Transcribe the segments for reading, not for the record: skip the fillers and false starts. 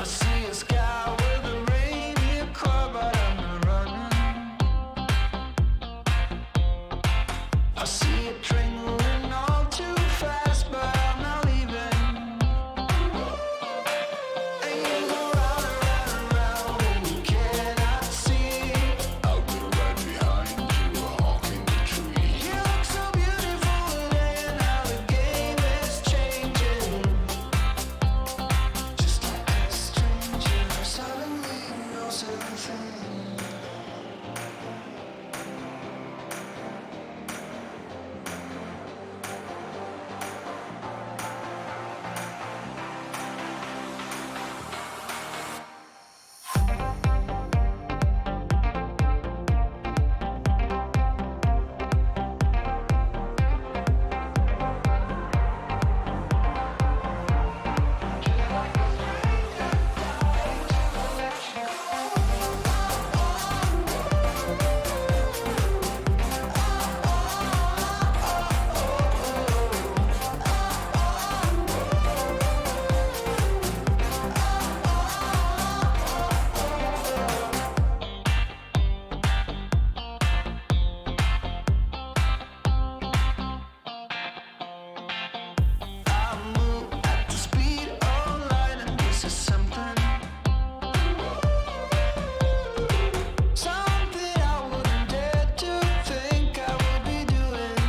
see a sky with a reindeer caught right under running. I see it train moving all too fast, but I'm not leaving. And you go round and round and round and you cannot see. I'll be right behind you, hawking the tree. You look so beautiful today, and now the game is changing. Just like a stranger, suddenly knows everything. I move at the speed of light, and this is something I wouldn't dare to think I would be doing.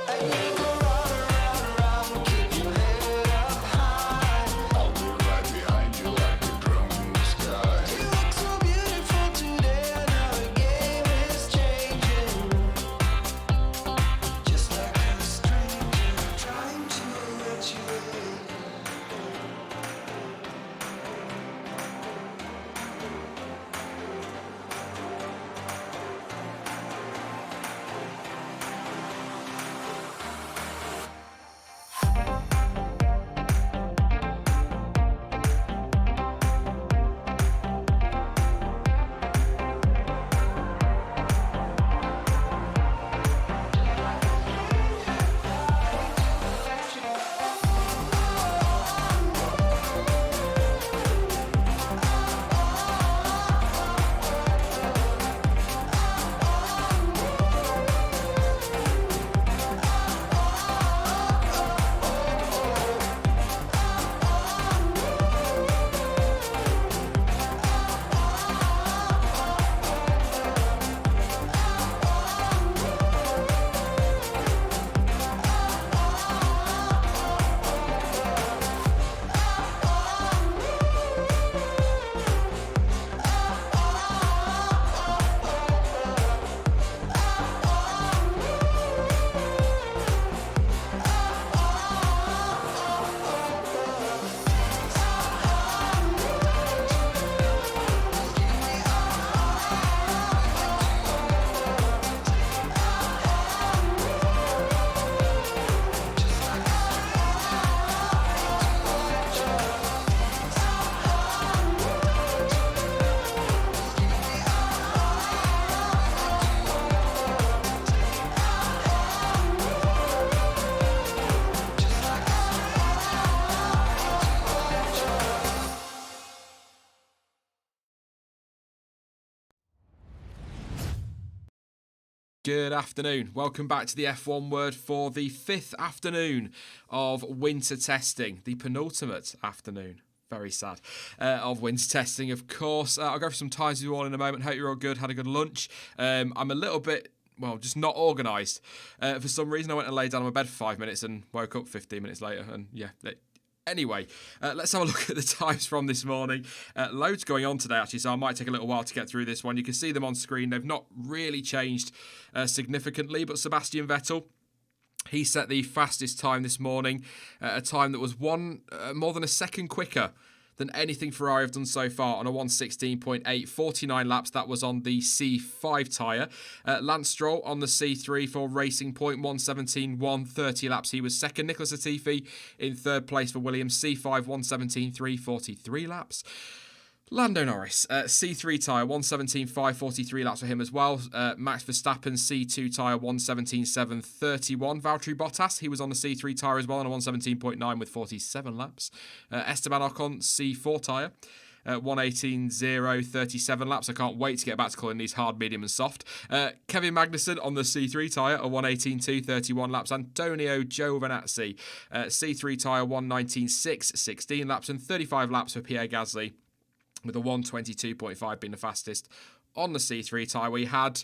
And you go round and round and round, keep your head up high. I'll be right behind you like a drum in the sky. You look so beautiful today, and now the game is changing. Just like a stranger trying to let you in. Good afternoon. Welcome back to the F1 Word for the 5th afternoon of winter testing, the penultimate afternoon. Very sad. Of winter testing, of course. I'll go for some times with you all in a moment. Hope you're all good. Had a good lunch. I'm a little bit, just not organised. For some reason, I went and laid down on my bed for 5 minutes and woke up 15 minutes later. And yeah, anyway, let's have a look at the times from this morning. Loads going on today, actually, so I might take a little while to get through this one. You can see them on screen. They've not really changed significantly, but Sebastian Vettel, he set the fastest time this morning, a time that was more than a second quicker than anything Ferrari have done so far on a 1:16.8, 49 laps. That was on the C5 tyre. Lance Stroll on the C3 for Racing Point, 1:17.1, 30 laps. He was second. Nicholas Latifi in third place for Williams, C5, 1:17.3, 43 laps. Lando Norris, C3 tyre, 117.543 laps for him as well. Max Verstappen, C2 tyre, 117.731. Valtteri Bottas, he was on the C3 tyre as well on a 117.9 with 47 laps. Esteban Ocon, C4 tyre. 118.037 laps. I can't wait to get back to calling these hard, medium, and soft. Kevin Magnussen on the C3 tyre, a 118.231 laps. Antonio Giovinazzi, C3 tyre, 119.616 laps, and 35 laps for Pierre Gasly, with a 122.5 being the fastest on the C3 tyre. We had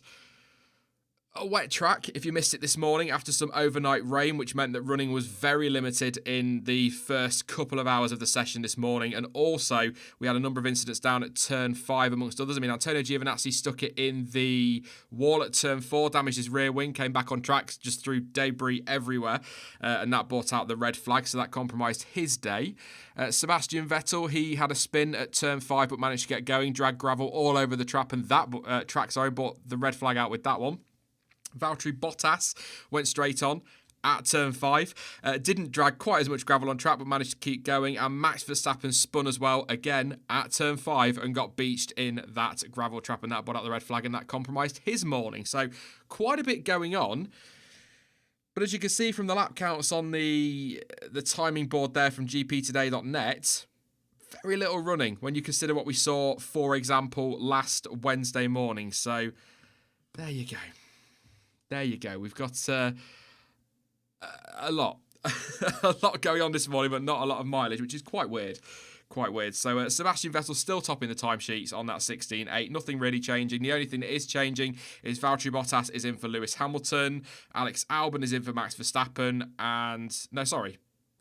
a wet track, if you missed it this morning, after some overnight rain, which meant that running was very limited in the first couple of hours of the session this morning. And also, we had a number of incidents down at turn 5, amongst others. I mean, Antonio Giovinazzi stuck it in the wall at turn 4, damaged his rear wing, came back on track, just threw debris everywhere, and that brought out the red flag, so that compromised his day. Sebastian Vettel, he had a spin at turn 5, but managed to get going, dragged gravel all over the track, and that brought the red flag out with that one. Valtteri Bottas went straight on at turn 5. Didn't drag quite as much gravel on track, but managed to keep going. And Max Verstappen spun as well, again, at turn 5 and got beached in that gravel trap, and that brought out the red flag, and that compromised his morning. So quite a bit going on. But as you can see from the lap counts on the timing board there from gptoday.net, very little running when you consider what we saw, for example, last Wednesday morning. So there you go. There you go. We've got a lot. A lot going on this morning, but not a lot of mileage, which is quite weird. Quite weird. So Sebastian Vettel still topping the timesheets on that 16.8. Nothing really changing. The only thing that is changing is Valtteri Bottas is in for Lewis Hamilton. Alex Albon is in for Max Verstappen.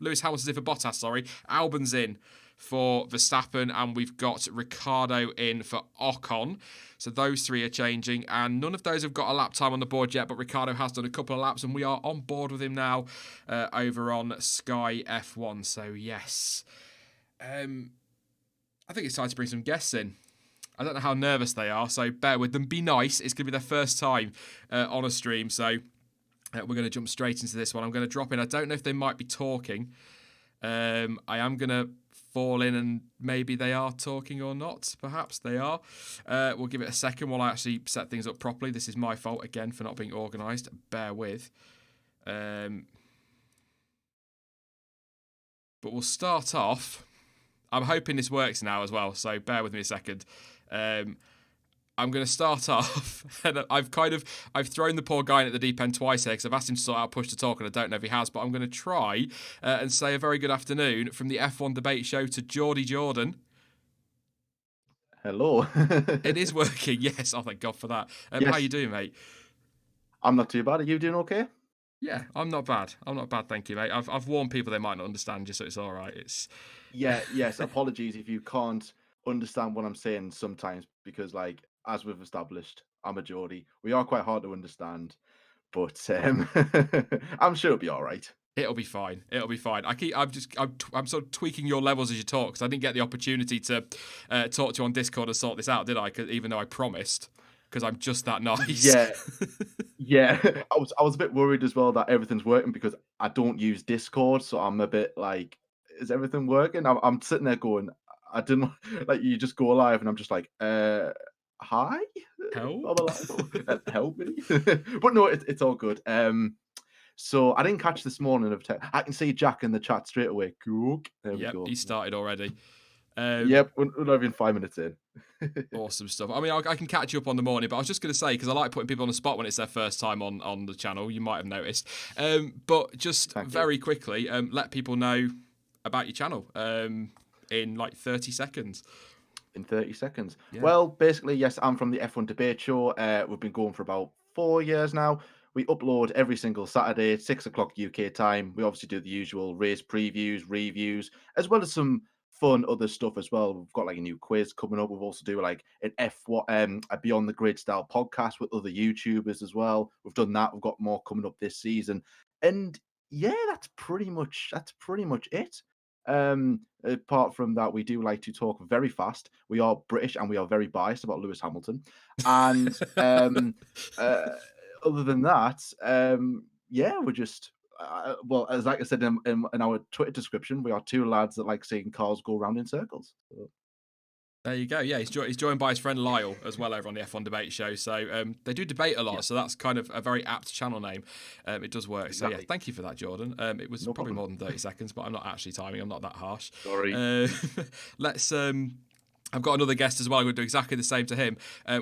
Lewis Hamilton's in for Bottas, sorry. Albon's in for Verstappen, and we've got Ricciardo in for Ocon. So those three are changing, and none of those have got a lap time on the board yet, but Ricciardo has done a couple of laps, and we are on board with him now over on Sky F1. So yes, I think it's time to bring some guests in. I don't know how nervous they are, so bear with them. Be nice. It's going to be their first time on a stream, so we're going to jump straight into this one. I'm going to drop in. I don't know if they might be talking. I am going to fall in, and maybe they are talking or not. Perhaps they are. We'll give it a second while I actually set things up properly. This is my fault again for not being organised. Bear with. But we'll start off. I'm hoping this works now as well, so bear with me a second. I'm going to start off, and I've thrown the poor guy in at the deep end twice here because I've asked him to sort out push to talk, and I don't know if he has, but I'm going to try and say a very good afternoon from the F1 debate show to Geordie Jordan. Hello. It is working, yes. Oh, thank God for that. Yes. How you doing, mate? I'm not too bad. Are you doing okay? Yeah, I'm not bad. Thank you, mate. I've warned people they might not understand you, so it's all right. Yes. Apologies if you can't understand what I'm saying sometimes, because, like, as we've established, I'm a Geordie. We are quite hard to understand, but I'm sure it'll be all right. It'll be fine. I'm sort of tweaking your levels as you talk, because I didn't get the opportunity to talk to you on Discord and sort this out, did I? Even though I promised, because I'm just that nice. Yeah. I was a bit worried as well that everything's working, because I don't use Discord, so I'm a bit like, is everything working? I'm sitting there going, I didn't like, you just go live, and I'm just like, hi, Help. help me. But no, it's all good. So I didn't catch this morning of I can see Jack in the chat straight away. Cool. There we go. He started already. Yep, we're not even 5 minutes in. Awesome stuff. I mean, I can catch you up on the morning, but I was just going to say, because I like putting people on the spot when it's their first time on the channel. You might have noticed. But just very quickly, let people know about your channel in like 30 seconds. In 30 seconds. Yeah. Well, basically, yes, I'm from the F1 debate show. We've been going for about 4 years now. We upload every single Saturday at 6 o'clock UK time. We obviously do the usual race previews, reviews, as well as some fun other stuff as well. We've got like a new quiz coming up. We've also do like an F1 a Beyond the Grid style podcast with other YouTubers as well. We've done that. We've got more coming up this season. And yeah, that's pretty much it. Apart from that, we do like to talk very fast. We are British, and we are very biased about Lewis Hamilton. And other than that, yeah, we're just well, as like I said in our Twitter description, we are two lads that like seeing cars go around in circles. So. There you go. Yeah, he's joined by his friend Lyle as well over on the F1 Debate Show. So they do debate a lot, so that's kind of a very apt channel name. It does work. Exactly. So yeah, thank you for that, Jordan. It was No probably problem. more than 30 seconds, but I'm not actually timing. I'm not that harsh. Sorry. Let's. I've got another guest as well. I'm going to do exactly the same to him.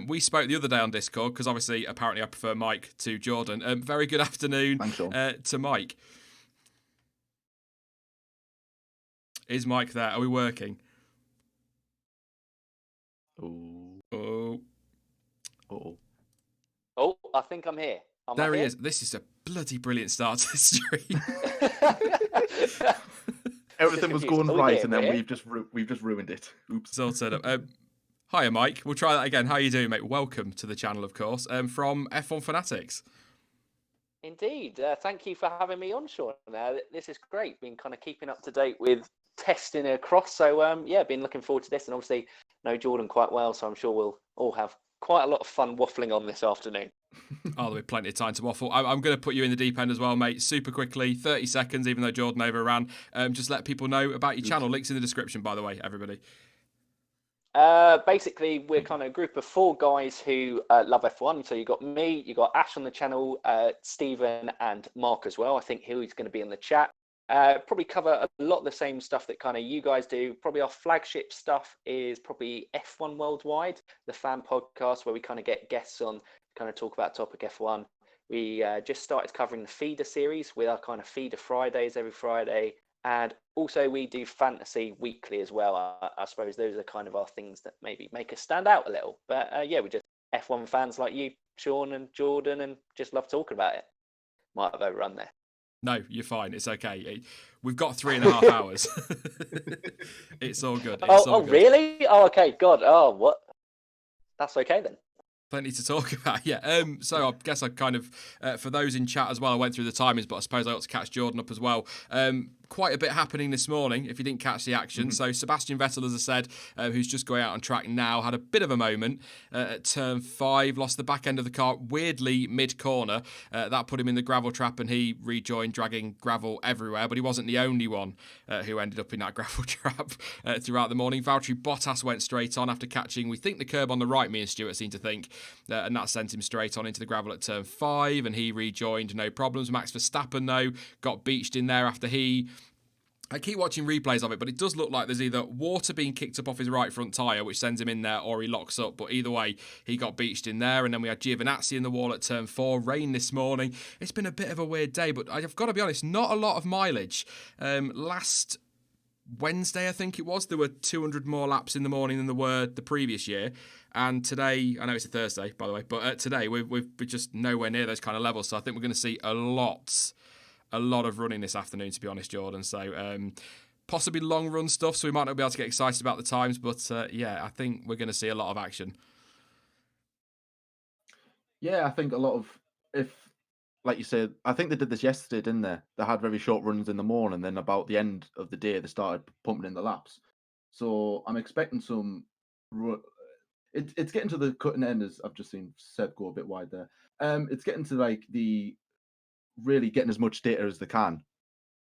We spoke the other day on Discord because obviously, apparently, I prefer Mike to Jordan. Very good afternoon Thanks, Sean. to Mike. Is Mike there? Are we working? Oh. Oh, Uh-oh. Oh, I think I'm here. there he is. This is a bloody brilliant start to the stream. Everything was going confused. right, Yeah, and then we're we've just ruined it. Oops. It's all turned up. Hiya, Mike. We'll try that again. How you doing, mate? Welcome to the channel, of course, from F1 Fanatics. Indeed. Thank you for having me on, Sean. This is great. Been kind of keeping up to date with testing across. So, yeah, been looking forward to this. And obviously, know Jordan quite well. So I'm sure we'll all have quite a lot of fun waffling on this afternoon. Oh, there'll be plenty of time to waffle. I'm going to put you in the deep end as well, mate. Super quickly, 30 seconds, even though Jordan overran. Just let people know about your channel. Links in the description, by the way, everybody. Basically, we're kind of a group of 4 guys who love F1. So you got me, you got Ash on the channel, Stephen and Mark as well. I think he's going to be in the chat. Probably cover a lot of the same stuff that kind of you guys do. Probably our flagship stuff is probably F1 Worldwide, the fan podcast where we kind of get guests on, kind of talk about topic F1. We just started covering the feeder series with our kind of feeder Fridays every Friday. And also we do fantasy weekly as well. I suppose those are kind of our things that maybe make us stand out a little. But yeah, we're just F1 fans like you, Sean and Jordan, and just love talking about it. Might have overrun there. No, you're fine. It's okay. We've got 3.5 hours. It's all good. It's all good. Really? Oh, okay. God. Oh, what? That's okay then. Plenty to talk about, yeah. So I guess I kind of, for those in chat as well, I went through the timings, but I suppose I ought to catch Jordan up as well. Quite a bit happening this morning, if you didn't catch the action. Mm-hmm. So Sebastian Vettel, as I said, who's just going out on track now, had a bit of a moment at turn 5, lost the back end of the car, weirdly mid-corner. That put him in the gravel trap and he rejoined, dragging gravel everywhere, but he wasn't the only one who ended up in that gravel trap throughout the morning. Valtteri Bottas went straight on after catching, we think, the curb on the right, me and Stuart seem to think, and that sent him straight on into the gravel at turn 5, and he rejoined, no problems. Max Verstappen, though, got beached in there after I keep watching replays of it, but it does look like there's either water being kicked up off his right front tyre, which sends him in there, or he locks up. But either way, he got beached in there. And then we had Giovinazzi in the wall at turn 4. Rain this morning. It's been a bit of a weird day, but I've got to be honest, not a lot of mileage. Last Wednesday, I think it was, there were 200 more laps in the morning than there were the previous year. And today, I know it's a Thursday, by the way, but today we're just nowhere near those kind of levels. So I think we're going to see a lot of running this afternoon, to be honest, Jordan. So possibly long run stuff, so we might not be able to get excited about the times, but yeah, I think we're going to see a lot of action. Yeah, I think a lot of, like you said, I think they did this yesterday, didn't they? They had very short runs in the morning, then about the end of the day, they started pumping in the laps. So I'm expecting some. It's getting to the cutting end, as I've just seen Seb go a bit wide there. It's getting to like the really getting as much data as they can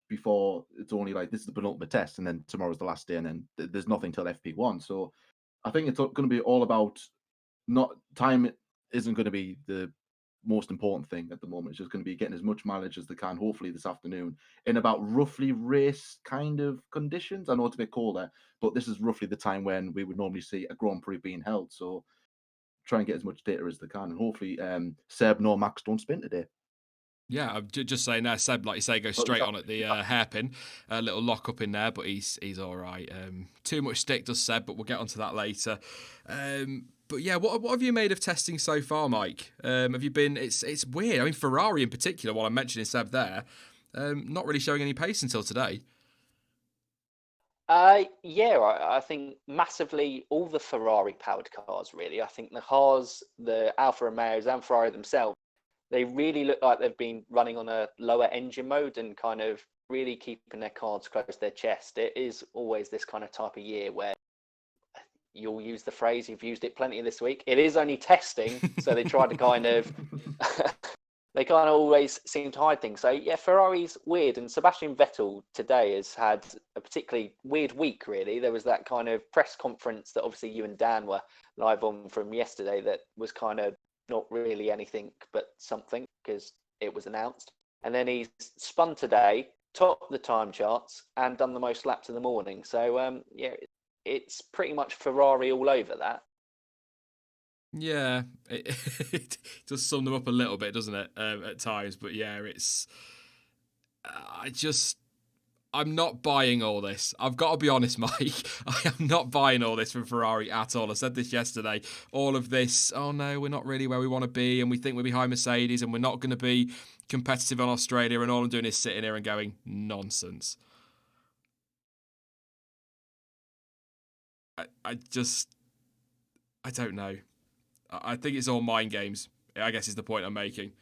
before it's only like this is the penultimate test, and then tomorrow's the last day, and then there's nothing till FP1. So I think it's going to be all about not time isn't going to be the most important thing at the moment. It's just going to be getting as much mileage as they can, hopefully this afternoon, in about roughly race kind of conditions. I know it's a bit colder, but this is roughly the time when we would normally see a Grand Prix being held. So try and get as much data as they can, and hopefully Seb nor Max don't spin today. Yeah, I'm just saying there, Seb, like you say, goes straight on at the hairpin. A little lock up in there, but he's all right. Too much stick does Seb, but we'll get onto that later. But yeah, what have you made of testing so far, Mike? Have you been? It's weird. I mean, Ferrari in particular, while I'm mentioning Seb there, not really showing any pace until today. Yeah, I think massively all the Ferrari powered cars, really. I think the Haas, the Alfa Romeos and Ferrari themselves, they really look like they've been running on a lower engine mode and kind of really keeping their cards close to their chest. It is always this kind of type of year where you'll use the phrase, you've used it plenty this week, it is only testing. So they try to kind of They kind of always seem to hide things. So yeah, Ferrari's weird, and Sebastian Vettel today has had a particularly weird week. Really, there was that kind of press conference that obviously you and Dan were live on from yesterday. That was kind of not really anything but something because it was announced. And then he's spun today, topped the time charts, and done the most laps in the morning. So yeah, it's pretty much Ferrari all over that. Yeah, it does sum them up a little bit, doesn't it? At times, but yeah, it's. I just. I'm not buying all this. I've got to be honest, Mike. I am not buying all this from Ferrari at all. I said this yesterday. All of this, oh no, we're not really where we want to be, and we think we're behind Mercedes, and we're not going to be competitive on Australia, and all I'm doing is sitting here and going, nonsense. I just, I don't know. I think it's all mind games, I guess is the point I'm making.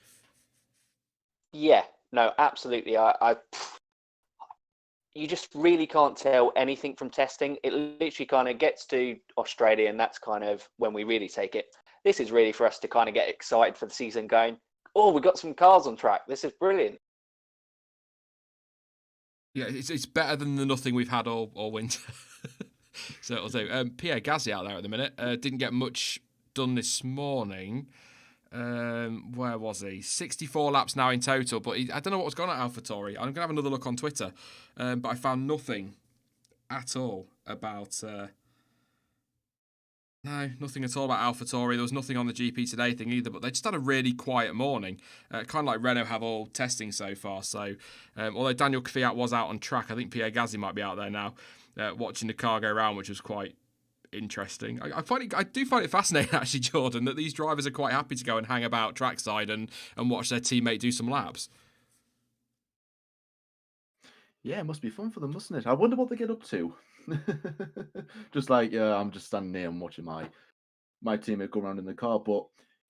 Yeah, no, absolutely. You just really can't tell anything from testing. It literally kind of gets to Australia, and that's kind of when we really take it. This is really for us to kind of get excited for the season going, oh, we've got some cars on track. This is brilliant. Yeah, it's better than the nothing we've had all winter. So it'll do. Pierre Gasly out there at the minute. Didn't get much done this morning. Where was he? 64 laps now in total, but I don't know what was going on at AlphaTauri. I'm going to have another look on Twitter, but I found nothing at all about. No, nothing at all about AlphaTauri. There was nothing on the GP Today thing either, but they just had a really quiet morning, kind of like Renault have all testing so far. So, although Daniel Kvyat was out on track, I think Pierre Gasly might be out there now, watching the car go around, which was quite interesting. I do find it fascinating actually, Jordan, that these drivers are quite happy to go and hang about trackside and watch their teammate do some laps. Yeah, it must be fun for them, mustn't it? I wonder what they get up to. Just like, yeah, I'm just standing there and watching my teammate go around in the car. But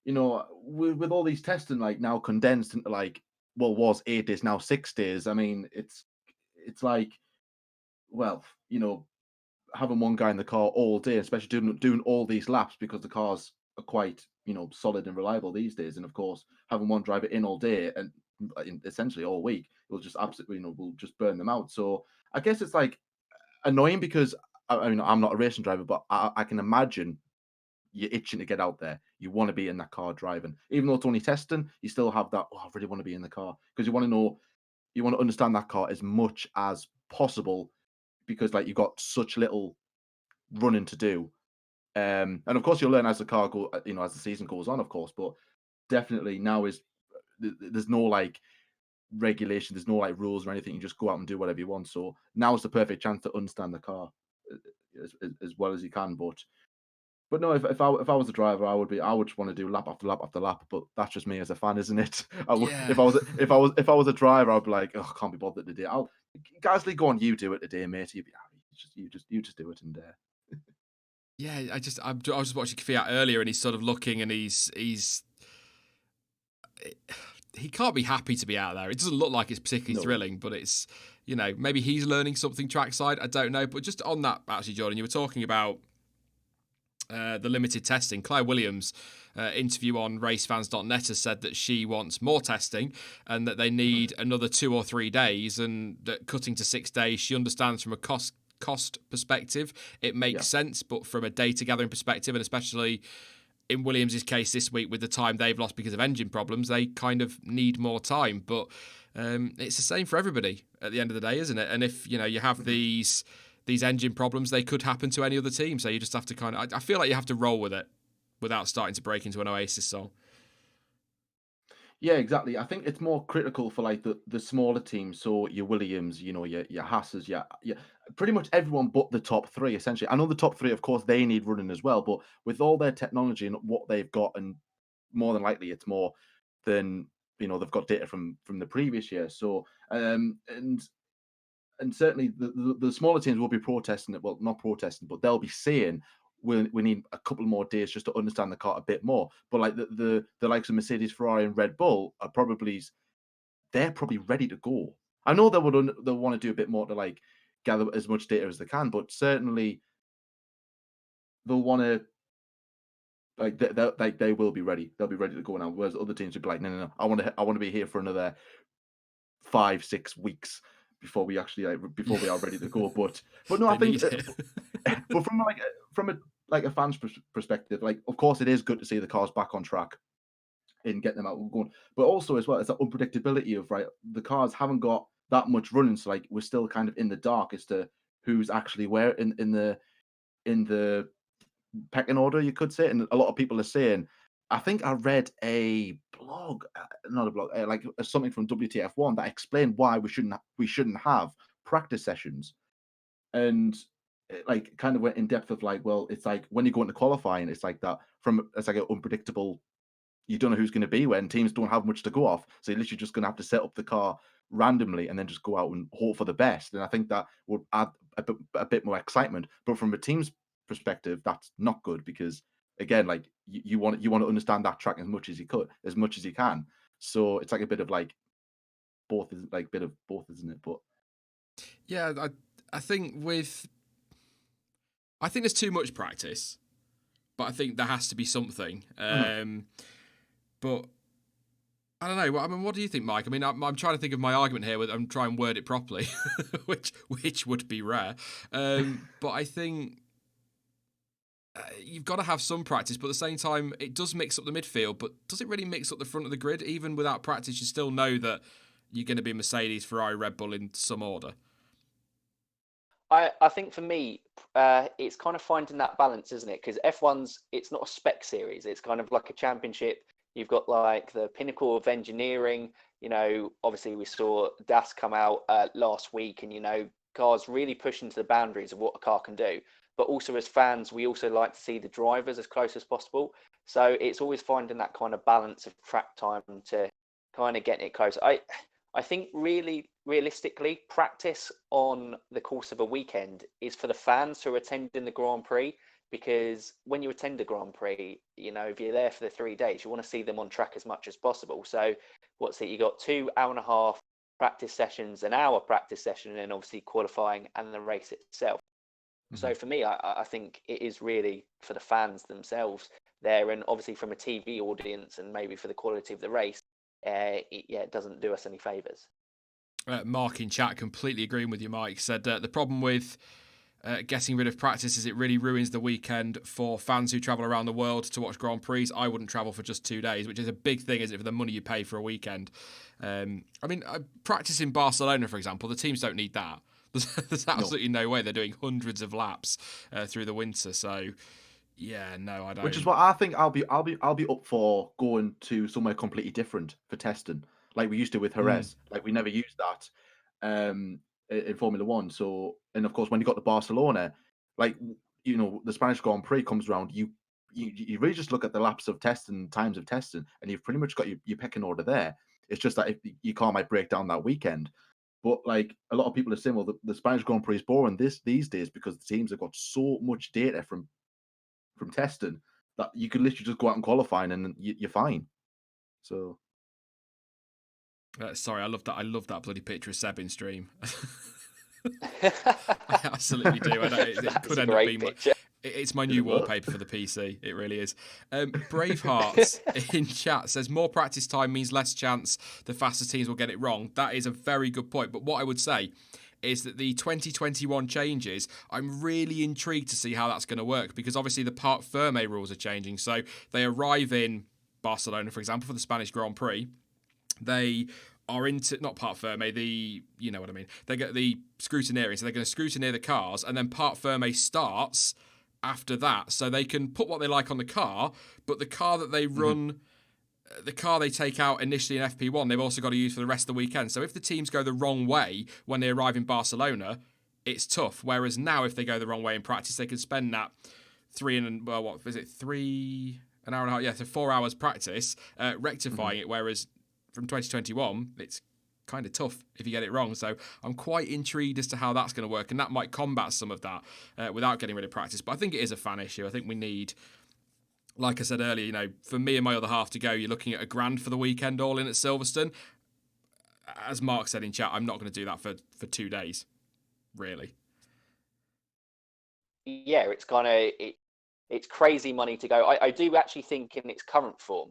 with all these testing like now condensed into like what was 8 days, now 6 days. I mean, it's like, well, having one guy in the car all day, especially doing all these laps because the cars are quite solid and reliable these days. And of course, having one driver in all day and essentially all week will just absolutely will just burn them out. So I guess it's like annoying because I mean I'm not a racing driver, but I can imagine you're itching to get out there. You want to be in that car driving, even though it's only testing. You still have that. Oh, I really want to be in the car because you want to know, you want to understand that car as much as possible because like you've got such little running to do. And of course, you'll learn as the car go, as the season goes on, of course. But definitely now is there's no like regulation, there's no like rules or anything. You just go out and do whatever you want. So now is the perfect chance to understand the car as well as you can. But no, if I was a driver, I would just want to do lap after lap after lap. But that's just me as a fan, isn't it? I would Yeah. if I was a driver, I'd be like, oh, I can't be bothered today. Gasly, go on, you do it today, mate. You just do it and Yeah, I was watching Kvyat earlier, and he's sort of looking, and he can't be happy to be out there. It doesn't look like it's particularly no. thrilling, but it's maybe he's learning something trackside. I don't know, but just on that, actually, Jordan, you were talking about the limited testing. Claire Williams' interview on racefans.net has said that she wants more testing and that they need another 2 or 3 days, and that cutting to 6 days, she understands from a cost perspective it makes sense, but from a data gathering perspective, and especially in Williams' case this week with the time they've lost because of engine problems, they kind of need more time. But it's the same for everybody at the end of the day, isn't it? And if you have these engine problems, they could happen to any other team. So you just have to kind of, I feel like you have to roll with it without starting to break into an Oasis song. Yeah, exactly. I think it's more critical for like the smaller teams. So your Williams, your Hasses, yeah, pretty much everyone but the top three. Essentially, I know the top three, of course, they need running as well. But with all their technology and what they've got, and more than likely, it's more than they've got data from the previous year. So and certainly the smaller teams will be protesting it. Well, not protesting, but they'll be saying we need a couple more days just to understand the car a bit more. But like the likes of Mercedes, Ferrari, and Red Bull are they're probably ready to go. I know they'll want to do a bit more to like gather as much data as they can, but certainly they'll want to Like they will be ready. They'll be ready to go now. Whereas other teams would be like, no. I want to be here for another 5-6 weeks before we actually before we are ready to go. But no, I They think need it. but from a fan's perspective, like of course it is good to see the cars back on track and get them out and going. But also as well, it's that unpredictability of the cars haven't got that much running, so like we're still kind of in the dark as to who's actually where in the pecking order, you could say. And a lot of people are saying, I think I read a blog, not a blog, something from WTF1 that explained why we shouldn't have practice sessions, and like kind of went in depth of like, well, it's like when you go into qualifying, it's like that it's like an unpredictable. You don't know who's going to be when teams don't have much to go off, so you're literally just going to have to set up the car randomly and then just go out and hope for the best. And I think that would add a bit more excitement. But from a team's perspective, that's not good because again, like you want to understand that track as much as you can. So it's like a bit of like both is like bit of both, isn't it? But Yeah, I think there's too much practice, but I think there has to be something. But I don't know. I mean, what do you think, Mike? I mean, I'm trying to think of my argument here. I'm trying to word it properly, which would be rare. But I think you've got to have some practice. But at the same time, it does mix up the midfield. But does it really mix up the front of the grid? Even without practice, you still know that you're going to be Mercedes, Ferrari, Red Bull in some order. I think for me, it's kind of finding that balance, isn't it? Because F1's, it's not a spec series. It's kind of like a championship. You've got like the pinnacle of engineering. Obviously we saw DAS come out last week, and cars really pushing to the boundaries of what a car can do. But also as fans, we also like to see the drivers as close as possible. So it's always finding that kind of balance of track time to kind of getting it close. I think really realistically, practice on the course of a weekend is for the fans who are attending the Grand Prix, because when you attend a Grand Prix, if you're there for the 3 days, you want to see them on track as much as possible. So what's it? You got 2 hour and a half practice sessions, an hour practice session, and then obviously qualifying and the race itself. So for me, I think it is really for the fans themselves there, and obviously from a TV audience and maybe for the quality of the race, it doesn't do us any favours. Mark in chat completely agreeing with you, Mike. Said the problem with getting rid of practice is it really ruins the weekend for fans who travel around the world to watch Grand Prix. I wouldn't travel for just 2 days, which is a big thing, isn't it, for the money you pay for a weekend. Practice in Barcelona, for example, the teams don't need that. There's absolutely no way they're doing hundreds of laps through the winter. So, yeah, no, I don't. which is what I think I'll be up for going to somewhere completely different for testing, like we used to with Jerez. Like we never used that in Formula One. So, and of course, when you got to Barcelona, like the Spanish Grand Prix comes around, you really just look at the laps of testing, times of testing, and you've pretty much got your pecking order there. It's just that if your car might break down that weekend. But like a lot of people are saying, well, the Spanish Grand Prix is boring these days because the teams have got so much data from testing that you can literally just go out and qualifying and you're fine. So sorry, I love that bloody picture of Seb in stream. I absolutely do. It could end up being it's my new wallpaper for the PC. It really is. Braveheart in chat says more practice time means less chance the faster teams will get it wrong. That is a very good point. But what I would say is that the 2021 changes, I'm really intrigued to see how that's going to work, because obviously the Parc Fermé rules are changing. So they arrive in Barcelona, for example, for the Spanish Grand Prix. They are into, not Parc Fermé, you know what I mean. They get the scrutineering, so they're going to scrutineer the cars, and then Parc Fermé starts after that. So they can put what they like on the car, but the car that they run, the car they take out initially in FP1, they've also got to use for the rest of the weekend. So if the teams go the wrong way when they arrive in Barcelona, it's tough. Whereas now, if they go the wrong way in practice, they can spend that 3 an hour and a half? Yeah, so 4 hours practice rectifying it. Whereas from 2021, it's kind of tough if you get it wrong. So I'm quite intrigued as to how that's going to work, and that might combat some of that without getting rid of practice. But I think it is a fan issue. I think we need, like I said earlier, for me and my other half to go, you're looking at $1,000 for the weekend all in at Silverstone. As Mark said in chat, I'm not going to do that for 2 days, really. Yeah, it's kind of it's crazy money to go. I do actually think in its current form,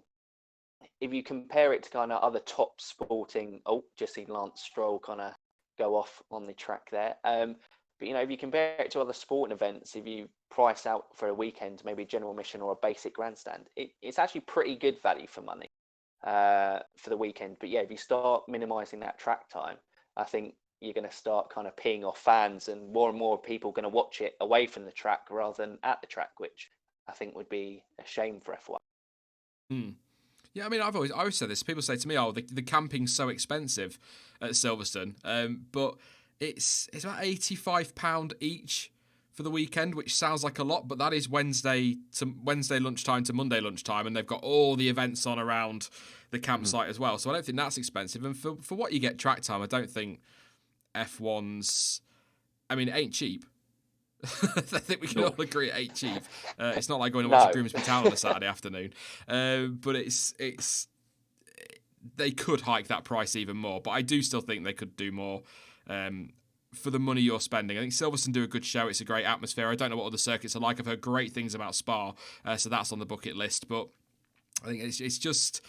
if you compare it to kind of other top sporting, just seen Lance Stroll kind of go off on the track there. But if you compare it to other sporting events, if you price out for a weekend, maybe a general mission or a basic grandstand, it's actually pretty good value for money for the weekend. But yeah, if you start minimising that track time, I think you're going to start kind of peeing off fans, and more people are going to watch it away from the track rather than at the track, which I think would be a shame for F1. Yeah, I mean, I've always said this. People say to me, "Oh, the camping's so expensive at Silverstone," but it's about £85 each for the weekend, which sounds like a lot, but that is Wednesday lunchtime to Monday lunchtime, and they've got all the events on around the campsite as well. So I don't think that's expensive. And for what you get track time, I don't think F1's. I mean, it ain't cheap. I think we can all agree it ain't cheap. It's not like going to watch Grimsby Town on a Saturday afternoon. But it's they could hike that price even more. But I do still think they could do more for the money you're spending. I think Silverstone do a good show. It's a great atmosphere. I don't know what other circuits are like. I've heard great things about Spa, so that's on the bucket list. But I think it's just.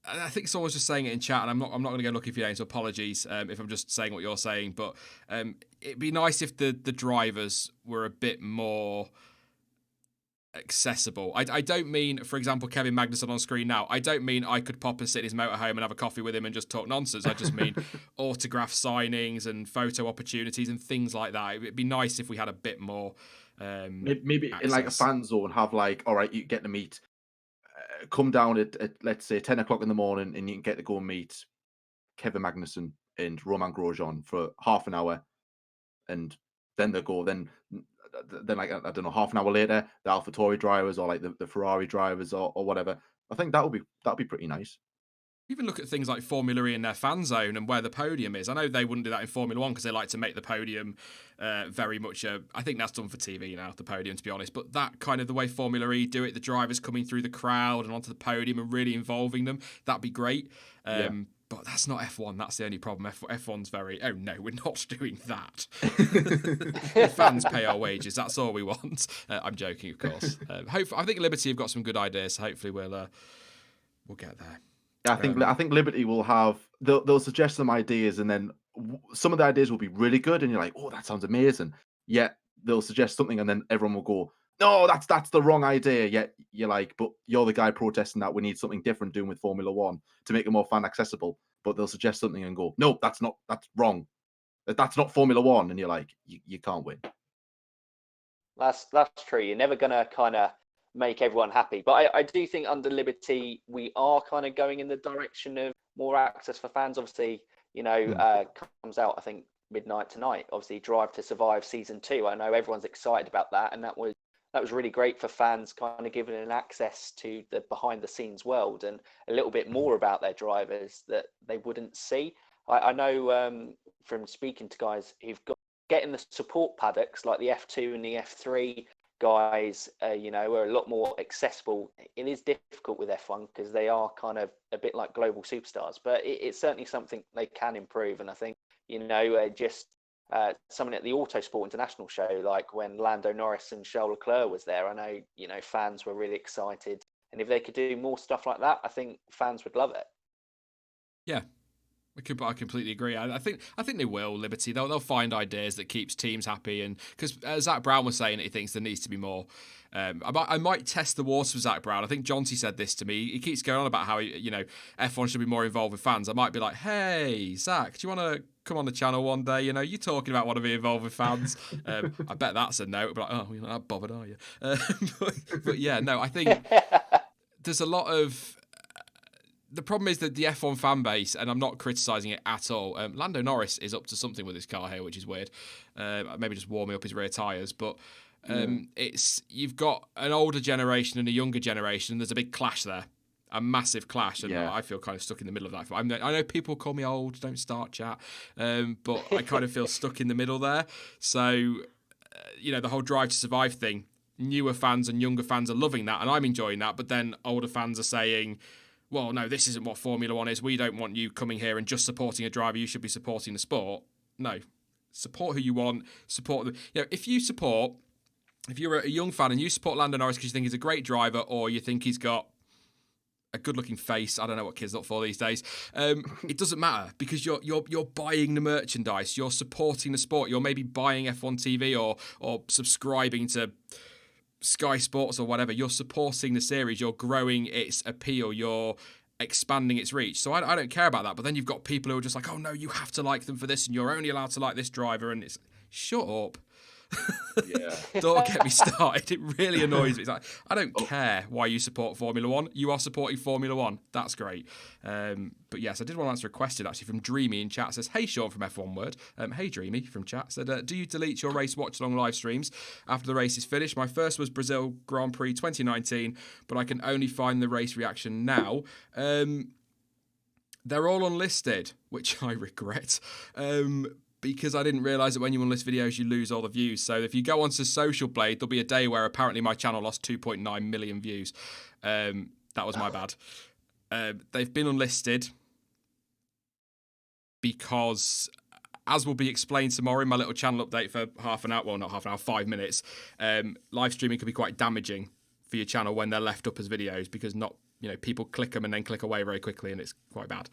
I think someone's just saying it in chat, and I'm not going to go looking for your name, so apologies if I'm just saying what you're saying. But it'd be nice if the drivers were a bit more accessible. I don't mean, for example, Kevin Magnussen on screen now. I don't mean I could pop and sit in his motorhome and have a coffee with him and just talk nonsense. I just mean autograph signings and photo opportunities and things like that. It'd be nice if we had a bit more. Maybe access. in like a fan zone, have like, all right, you get to meet. Come down at let's say 10 o'clock in the morning, and you can get to go and meet Kevin Magnussen and Romain Grosjean for half an hour, and then they go. Then like I don't know, half an hour later, the AlphaTauri drivers or like the Ferrari drivers or whatever. I think that'll be pretty nice. Even look at things like Formula E and their fan zone and where the podium is. I know they wouldn't do that in Formula One because they like to make the podium very much. I think that's done for TV now, the podium, to be honest. But that kind of the way Formula E do it, the drivers coming through the crowd and onto the podium and really involving them, that'd be great. But that's not F1. That's the only problem. F1's very, oh no, we're not doing that. The fans pay our wages. That's all we want. I'm joking, of course. I think Liberty have got some good ideas. So hopefully we'll get there. I think Liberty will have they'll suggest some ideas, and then some of the ideas will be really good, and you're like, oh, that sounds amazing. Yet they'll suggest something, and then everyone will go, no, that's the wrong idea. Yet you're like, but you're the guy protesting that we need something different doing with Formula One to make it more fan accessible. But they'll suggest something and go, no, that's wrong. That's not Formula One, and you're like, you can't win. That's true. You're never gonna kind of make everyone happy. But I do think under Liberty, we are kind of going in the direction of more access for fans. Obviously, comes out, I think, midnight tonight. Obviously, Drive to Survive Season 2. I know everyone's excited about that. And that was really great for fans, kind of giving an access to the behind the scenes world and a little bit more about their drivers that they wouldn't see. I know from speaking to guys who've got getting the support paddocks like the F2 and the F3 guys, are a lot more accessible. It is difficult with F1 because they are kind of a bit like global superstars, but it's certainly something they can improve. And I think, something at the Autosport International show, like when Lando Norris and Charles Leclerc was there, I know, fans were really excited. And if they could do more stuff like that, I think fans would love it. Yeah. I completely agree. I think they will. Liberty, they'll find ideas that keeps teams happy, and because Zach Brown was saying, he thinks there needs to be more. I might test the waters for Zach Brown. I think Jonty said this to me. He keeps going on about how F1 should be more involved with fans. I might be like, hey Zach, do you want to come on the channel one day? You're talking about want to be involved with fans. I bet that's a no. But like, oh, you're not bothered, are you? But yeah, no. I think there's a lot of. The problem is that the F1 fan base, and I'm not criticising it at all. Lando Norris is up to something with his car here, which is weird. Maybe just warming up his rear tyres, but you've got an older generation and a younger generation. And there's a big clash there, a massive clash, and I feel kind of stuck in the middle of that. I know people call me old. Don't start chat, but I kind of feel stuck in the middle there. So, the whole Drive to Survive thing. Newer fans and younger fans are loving that, and I'm enjoying that. But then older fans are saying, well, no, this isn't what Formula One is. We don't want you coming here and just supporting a driver. You should be supporting the sport. No, support who you want. Support them. If you support if you're a young fan and you support Lando Norris because you think he's a great driver or you think he's got a good-looking face, I don't know what kids look for these days. It doesn't matter because you're buying the merchandise, you're supporting the sport, you're maybe buying F1 TV or subscribing to Sky Sports or whatever. You're supporting the series, you're growing its appeal, you're expanding its reach. So I don't care about that. But then you've got people who are just like, oh no, you have to like them for this, and you're only allowed to like this driver, and it's shut up. Yeah. Don't get me started. It really annoys me. It's like, I don't care why you support Formula One. You are supporting Formula One. That's great. But yes, I did want to answer a question actually from Dreamy in chat. It says, hey Sean from F1 Word. Hey Dreamy from chat. Said, do you delete your race watch along live streams after the race is finished? My first was Brazil Grand Prix 2019, but I can only find the race reaction now. They're all unlisted, which I regret. Because I didn't realise that when you unlist videos, you lose all the views. So if you go onto Social Blade, there'll be a day where apparently my channel lost 2.9 million views. That was my bad. They've been unlisted because, as will be explained tomorrow in my little channel update for half an hour, well, not half an hour, 5 minutes, live streaming can be quite damaging for your channel when they're left up as videos because people click them and then click away very quickly, and it's quite bad.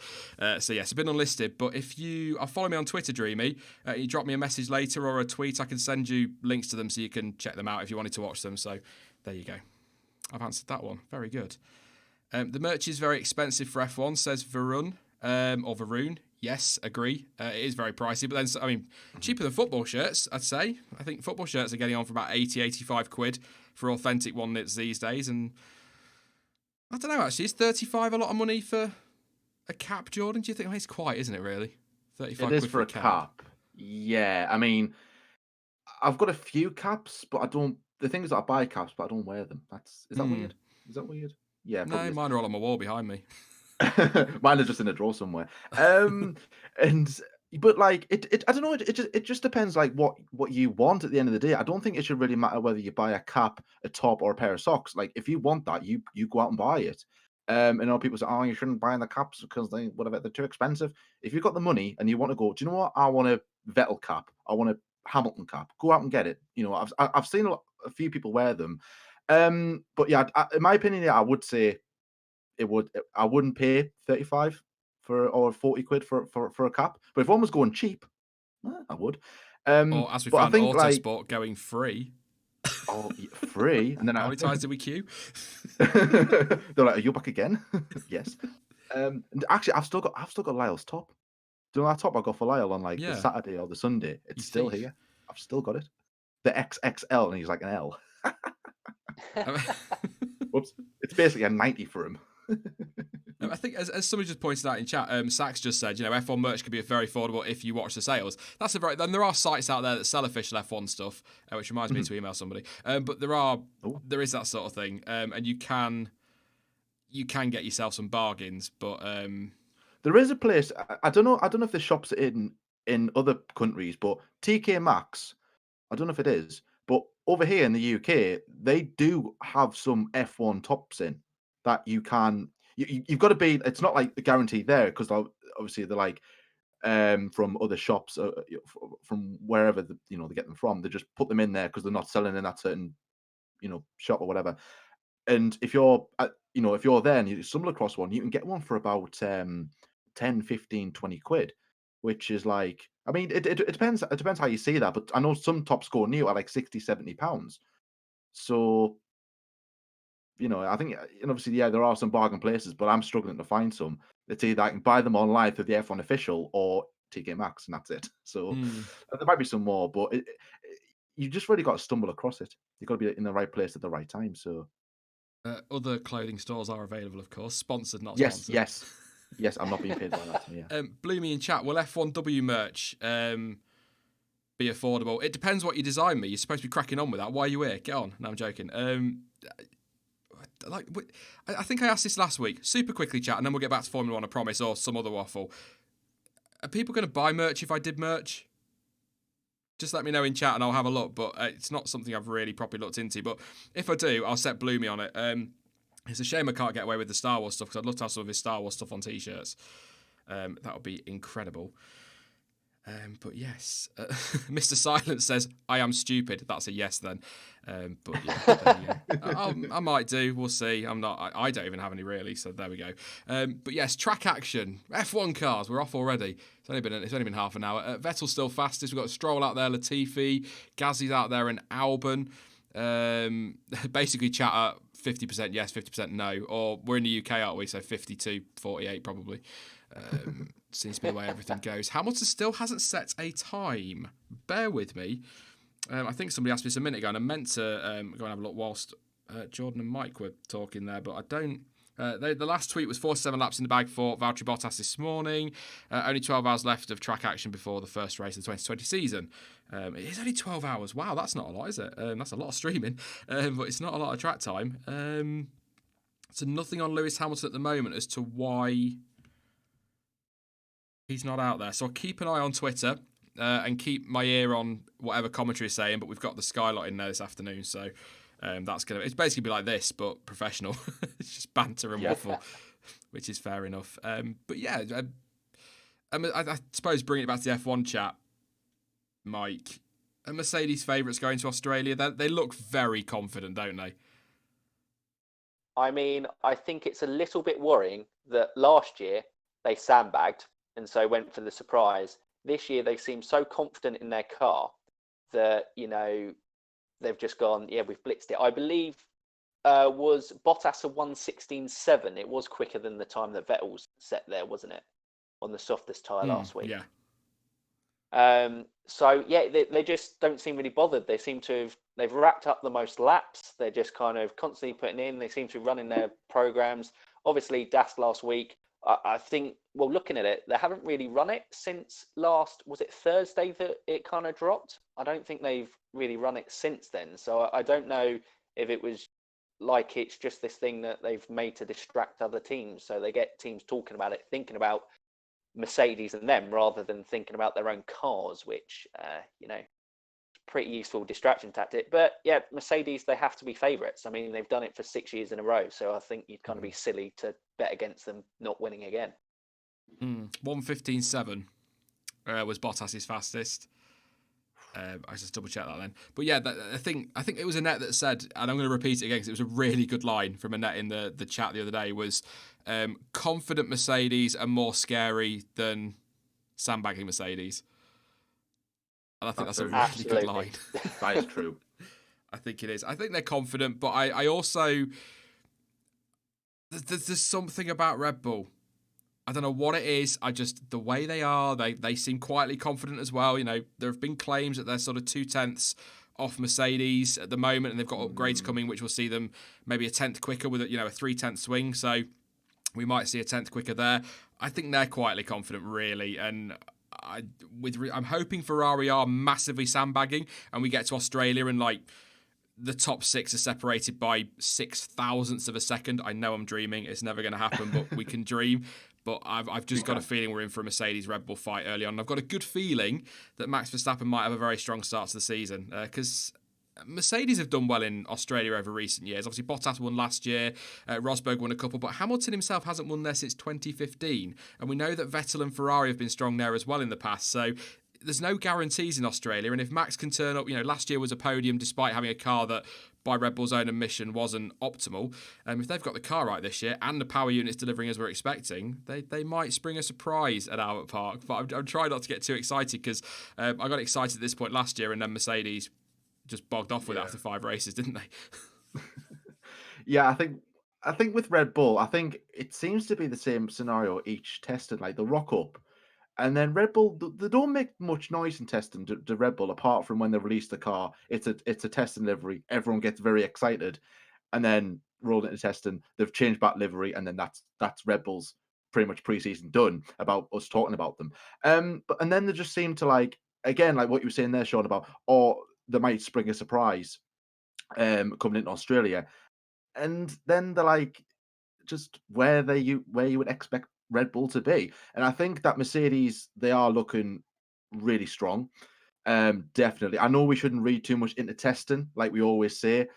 So yes, it's been unlisted. But if you follow me on Twitter, Dreamy, you drop me a message later or a tweet, I can send you links to them so you can check them out if you wanted to watch them. So there you go. I've answered that one. Very good. The merch is very expensive for F1, says Varun or Varun. Yes, agree. It is very pricey, but then cheaper than football shirts, I'd say. I think football shirts are getting on for about 80, 85 quid for authentic one knits these days, and I don't know, actually. Is 35 a lot of money for a cap, Jordan? Do you think? It's quite, isn't it, really? 35 It is quid for a cap. Yeah, I mean, I've got a few caps, but I don't. The thing is, that I buy caps, but I don't wear them. Is that weird? Is that weird? Yeah, No, probably. mine are all on my wall behind me. Mine are just in a drawer somewhere. And but like I don't know. It just depends like what you want at the end of the day. I don't think it should really matter whether you buy a cap, a top, or a pair of socks. Like if you want that, you go out and buy it. And people say, oh, you shouldn't buy the caps because they're too expensive. If you've got the money and you want to go, do you know what? I want a Vettel cap. I want a Hamilton cap. Go out and get it. I've seen a few people wear them. But yeah, in my opinion, yeah, I would say I wouldn't pay 35 or 40 quid for a cap. But if one was going cheap, I would. Or as we but I found, think Autosport going free. Oh, free, and then How many times did we queue? They're like, "Are you back again?" Yes. And actually, I've still got Lyle's top. Do you know that top I got for Lyle on the Saturday or the Sunday? It's still here. I've still got it. The XXL, and he's like an L. Whoops! It's basically a 90 for him. I think, as somebody just pointed out in chat, Sax just said, F1 merch can be very affordable if you watch the sales. Then there are sites out there that sell official F1 stuff, which reminds me to email somebody. But there is that sort of thing, and you can get yourself some bargains. But there is a place. I don't know if the shops in other countries, but TK Maxx. I don't know if it is, but over here in the UK, they do have some F1 tops in that you can. You've got to be. It's not like guaranteed there because obviously they're like from other shops, from wherever they get them from. They just put them in there because they're not selling in that certain shop or whatever. And if you're if you're there and you stumble across one, you can get one for about 10, 15, 20 quid, which is like, I mean, it depends. It depends how you see that, but I know some tops go new at like 60, 70 pounds. So I think, and obviously, yeah, there are some bargain places, but I'm struggling to find some. It's either I can buy them online through the F1 official or TK Maxx, and that's it. So there might be some more, but you just really got to stumble across it. You've got to be in the right place at the right time. So other clothing stores are available, of course. Sponsored, not yes, sponsored. yes, I'm not being paid by that. Yeah. Bloomy in chat, will F1W merch be affordable? It depends what you design me. You're supposed to be cracking on with that. Why are you here? Get on. No, I'm joking. I think I asked this last week. Super quickly, chat, and then we'll get back to Formula One, I promise, or some other waffle. Are people going to buy merch if I did merch? Just let me know in chat and I'll have a look, but it's not something I've really properly looked into. But if I do, I'll set Bloomy on it. It's a shame I can't get away with the Star Wars stuff because I'd love to have some of his Star Wars stuff on T-shirts. That would be incredible. But yes, Mr. Silence says, I am stupid. That's a yes then. But yeah, there you go. I might do. We'll see. I'm not. I don't even have any really. So there we go. But yes, track action. F1 cars. We're off already. It's only been half an hour. Vettel's still fastest. We've got Stroll out there, Latifi, Gasly's out there, and Albon. Basically, chat at 50% yes, 50% no. Or we're in the UK, aren't we? So 52-48 probably. Seems to be the way everything goes. Hamilton still hasn't set a time. Bear with me. I think somebody asked me this a minute ago, and I meant to go and have a look whilst Jordan and Mike were talking there, but I don't. The last tweet was 47 laps in the bag for Valtteri Bottas this morning. Only 12 hours left of track action before the first race of the 2020 season. It is only 12 hours. Wow, that's not a lot, is it? That's a lot of streaming, but it's not a lot of track time. So nothing on Lewis Hamilton at the moment as to why he's not out there. So I'll keep an eye on Twitter and keep my ear on whatever commentary is saying. But we've got the Skylot in there this afternoon, so it's basically be like this, but professional. It's just banter and waffle, which is fair enough. But yeah, I suppose bringing it back to the F1 chat, Mike, are Mercedes favourites going to Australia? They look very confident, don't they? I mean, I think it's a little bit worrying that last year they sandbagged and so went for the surprise. This year they seem so confident in their car that, they've just gone, yeah, we've blitzed it. I believe was Bottas a 1:16.7. It was quicker than the time that Vettel's set there, wasn't it? On the softest tyre last week. Yeah. So yeah, they just don't seem really bothered. They seem to they've racked up the most laps. They're just kind of constantly putting in. They seem to be running their programs. Obviously, Das last week. I think, well, looking at it, they haven't really run it since was it Thursday that it kind of dropped? I don't think they've really run it since then. So I don't know if it was like it's just this thing that they've made to distract other teams. So they get teams talking about it, thinking about Mercedes and them rather than thinking about their own cars, which, pretty useful distraction tactic. But yeah, Mercedes, they have to be favourites. I mean, they've done it for 6 years in a row. So I think you'd kind of be silly to bet against them not winning again. 1:15.7 was Bottas's fastest. I just double check that then. But yeah, I think it was Annette that said, and I'm going to repeat it again because it was a really good line from Annette in the chat the other day, was confident Mercedes are more scary than sandbagging Mercedes. And I think that's a really good line. That is true. I think it is. I think they're confident, but I also there's something about Red Bull. I don't know what it is. The way they are, they seem quietly confident as well. There have been claims that they're sort of 0.2 off Mercedes at the moment, and they've got upgrades coming, which will see them maybe a 10th quicker with a 3/10 swing. So we might see a 10th quicker there. I think they're quietly confident, really, and I'm hoping Ferrari are massively sandbagging, and we get to Australia and the top 6 are separated by 0.006 of a second. I know I'm dreaming; it's never going to happen, but we can dream. But I've just got a feeling we're in for a Mercedes-Red Bull fight early on. And I've got a good feeling that Max Verstappen might have a very strong start to the season because Mercedes have done well in Australia over recent years. Obviously, Bottas won last year. Rosberg won a couple, but Hamilton himself hasn't won there since 2015. And we know that Vettel and Ferrari have been strong there as well in the past. So there's no guarantees in Australia. And if Max can turn up, last year was a podium despite having a car that, by Red Bull's own admission, wasn't optimal. If they've got the car right this year and the power unit's delivering as we're expecting, they might spring a surprise at Albert Park. But I'm trying not to get too excited because I got excited at this point last year and then Mercedes just bogged off with it after 5 races, didn't they? Yeah, I think with Red Bull, I think it seems to be the same scenario each testing. They'll rock up, and then Red Bull, they don't make much noise in testing to Red Bull, apart from when they release the car. It's a testing livery. Everyone gets very excited, and then roll into testing. They've changed back livery, and then that's Red Bull's pretty much preseason done about us talking about them. And then they just seem to again, like what you were saying there, Sean, about they might spring a surprise coming into Australia, and then they're just where you would expect Red Bull to be. And I think that Mercedes, they are looking really strong. Definitely. I know we shouldn't read too much into testing, like we always say,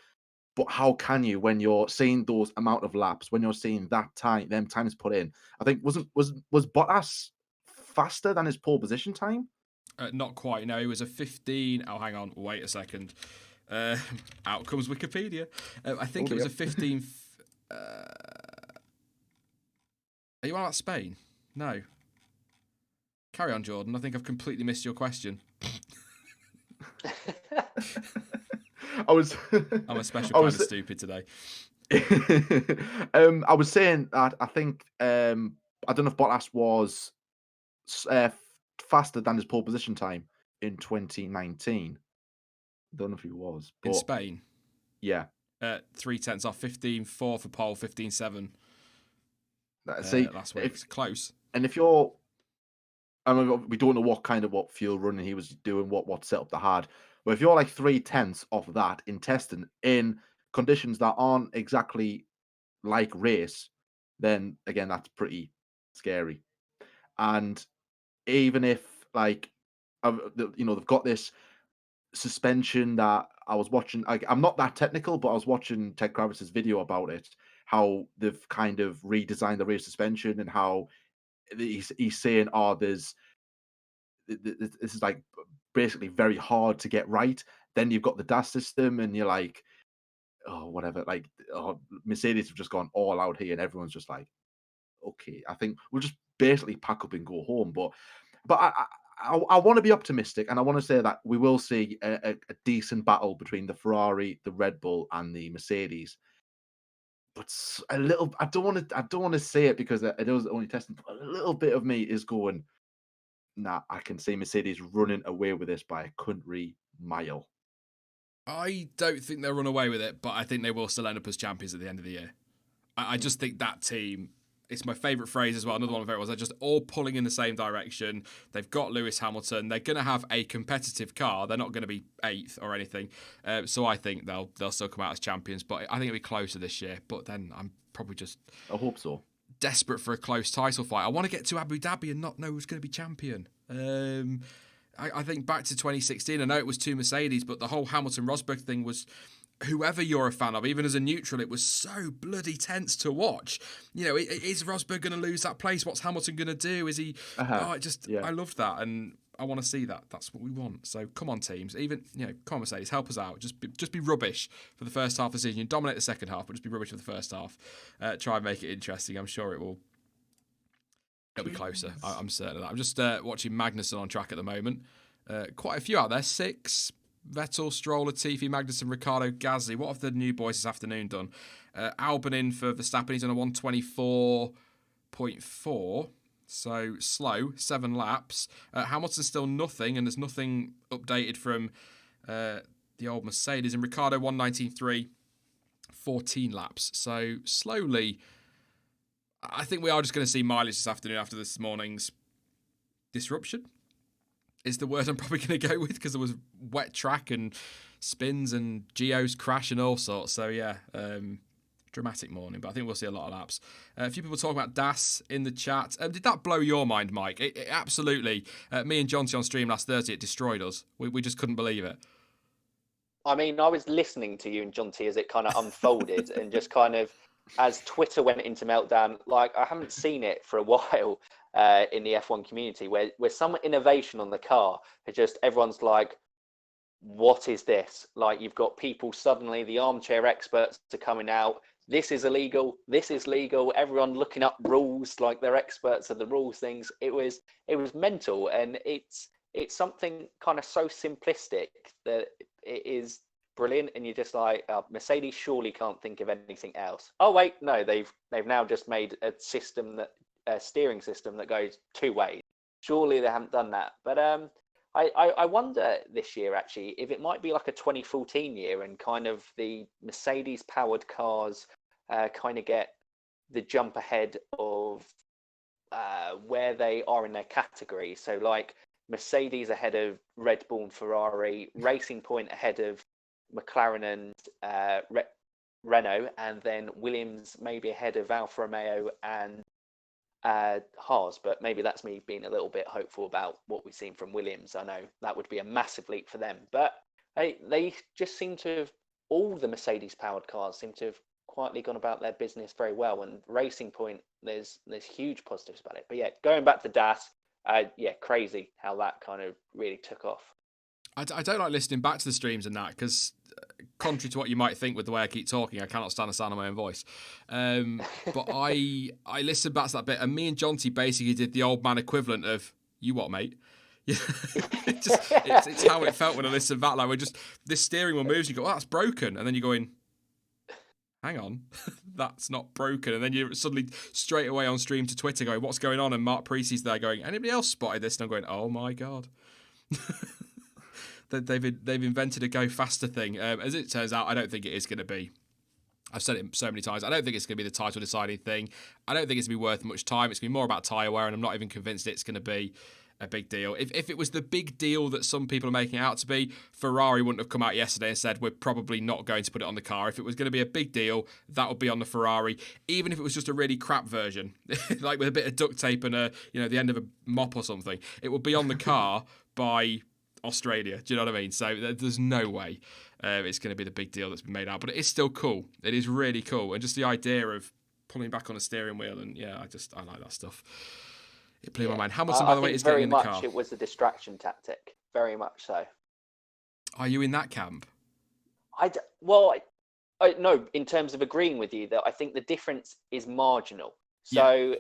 but how can you when you're seeing those amount of laps, when you're seeing them times put in? I think was Bottas faster than his pole position time? Not quite. No, he was a 15. Oh, hang on. Wait a second. Out comes Wikipedia. I think it was a 15. Are you on about Spain? No. Carry on, Jordan. I think I've completely missed your question. I was. I'm a special I kind was. of stupid today. I was saying that I think I don't know if Bottas was faster than his pole position time in 2019. Don't know if he was, In but Spain, yeah. 3/10 off, 15.4 for pole, 15.7 See, last week. It's close. and if you're, I mean, we don't know what fuel running he was doing, what setup they had, but if you're like 3/10 off of that in testing in conditions that aren't exactly like race, then again that's pretty scary. And even if like, they've got this suspension that I was watching. I'm not that technical, but I was watching Ted Kravitz's video about it, how they've kind of redesigned the rear suspension and how he's saying, "Oh, this is like basically very hard to get right." Then you've got the DAS system, and you're like, "Oh, whatever." Like, oh, Mercedes have just gone all out here, and everyone's just like, "Okay, I think we'll just basically pack up and go home." But I want to be optimistic, and I want to say that we will see a decent battle between the Ferrari, the Red Bull, and the Mercedes. But a little, I don't want to say it because it is only testing. But a little bit of me is going, nah, I can see Mercedes running away with this by a country mile. I don't think they'll run away with it, but I think they will still end up as champions at the end of the year. I just think that team, it's my favourite phrase as well. Another one of my favourite ones. They're just all pulling in the same direction. They've got Lewis Hamilton. They're going to have a competitive car. They're not going to be 8th or anything. So I think they'll still come out as champions. But I think it'll be closer this year. But then I'm probably just I hope so. desperate for a close title fight. I want to get to Abu Dhabi and not know who's going to be champion. I think back to 2016. I know it was two Mercedes, but the whole Hamilton-Rosberg thing was, whoever you're a fan of, even as a neutral, it was so bloody tense to watch. You know, is Rosberg going to lose that place? What's Hamilton going to do? Is he? Yeah. I loved that, and I want to see that. That's what we want. So come on, teams. Even come on, Mercedes, help us out. Just be rubbish for the first half of the season. You dominate the second half, but just be rubbish for the first half. Try and make it interesting. I'm sure it will. It'll be closer. I'm certain of that. I'm just watching Magnussen on track at the moment. Quite a few out there. 6. Vettel, Stroll, Latifi, Magnussen, Ricciardo, Gasly. What have the new boys this afternoon done? Albon in for Verstappen. He's on a 124.4. So slow, 7 laps. Hamilton's still nothing, and there's nothing updated from the old Mercedes. And Ricciardo, 119.3, 14 laps. So slowly, I think we are just going to see mileage this afternoon after this morning's disruption. Is the word I'm probably going to go with, because there was wet track and spins and Geos crash and all sorts. So yeah, dramatic morning, but I think we'll see a lot of laps. A few people talking about DAS in the chat. Did that blow your mind, Mike? It absolutely. Me and Jonty on stream last Thursday, it destroyed us. We just couldn't believe it. I mean, I was listening to you and Jonty as it kind of unfolded and just kind of, as Twitter went into meltdown, like I haven't seen it for a while in the F1 community where some innovation on the car, it just, everyone's like, what is this? Like, you've got people suddenly, the armchair experts are coming out. This is illegal. This is legal. Everyone looking up rules like they're experts of the rules things. It was mental, and it's something kind of so simplistic that it is brilliant, and you're just like, Mercedes surely can't think of anything else. Oh wait, no, they've now just made a system, that a steering system that goes 2 ways. Surely they haven't done that. But I wonder this year actually if it might be like a 2014 year, and kind of the Mercedes powered cars kind of get the jump ahead of where they are in their category. So like Mercedes ahead of Red Bull and Ferrari, Racing Point ahead of McLaren and Renault, and then Williams maybe ahead of Alfa Romeo and Haas. But maybe that's me being a little bit hopeful about what we've seen from Williams. I know that would be a massive leap for them, but they just seem to have, all the Mercedes powered cars seem to have quietly gone about their business very well. And Racing Point, there's huge positives about it. But yeah, going back to DAS, Yeah, crazy how that kind of really took off. I don't like listening back to the streams and that because, contrary to what you might think with the way I keep talking, I cannot stand the sound of my own voice. But I listened back to that bit, and me and Jonty basically did the old man equivalent of "You what, mate?" Yeah, it's how it felt when I listened back. Like we're just this steering wheel moves, you go, "Oh, that's broken," and then you go in, hang on, that's not broken. And then you're suddenly straight away on stream to Twitter going, what's going on? And Mark Precy's there going, anybody else spotted this? And I'm going, oh my God. They've invented a go faster thing. As it turns out, I don't think it is going to be. I've said it so many times. I don't think it's going to be the title deciding thing. I don't think it's going to be worth much time. It's going to be more about tyre wear, and I'm not even convinced it's going to be a big deal. If it was the big deal that some people are making it out to be, Ferrari wouldn't have come out yesterday and said, we're probably not going to put it on the car. If it was going to be a big deal, that would be on the Ferrari, even if it was just a really crap version, like with a bit of duct tape and the end of a mop or something. It would be on the car by Australia. Do you know what I mean? So there's no way it's going to be the big deal that's been made out. But it is still cool. It is really cool. And just the idea of pulling back on a steering wheel, and I like that stuff. It blew my mind. Hamilton, by the way, is getting in the car. Very much it was a distraction tactic. Very much so. Are you in that camp? No, in terms of agreeing with you, that I think the difference is marginal. So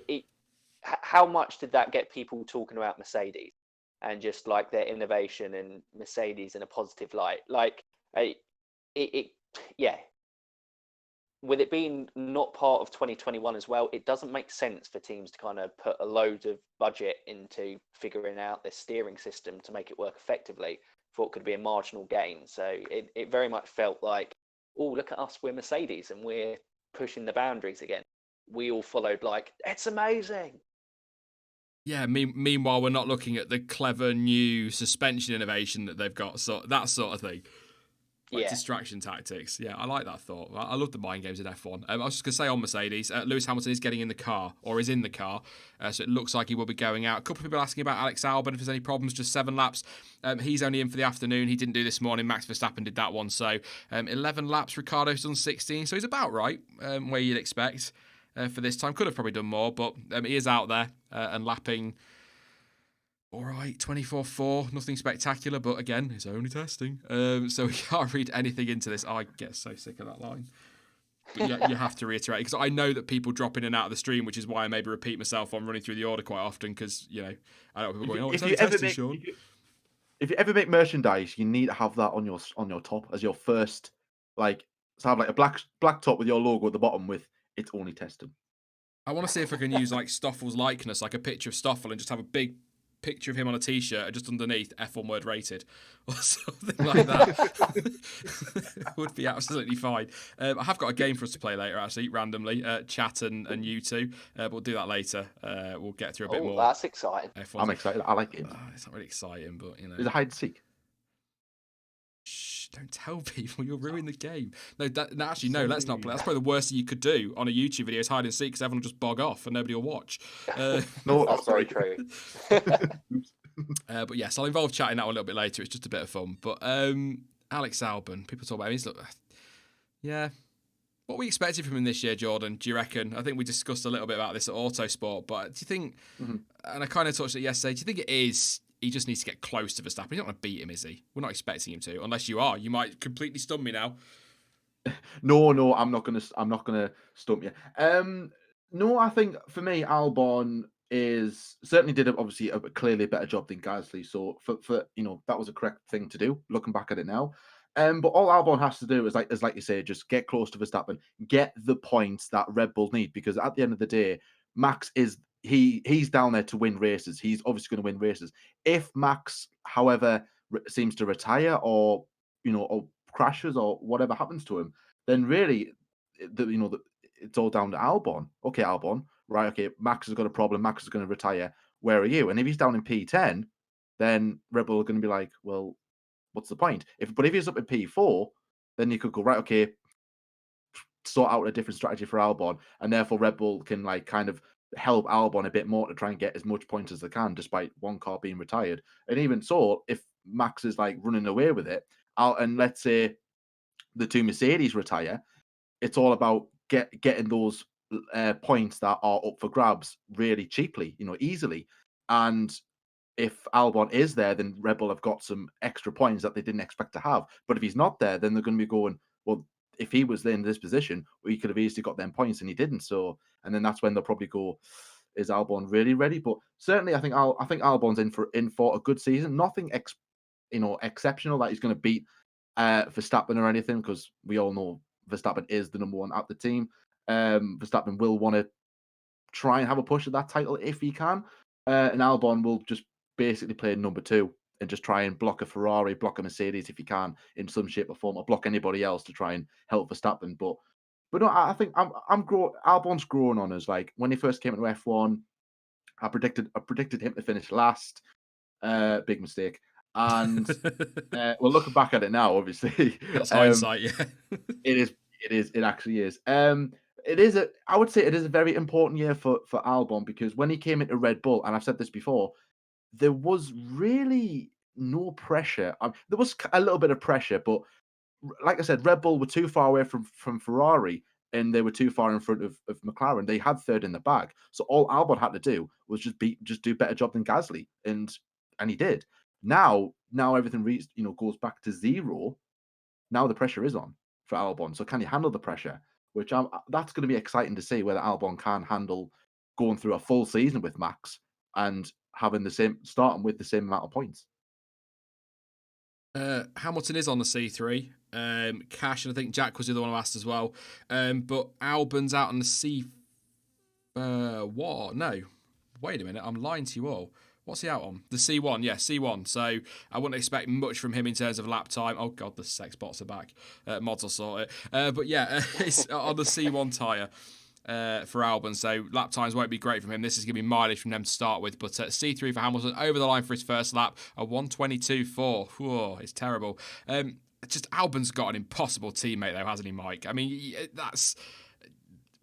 how much did that get people talking about Mercedes and just like their innovation and Mercedes in a positive light? Like, with it being not part of 2021 as well, it doesn't make sense for teams to kind of put a load of budget into figuring out their steering system to make it work effectively for what could be a marginal gain. So it very much felt like, oh, look at us, we're Mercedes and we're pushing the boundaries again. We all followed like, it's amazing. Yeah, meanwhile, we're not looking at the clever new suspension innovation that they've got, so that sort of thing. Like distraction tactics. Yeah, I like that thought. I love the mind games in F1. I was just going to say on Mercedes, Lewis Hamilton is getting in the car, or is in the car, so it looks like he will be going out. A couple of people asking about Alex Albon, if there's any problems, just 7 laps. He's only in for the afternoon. He didn't do this morning. Max Verstappen did that one. So 11 laps, Ricciardo's done 16, so he's about right, where you'd expect for this time. Could have probably done more, but he is out there and lapping. All right, 24-4, nothing spectacular, but again, it's only testing. So we can't read anything into this. I get so sick of that line. But you have to reiterate, because I know that people drop in and out of the stream, which is why I maybe repeat myself on running through the order quite often, because, I know people going, oh, it's only testing, Sean. If you ever make merchandise, you need to have that on your top as your first, like, to have like a black top with your logo at the bottom with it's only testing. I want to see if I can use like Stoffel's likeness, like a picture of Stoffel, and just have a big picture of him on a t-shirt and just underneath F1 word rated or something like that. Would be absolutely fine. I have got a game for us to play later, actually, randomly, chat and you two, but we'll do that later. We'll get through a bit more. That's exciting. F1's I'm excited. I like it. It's not really exciting, but Is it hide and seek? Shh, don't tell people, you'll ruin the game. No, let's not play. That's probably the worst thing you could do on a YouTube video is hide and seek, because everyone will just bog off and nobody will watch. No, that's very true. But yes, I'll involve chatting that a little bit later. It's just a bit of fun. But Alex Albon, people talk about him. What are we expecting from him this year, Jordan? Do you reckon? I think we discussed a little bit about this at Autosport, but do you think, and I kind of touched it yesterday, do you think it is he just needs to get close to Verstappen? He's not going to beat him, is he? We're not expecting him to, unless you are. You might completely stun me now. No, I'm not gonna stump you. No, I think for me, Albon certainly did obviously a clearly better job than Gasly. So for that was a correct thing to do. Looking back at it now, but all Albon has to do is like you say, just get close to Verstappen, get the points that Red Bull need, because at the end of the day, Max is he's down there to win races. He's obviously going to win races. If Max, however, seems to retire or crashes or whatever happens to him, then really, it's all down to Albon. Okay, Albon, right? Okay, Max has got a problem. Max is going to retire. Where are you? And if he's down in P10, then Red Bull are going to be like, well, what's the point? But if he's up in P4, then you could go, right, okay, sort out a different strategy for Albon, and therefore Red Bull can like kind of help Albon a bit more to try and get as much points as they can, despite one car being retired. And even so, if Max is like running away with it, and let's say the two Mercedes retire, it's all about getting those points that are up for grabs really cheaply, easily. And if Albon is there, then Red Bull have got some extra points that they didn't expect to have. But if he's not there, then they're going to be going, well, if he was in this position, we could have easily got them points and he didn't. So, and then that's when they'll probably go, is Albon really ready? But certainly, I think Albon's in for a good season. Nothing exceptional that he's going to beat Verstappen or anything, because we all know Verstappen is the number one at the team. Verstappen will want to try and have a push at that title if he can, and Albon will just basically play number two and just try and block a Ferrari, block a Mercedes if he can in some shape or form, or block anybody else to try and help Verstappen. But no, I think Albon's growing on us. Like when he first came into F1, I predicted him to finish last. Big mistake. And well, looking back at it now, obviously, That's hindsight, yeah. it actually is. I would say it is a very important year for Albon, because when he came into Red Bull, and I've said this before, there was really no pressure. There was a little bit of pressure, but like I said, Red Bull were too far away from Ferrari, and they were too far in front of McLaren. They had third in the bag, so all Albon had to do was just do a better job than Gasly, and he did. Now everything goes back to zero. Now the pressure is on for Albon. So can he handle the pressure? Which that's going to be exciting to see whether Albon can handle going through a full season with Max and having starting with the same amount of points. Hamilton is on the C3. Cash, and I think Jack was the other one who asked as well. But Albon's out on the C. What? No. Wait a minute. I'm lying to you all. What's he out on? The C1, yeah, C1. So I wouldn't expect much from him in terms of lap time. Oh, God, the sex bots are back. Mods will sort it. But yeah, it's on the C1 tyre for Albon. So lap times won't be great from him. This is going to be mileage from them to start with. But C3 for Hamilton, over the line for his first lap, a 1:22.4. Whoa, it's terrible. Just Albon's got an impossible teammate, though, hasn't he, Mike? I mean, that's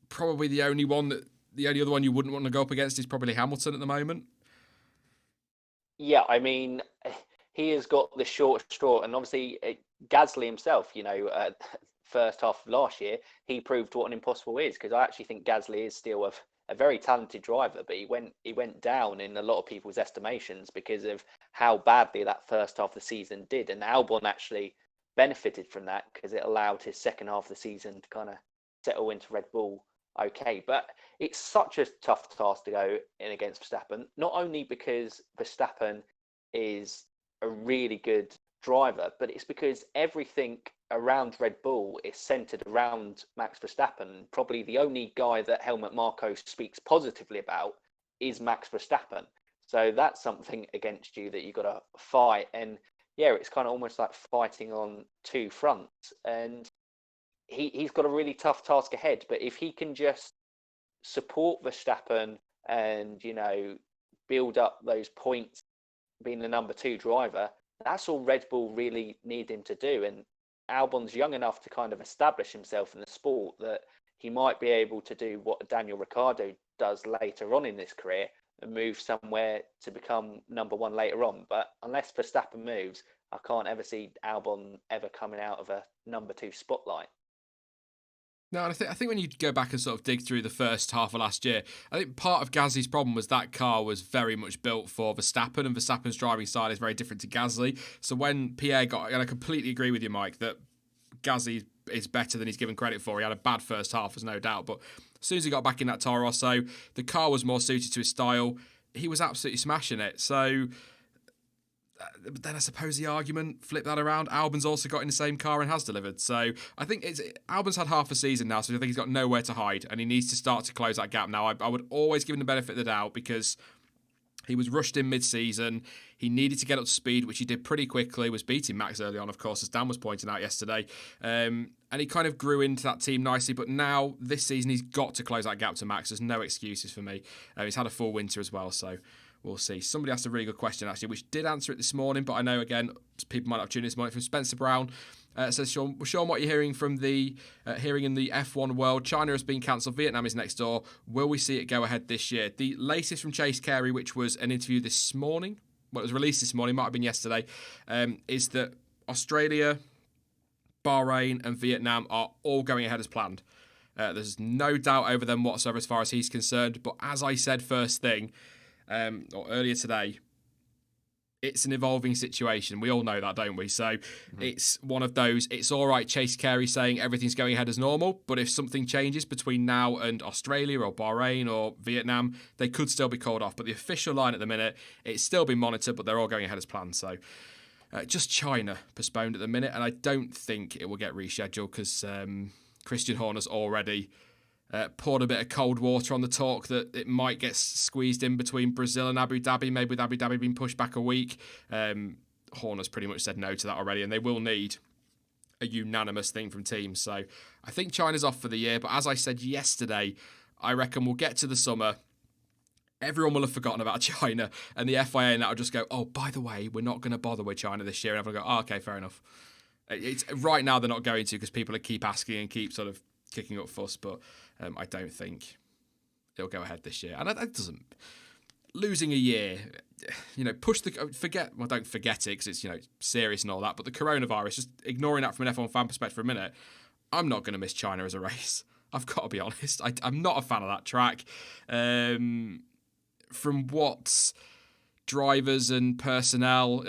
probably the only other one you wouldn't want to go up against is probably Hamilton at the moment. Yeah, I mean, he has got the short straw, and obviously Gasly himself, first half of last year, he proved what an impossible is, because I actually think Gasly is still a very talented driver, but he went down in a lot of people's estimations because of how badly that first half of the season did, and Albon actually benefited from that because it allowed his second half of the season to kind of settle into Red Bull okay. But it's such a tough task to go in against Verstappen, not only because Verstappen is a really good driver, but it's because everything around Red Bull is centered around Max Verstappen. Probably the only guy that Helmut Marko speaks positively about is Max Verstappen. So that's something against you that you've got to fight. And yeah, it's kind of almost like fighting on two fronts. And he's got a really tough task ahead. But if he can just support Verstappen and, build up those points being the number two driver, that's all Red Bull really need him to do. And Albon's young enough to kind of establish himself in the sport that he might be able to do what Daniel Ricciardo does later on in his career and move somewhere to become number one later on. But unless Verstappen moves, I can't ever see Albon ever coming out of a number two spotlight. No, and I think when you go back and sort of dig through the first half of last year, I think part of Gasly's problem was that car was very much built for Verstappen, and Verstappen's driving style is very different to Gasly. So when Pierre got, and I completely agree with you, Mike, that Gasly is better than he's given credit for. He had a bad first half, there's no doubt, but as soon as he got back in that Toro Rosso, the car was more suited to his style. He was absolutely smashing it. So but then I suppose the argument, flip that around, Albon's also got in the same car and has delivered. So I think Albon's had half a season now, so I think he's got nowhere to hide, and he needs to start to close that gap now. I would always give him the benefit of the doubt because he was rushed in mid-season. He needed to get up to speed, which he did pretty quickly, was beating Max early on, of course, as Dan was pointing out yesterday. And he kind of grew into that team nicely, but now, this season, he's got to close that gap to Max. There's no excuses for me. He's had a full winter as well, so we'll see. Somebody asked a really good question, actually, which did answer it this morning, but I know, again, people might not tune in this morning, from Spencer Brown. Says, Sean, what you're hearing from hearing in the F1 world? China has been cancelled. Vietnam is next door. Will we see it go ahead this year? The latest from Chase Carey, which was an interview this morning, well, it was released this morning, might have been yesterday, is that Australia, Bahrain and Vietnam are all going ahead as planned. There's no doubt over them whatsoever as far as he's concerned. But as I said first thing, or earlier today, it's an evolving situation. We all know that, don't we? So it's one of those, it's all right, Chase Carey saying everything's going ahead as normal, but if something changes between now and Australia or Bahrain or Vietnam, they could still be called off. But the official line at the minute, it's still been monitored, but they're all going ahead as planned. So just China postponed at the minute, and I don't think it will get rescheduled because Christian Horner's already poured a bit of cold water on the talk that it might get squeezed in between Brazil and Abu Dhabi, maybe with Abu Dhabi being pushed back a week. Horner's pretty much said no to that already, and they will need a unanimous thing from teams. So I think China's off for the year, but as I said yesterday, I reckon we'll get to the summer. Everyone will have forgotten about China, and the FIA and that will just go, oh, by the way, we're not going to bother with China this year. And everyone will go, oh, okay, fair enough. It's right now they're not going to because people keep asking and keep sort of kicking up fuss, but I don't think it'll go ahead this year. And that doesn't... Losing a year, push the... don't forget it because it's, serious and all that, but the coronavirus, just ignoring that from an F1 fan perspective for a minute, I'm not going to miss China as a race. I've got to be honest. I'm not a fan of that track. From what drivers and personnel,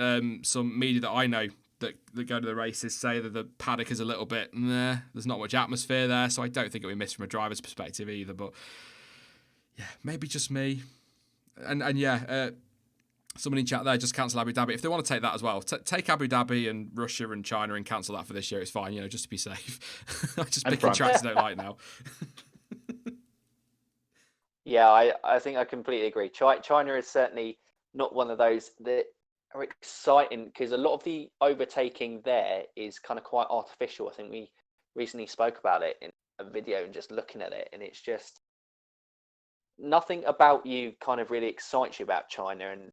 some media that I know that go to the races say that the paddock is a little bit, there's not much atmosphere there, so I don't think it'll be missed from a driver's perspective either. But yeah, maybe just me. And someone in chat there, just cancel Abu Dhabi. If they want to take that as well, take Abu Dhabi and Russia and China and cancel that for this year. It's fine, just to be safe. I'm just picking tracks I don't like now. Yeah, I think I completely agree. China is certainly not one of those that are exciting because a lot of the overtaking there is kind of quite artificial. I think we recently spoke about it in a video and just looking at it, and it's just nothing about you kind of really excites you about China, and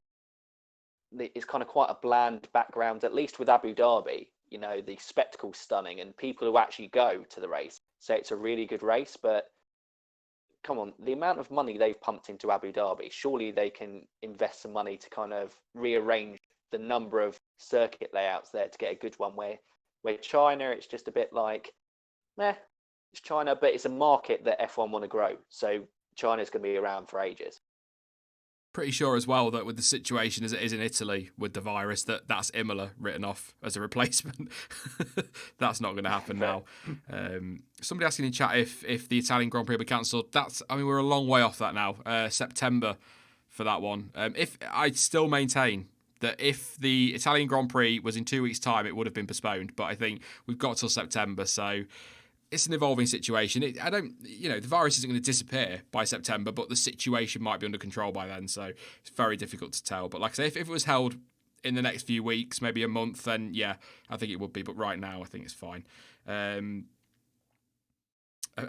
it's kind of quite a bland background, at least with Abu Dhabi. The spectacle's stunning and people who actually go to the race say it's a really good race, but come on, the amount of money they've pumped into Abu Dhabi, surely they can invest some money to kind of rearrange the number of circuit layouts there to get a good one. Where China, it's just a bit like, it's China, but it's a market that F1 want to grow. So China's going to be around for ages. Pretty sure as well that with the situation as it is in Italy with the virus, that's Imola written off as a replacement. That's not going to happen now. Somebody asking in chat if the Italian Grand Prix will be cancelled. We're a long way off that now. September for that one. If I still maintain that if the Italian Grand Prix was in 2 weeks' time, it would have been postponed. But I think we've got till September, so it's an evolving situation. The virus isn't going to disappear by September, but the situation might be under control by then. So it's very difficult to tell. But like I say, if it was held in the next few weeks, maybe a month, then yeah, I think it would be. But right now, I think it's fine. A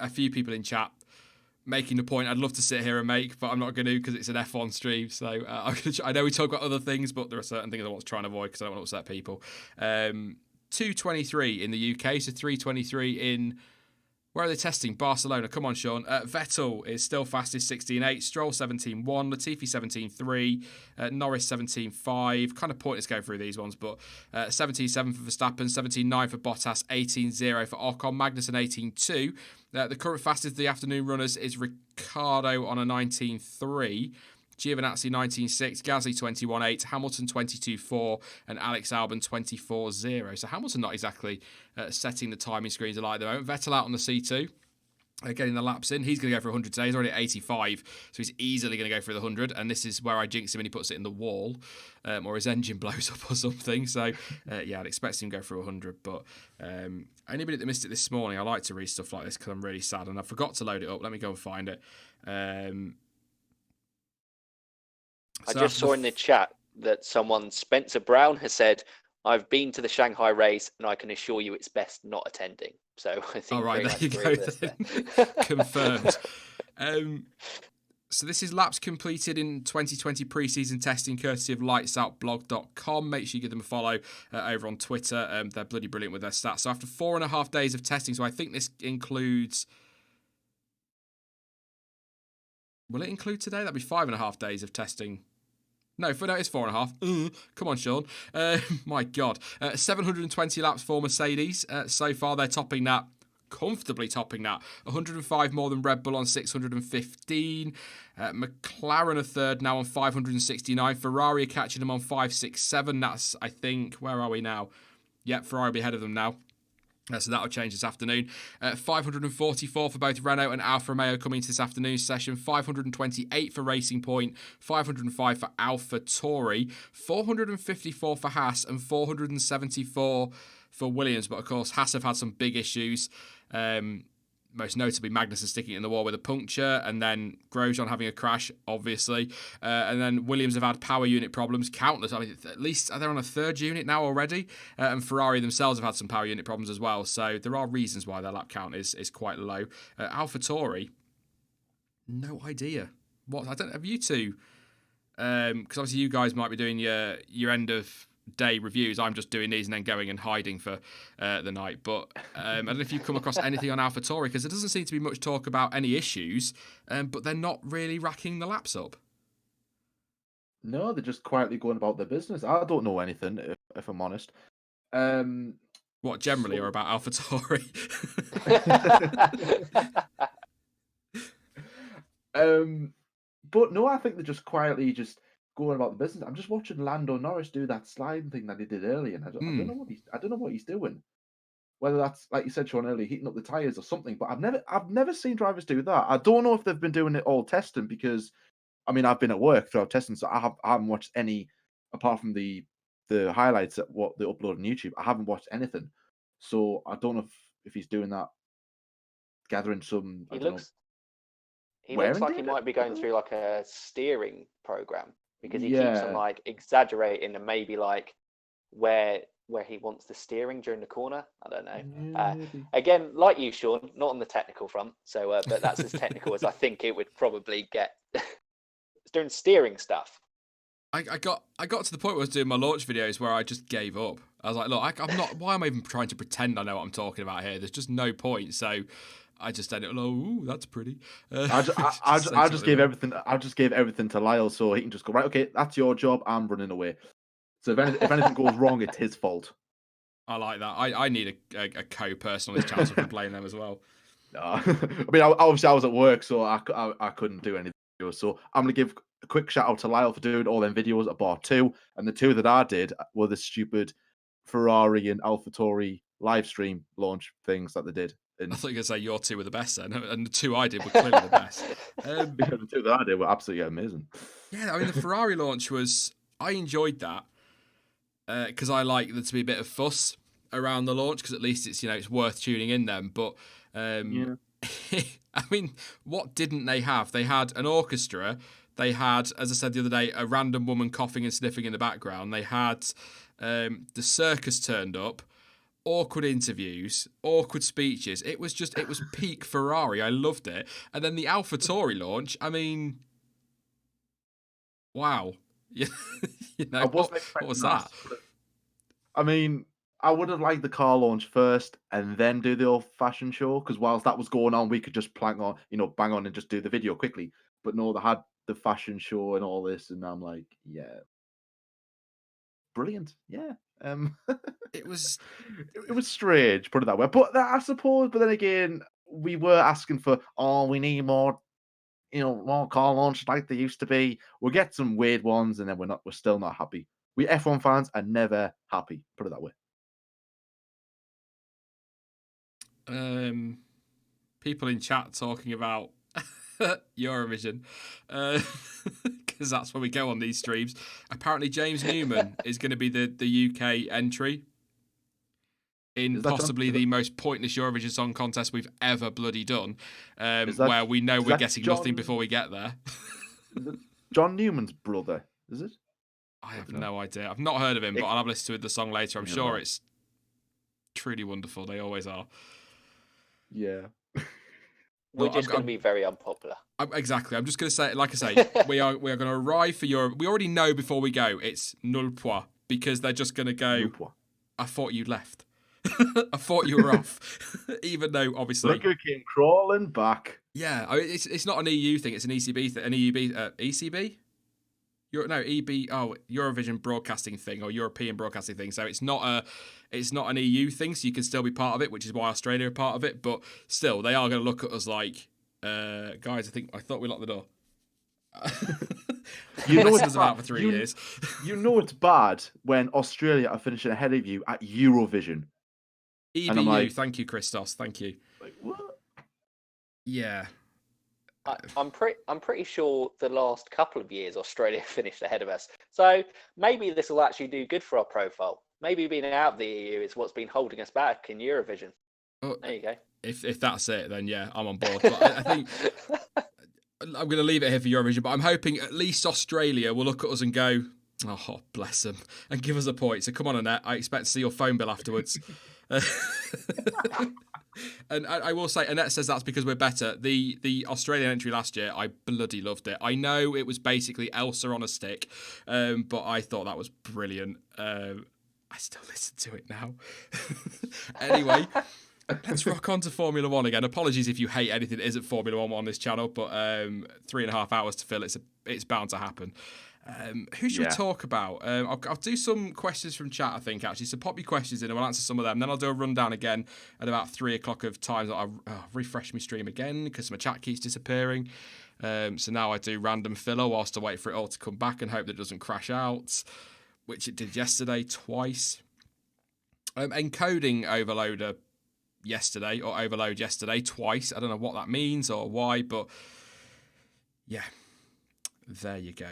few people in chat making the point I'd love to sit here and make, but I'm not going to because it's an F1 stream. So I know we talk about other things, but there are certain things I want to try and avoid because I don't want to upset people. 2:23 in the UK, so 3:23 in... Where are they testing? Barcelona. Come on, Sean. Vettel is still fastest, 16.8. Stroll, 17.1. Latifi, 17.3. Norris, 17.5. Kind of pointless going through these ones, but 17.7 for Verstappen, 17.9 for Bottas, 18.0 for Ocon, Magnussen, 18.2. The current fastest of the afternoon runners is Ricciardo on a 19.3. Giovinazzi 19.6, Gasly 21.8, Hamilton 22.4, and Alex Albon 24.0. So Hamilton not exactly setting the timing screens alight at the moment. Vettel out on the C2, getting the laps in. He's going to go for 100 today. He's already at 85, so he's easily going to go for the 100. And this is where I jinx him when he puts it in the wall, or his engine blows up or something. So I'd expect him to go for 100. But anybody that missed it this morning, I like to read stuff like this because I'm really sad and I forgot to load it up. Let me go and find it. I just saw in the chat that Spencer Brown has said, I've been to the Shanghai race and I can assure you it's best not attending. So I think there you go. Confirmed. So this is laps completed in 2020 pre-season testing courtesy of lightsoutblog.com. Make sure you give them a follow over on Twitter. They're bloody brilliant with their stats. So after 4.5 days of testing, so I think this includes... Will it include today? That'd be 5.5 days of testing. No, it's 4.5. Come on, Sean. My God. 720 laps for Mercedes. So far, they're topping that comfortably topping that. 105 more than Red Bull on 615. McLaren are third now on 569. Ferrari are catching them on 567. That's, I think, where are we now? Yep, Ferrari will be ahead of them now. So that'll change this afternoon. 544 for both Renault and Alfa Romeo coming into this afternoon's session. 528 for Racing Point. 505 for Alfa Tauri. 454 for Haas and 474 for Williams. But of course, Haas have had some big issues. Most notably Magnussen sticking it in the wall with a puncture, and then Grosjean having a crash, obviously. And then Williams have had power unit problems, countless. I mean, at least they're on a third unit now already. And Ferrari themselves have had some power unit problems as well. So there are reasons why their lap count is quite low. AlphaTauri, no idea. What, I don't have you two, because obviously you guys might be doing your end of day reviews. I'm just doing these and then going and hiding for the night. But I don't know if you've come across anything on AlphaTauri, because there doesn't seem to be much talk about any issues, but they're not really racking the laps up. No, they're just quietly going about their business. I don't know anything, if I'm honest. What generally are about AlphaTauri? But no, I think they're just quietly just going about the business. I'm just watching Lando Norris do that sliding thing that he did earlier, and I don't know what he's doing. Whether that's, like you said, Sean, earlier, heating up the tires or something. But I've never seen drivers do that. I don't know if they've been doing it all testing, because I mean, I've been at work throughout testing, so I haven't watched any apart from the highlights at what they upload on YouTube. I haven't watched anything, so I don't know if he's doing that, gathering some. He looks like he might be going through like a steering program, because he keeps on like exaggerating and maybe like where he wants the steering during the corner. I don't know. Again, like you, Sean, not on the technical front. So, but that's as technical as I think it would probably get. It's doing steering stuff. I got to the point where I was doing my launch videos where I just gave up. I was like, look, I'm not. Why am I even trying to pretend I know what I'm talking about here? There's just no point. So I just ended. Oh, ooh, that's pretty. I just gave everything. I just gave everything to Lyle, so he can just go, right. Okay, that's your job. I'm running away. So if anything goes wrong, it's his fault. I like that. I need a co-person on this channel, so I can blame them as well. I mean, obviously I was at work, so I couldn't do any videos. So I'm gonna give a quick shout out to Lyle for doing all them videos. I bought 2, and the 2 that I did were the stupid Ferrari and AlphaTauri live stream launch things that they did. I thought you were going to say your 2 were the best then, and the 2 I did were clearly the best. The 2 that I did were absolutely amazing. Yeah, I mean, the Ferrari launch I enjoyed that, because I like there to be a bit of fuss around the launch, because at least it's worth tuning in then. But I mean, what didn't they have? They had an orchestra. They had, as I said the other day, a random woman coughing and sniffing in the background. They had the circus turned up, awkward interviews, awkward speeches. It was peak Ferrari. I loved it. And then the AlphaTauri launch, I mean, wow. What was that? I mean, I would have liked the car launch first and then do the old fashion show, because whilst that was going on, we could just bang on and just do the video quickly. But no, they had the fashion show and all this, and I'm like, yeah, brilliant, yeah. It was strange, put it that way. But I suppose, but then again, we were asking for, we need more, more car launches like they used to be. We'll get some weird ones, and then we're still not happy. We F1 fans are never happy, put it that way. People in chat talking about Eurovision, because that's where we go on these streams. Apparently, James Newman is going to be the UK entry in possibly the most pointless Eurovision Song Contest we've ever bloody done, where we know we're getting nothing before we get there. John Newman's brother, is it? I have no idea. I've not heard of him, but I'll have listened to the song later. I'm sure it's truly wonderful. They always are. Yeah. We're just going to be very unpopular. Exactly. I'm just going to say, like I say, we are going to arrive for Europe. We already know before we go it's nul point, because they're just going to go, I thought you left. I thought you were off. Even though, obviously... Look who came crawling back. Yeah, it's not an EU thing. It's an ECB thing. An ECB? Eurovision broadcasting thing or European broadcasting thing. So it's not an EU thing, so you can still be part of it, which is why Australia are part of it. But still, they are going to look at us like, guys. I thought we locked the door. You know it's about for 3 years. You know it's bad when Australia are finishing ahead of you at Eurovision. EBU, And I'm like, thank you, Christos. Thank you. like what? Yeah. I'm pretty sure the last couple of years Australia finished ahead of us. So maybe this will actually do good for our profile. Maybe being out of the EU is what's been holding us back in Eurovision. Oh, there you go. If that's it, then yeah, I'm on board. But I think I'm going to leave it here for Eurovision. But I'm hoping at least Australia will look at us and go, "Oh, bless them," and give us a point. So come on, Annette. I expect to see your phone bill afterwards. And I will say, Annette says that's because we're better. The Australian entry last year, I bloody loved it. I know it was basically Elsa on a stick, but I thought that was brilliant. I still listen to it now. Anyway, let's rock on to Formula One again. Apologies if you hate anything that isn't Formula One on this channel, but 3.5 hours to fill, it's bound to happen. Who should we talk about? I'll do some questions from chat, I think, actually. So pop your questions in and we'll answer some of them. Then I'll do a rundown again at about 3 o'clock of times. I'll refresh my stream again because my chat keeps disappearing. So now I do random filler whilst I wait for it all to come back and hope that it doesn't crash out, which it did yesterday twice. Encoding overloader yesterday, or overload yesterday twice. I don't know what that means or why, but yeah, there you go.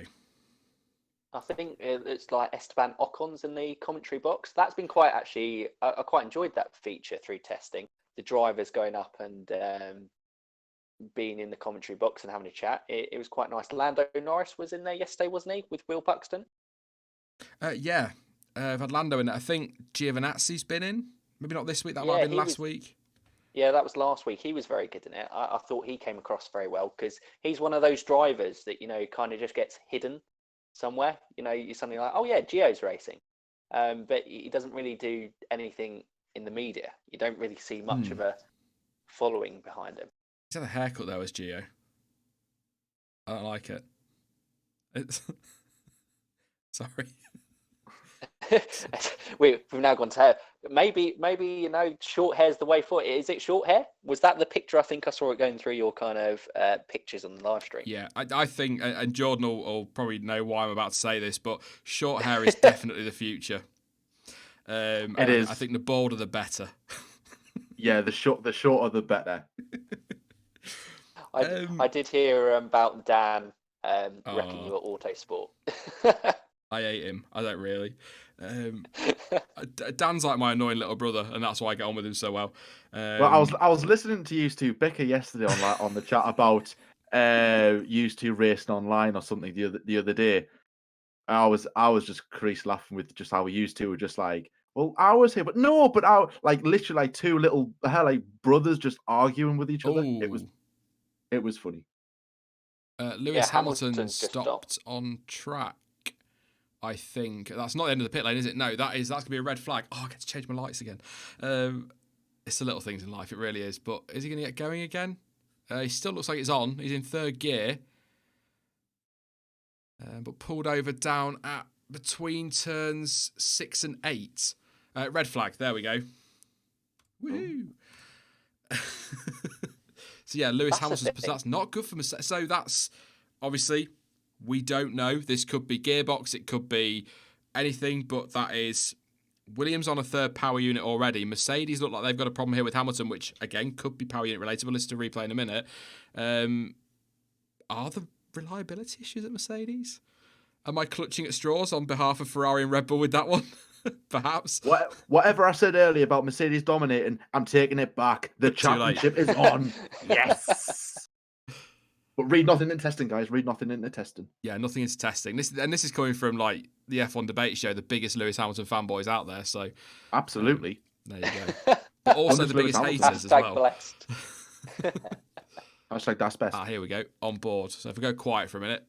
I think it's like Esteban Ocon's in the commentary box. That's been quite actually. I quite enjoyed that feature through testing. The drivers going up and being in the commentary box and having a chat. It was quite nice. Lando Norris was in there yesterday, wasn't he, with Will Buxton? Yeah, I've had Lando in it. I think Giovinazzi's been in. Maybe not this week. That might have been last week. Yeah, that was last week. He was very good in it. I thought he came across very well because he's one of those drivers that, kind of just gets hidden somewhere. You're suddenly like, oh yeah, Gio's racing. But he doesn't really do anything in the media. You don't really see much of a following behind him. He's had a haircut though as Gio. I don't like it. It's sorry. We've now gone to hair. Maybe short hair's the way forward. Is it short hair? Was that the picture? I think I saw it going through your kind of pictures on the live stream. Yeah, I think, and Jordan will probably know why I'm about to say this, but short hair is definitely the future. It is. I think the bolder the better. Yeah, the shorter the better. I did hear about Dan wrecking you at Autosport. I hate him. I don't really. Dan's like my annoying little brother, and that's why I get on with him so well. Well, I was listening to used to Becca yesterday on the chat about used to racing online or something the other day. I was just crease laughing with just how we used to. We're just like, well, I was here, but no, but I literally like two little brothers just arguing with each other. It was funny. Lewis Hamilton stopped on track. I think that's not the end of the pit lane, is it? No, that's gonna be a red flag. Oh, I get to change my lights again. It's the little things in life, it really is. But is he gonna get going again? He still looks like it's on. He's in third gear, but pulled over down at between turns 6 and 8. Red flag. There we go. Woo! So yeah, Lewis Hamilton's. That's not good for Mercedes. So that's obviously. We don't know. This could be gearbox. It could be anything, but that is Williams on a third power unit already. Mercedes look like they've got a problem here with Hamilton, which, again, could be power unit related. We'll listen to replay in a minute. Are the reliability issues at Mercedes? Am I clutching at straws on behalf of Ferrari and Red Bull with that one? Perhaps. Whatever I said earlier about Mercedes dominating, I'm taking it back. The championship is on. Yes. But read nothing in testing, guys. Read nothing in the testing. Yeah, nothing into testing. This is coming from like the F1 debate show, the biggest Lewis Hamilton fanboys out there. So absolutely, there you go. But also the biggest haters as well. Blessed. Hashtag that's best. Here we go. On board. So if we go quiet for a minute,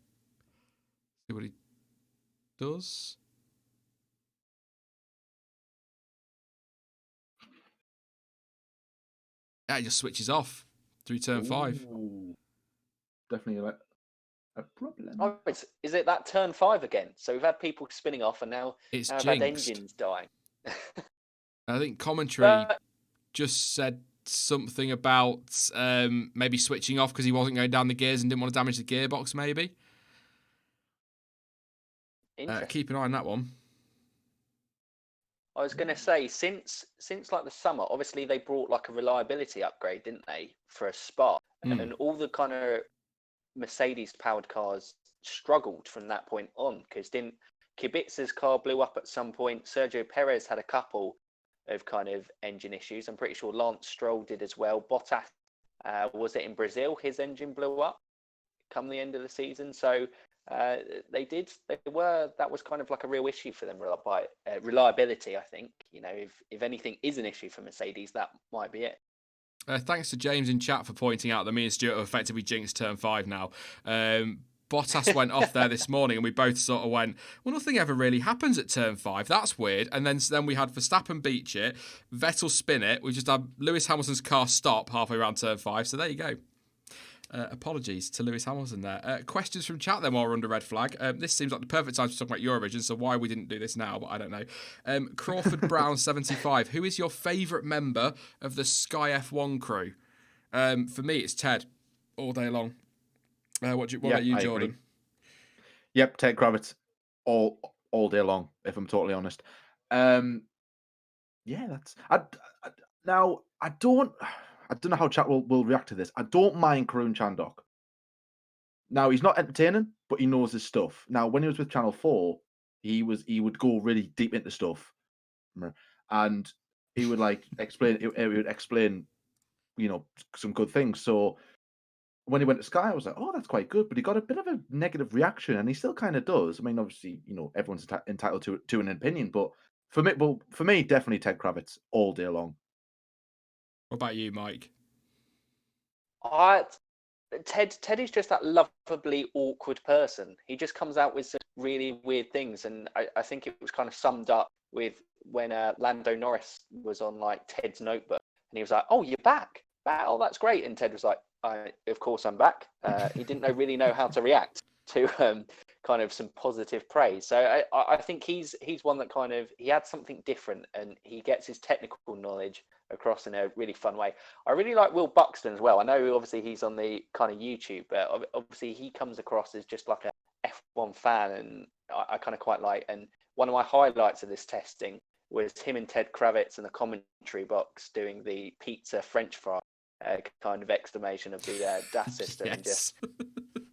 see what he does. Yeah, he just switches off through turn 5. Definitely A problem. Oh, is it that turn 5 again? So we've had people spinning off, and now It's we've had jinxed. engines dying. I think commentary But just said something about maybe switching off because he wasn't going down the gears and didn't want to damage the gearbox, maybe. Keep an eye on that one. I was going to say, since like the summer, obviously they brought like a reliability upgrade, didn't they, for a Spa, and all the kind of Mercedes-powered cars struggled from that point on, because didn't Kubica's car blew up at some point. Sergio Perez had a couple of kind of engine issues. I'm pretty sure Lance Stroll did as well. Bottas, was it in Brazil? His engine blew up come the end of the season. So that was kind of like a real issue for them by reliability. I think, if anything is an issue for Mercedes, that might be it. Thanks to James in chat for pointing out that me and Stuart have effectively jinxed turn 5 now. Bottas went off there this morning, and we both sort of went, well, nothing ever really happens at turn 5. That's weird. And then we had Verstappen beach it, Vettel spin it. We just had Lewis Hamilton's car stop halfway around turn 5. So there you go. Apologies to Lewis Hamilton there. Questions from chat then while we're under red flag. This seems like the perfect time to talk about Eurovision, so why we didn't do this now, but I don't know. Crawford Brown 75. Who is your favourite member of the Sky F1 crew? For me, it's Ted all day long. What about you, Jordan? Agree. Yep, Ted Kravitz all day long, if I'm totally honest. That's now I don't know how chat will react to this. I don't mind Karun Chandok. Now, he's not entertaining, but he knows his stuff. Now, when he was with Channel 4, he would go really deep into stuff, and he would explain. He would explain, some good things. So when he went to Sky, I was like, oh, that's quite good. But he got a bit of a negative reaction, and he still kind of does. I mean, obviously, everyone's entitled to an opinion, but for me, definitely Ted Kravitz all day long. What about you, Mike? Ted is just that lovably awkward person. He just comes out with some really weird things, and I think it was kind of summed up with when Lando Norris was on Ted's Notebook, and he was like, "Oh, you're back! Oh, that's great!" And Ted was like, "Of course I'm back." He didn't really know how to react to kind of some positive praise. So I think he's one that kind of, he had something different, and he gets his technical knowledge across in a really fun way. I really like Will Buxton as well. I know obviously he's on the kind of YouTube, but obviously he comes across as just like a F1 fan, and I kind of quite like. And one of my highlights of this testing was him and Ted Kravitz in the commentary box doing the pizza French fry kind of exclamation of the DAS system. Yes. And just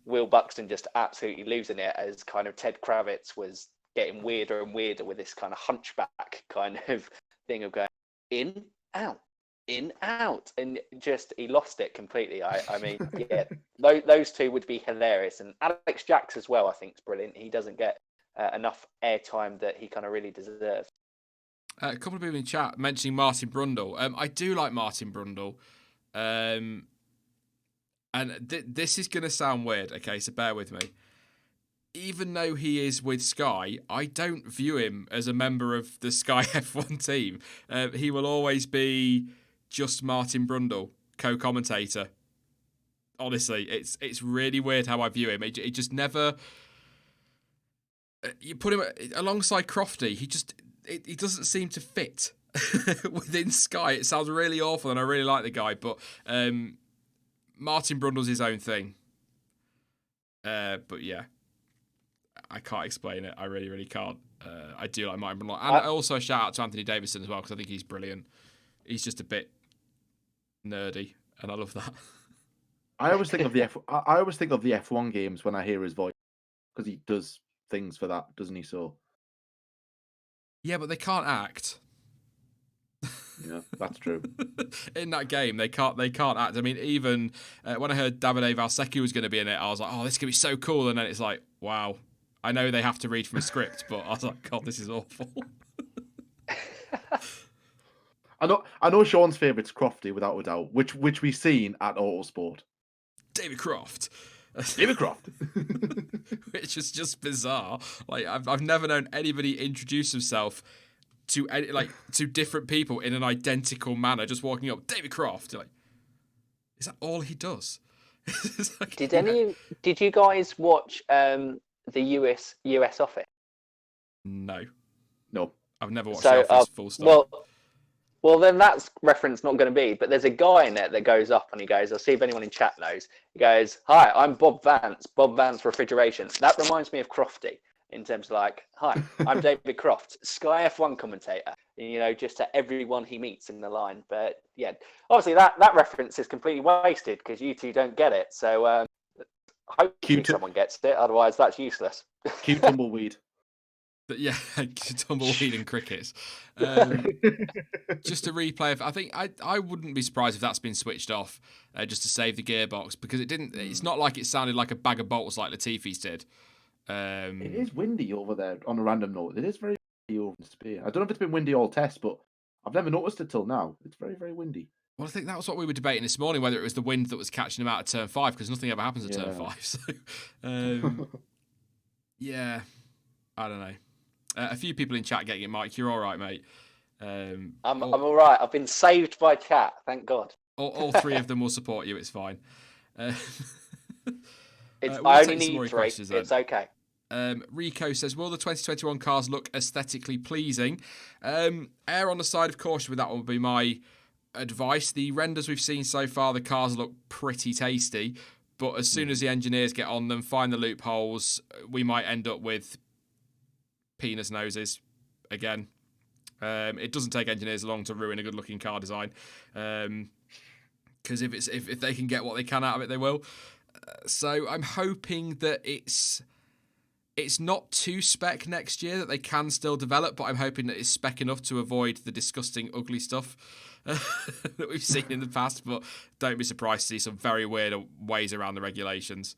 Will Buxton just absolutely losing it as kind of Ted Kravitz was getting weirder and weirder with this kind of hunchback kind of thing of going in, out, and just he lost it completely. I mean, yeah, those two would be hilarious. And Alex Jacks as well, I think, is brilliant. He doesn't get enough airtime that he kind of really deserves. A couple of people in chat mentioning Martin Brundle. I do like Martin Brundle. And this is going to sound weird, okay, so bear with me. Even though he is with Sky, I don't view him as a member of the Sky F1 team. He will always be just Martin Brundle, co-commentator. Honestly, it's really weird how I view him. He just never... You put him alongside Crofty, he doesn't seem to fit within Sky. It sounds really awful, and I really like the guy, but Martin Brundle's his own thing. But yeah, I can't explain it. I really, really can't. I do like Martin Brundle. And also a shout out to Anthony Davidson as well, because I think he's brilliant. He's just a bit nerdy, and I love that. I always think of the F1 games when I hear his voice, because he does things for that, doesn't he? So yeah, but they can't act. Yeah, that's true. In that game, they can't act. I mean, even when I heard Davide Valsecchi was going to be in it, I was like, oh, this is going to be so cool. And then it's like, wow, I know they have to read from a script, but I was like, God, this is awful. I know Sean's favourite's Crofty, without a doubt, which we've seen at Autosport. David Croft. David Croft. Which is just bizarre. Like, I've never known anybody introduce himself to different people in an identical manner, just walking up, David Croft. You're like, is that all he does? It's like, Did you guys watch the US Office? No, No. I've never watched So, The Office. Full stop. well, then that's reference not going to be. But there's a guy in it that goes up and he goes, "I'll see if anyone in chat knows." He goes, "Hi, I'm Bob Vance. Bob Vance Refrigeration." That reminds me of Crofty in terms of like, "Hi, I'm David Croft, Sky F1 commentator." You know, just to everyone he meets in the line. But yeah, obviously that reference is completely wasted because you two don't get it. So hopefully someone gets it. Otherwise, that's useless. Cue tumbleweed. But yeah, tumbleweed and crickets. Just a replay of, I think I wouldn't be surprised if that's been switched off just to save the gearbox, because it didn't. It's not like it sounded like a bag of bolts like Latifi's did. It is windy over there. On a random note, it is very windy over in Spain. I don't know if it's been windy all test, but I've never noticed it till now. It's very, very windy. Well, I think that was what we were debating this morning, whether it was the wind that was catching him out at turn 5, because nothing ever happens at turn 5. So, yeah, I don't know. A few people in chat getting it, Mike. You're all right, mate. I'm all right. I've been saved by chat. Thank God. All 3 of them will support you. It's fine. I we'll only take some more need 3. questions then. It's okay. Rico says, will the 2021 cars look aesthetically pleasing? Err on the side of caution with that one would be my advice. The renders we've seen so far, the cars look pretty tasty, but as soon as the engineers get on them, find the loopholes, we might end up with penis noses again. It doesn't take engineers long to ruin a good-looking car design, because if they can get what they can out of it, they will. So I'm hoping that it's not too spec next year, that they can still develop, but I'm hoping that it's spec enough to avoid the disgusting, ugly stuff that we've seen in the past. But don't be surprised to see some very weird ways around the regulations.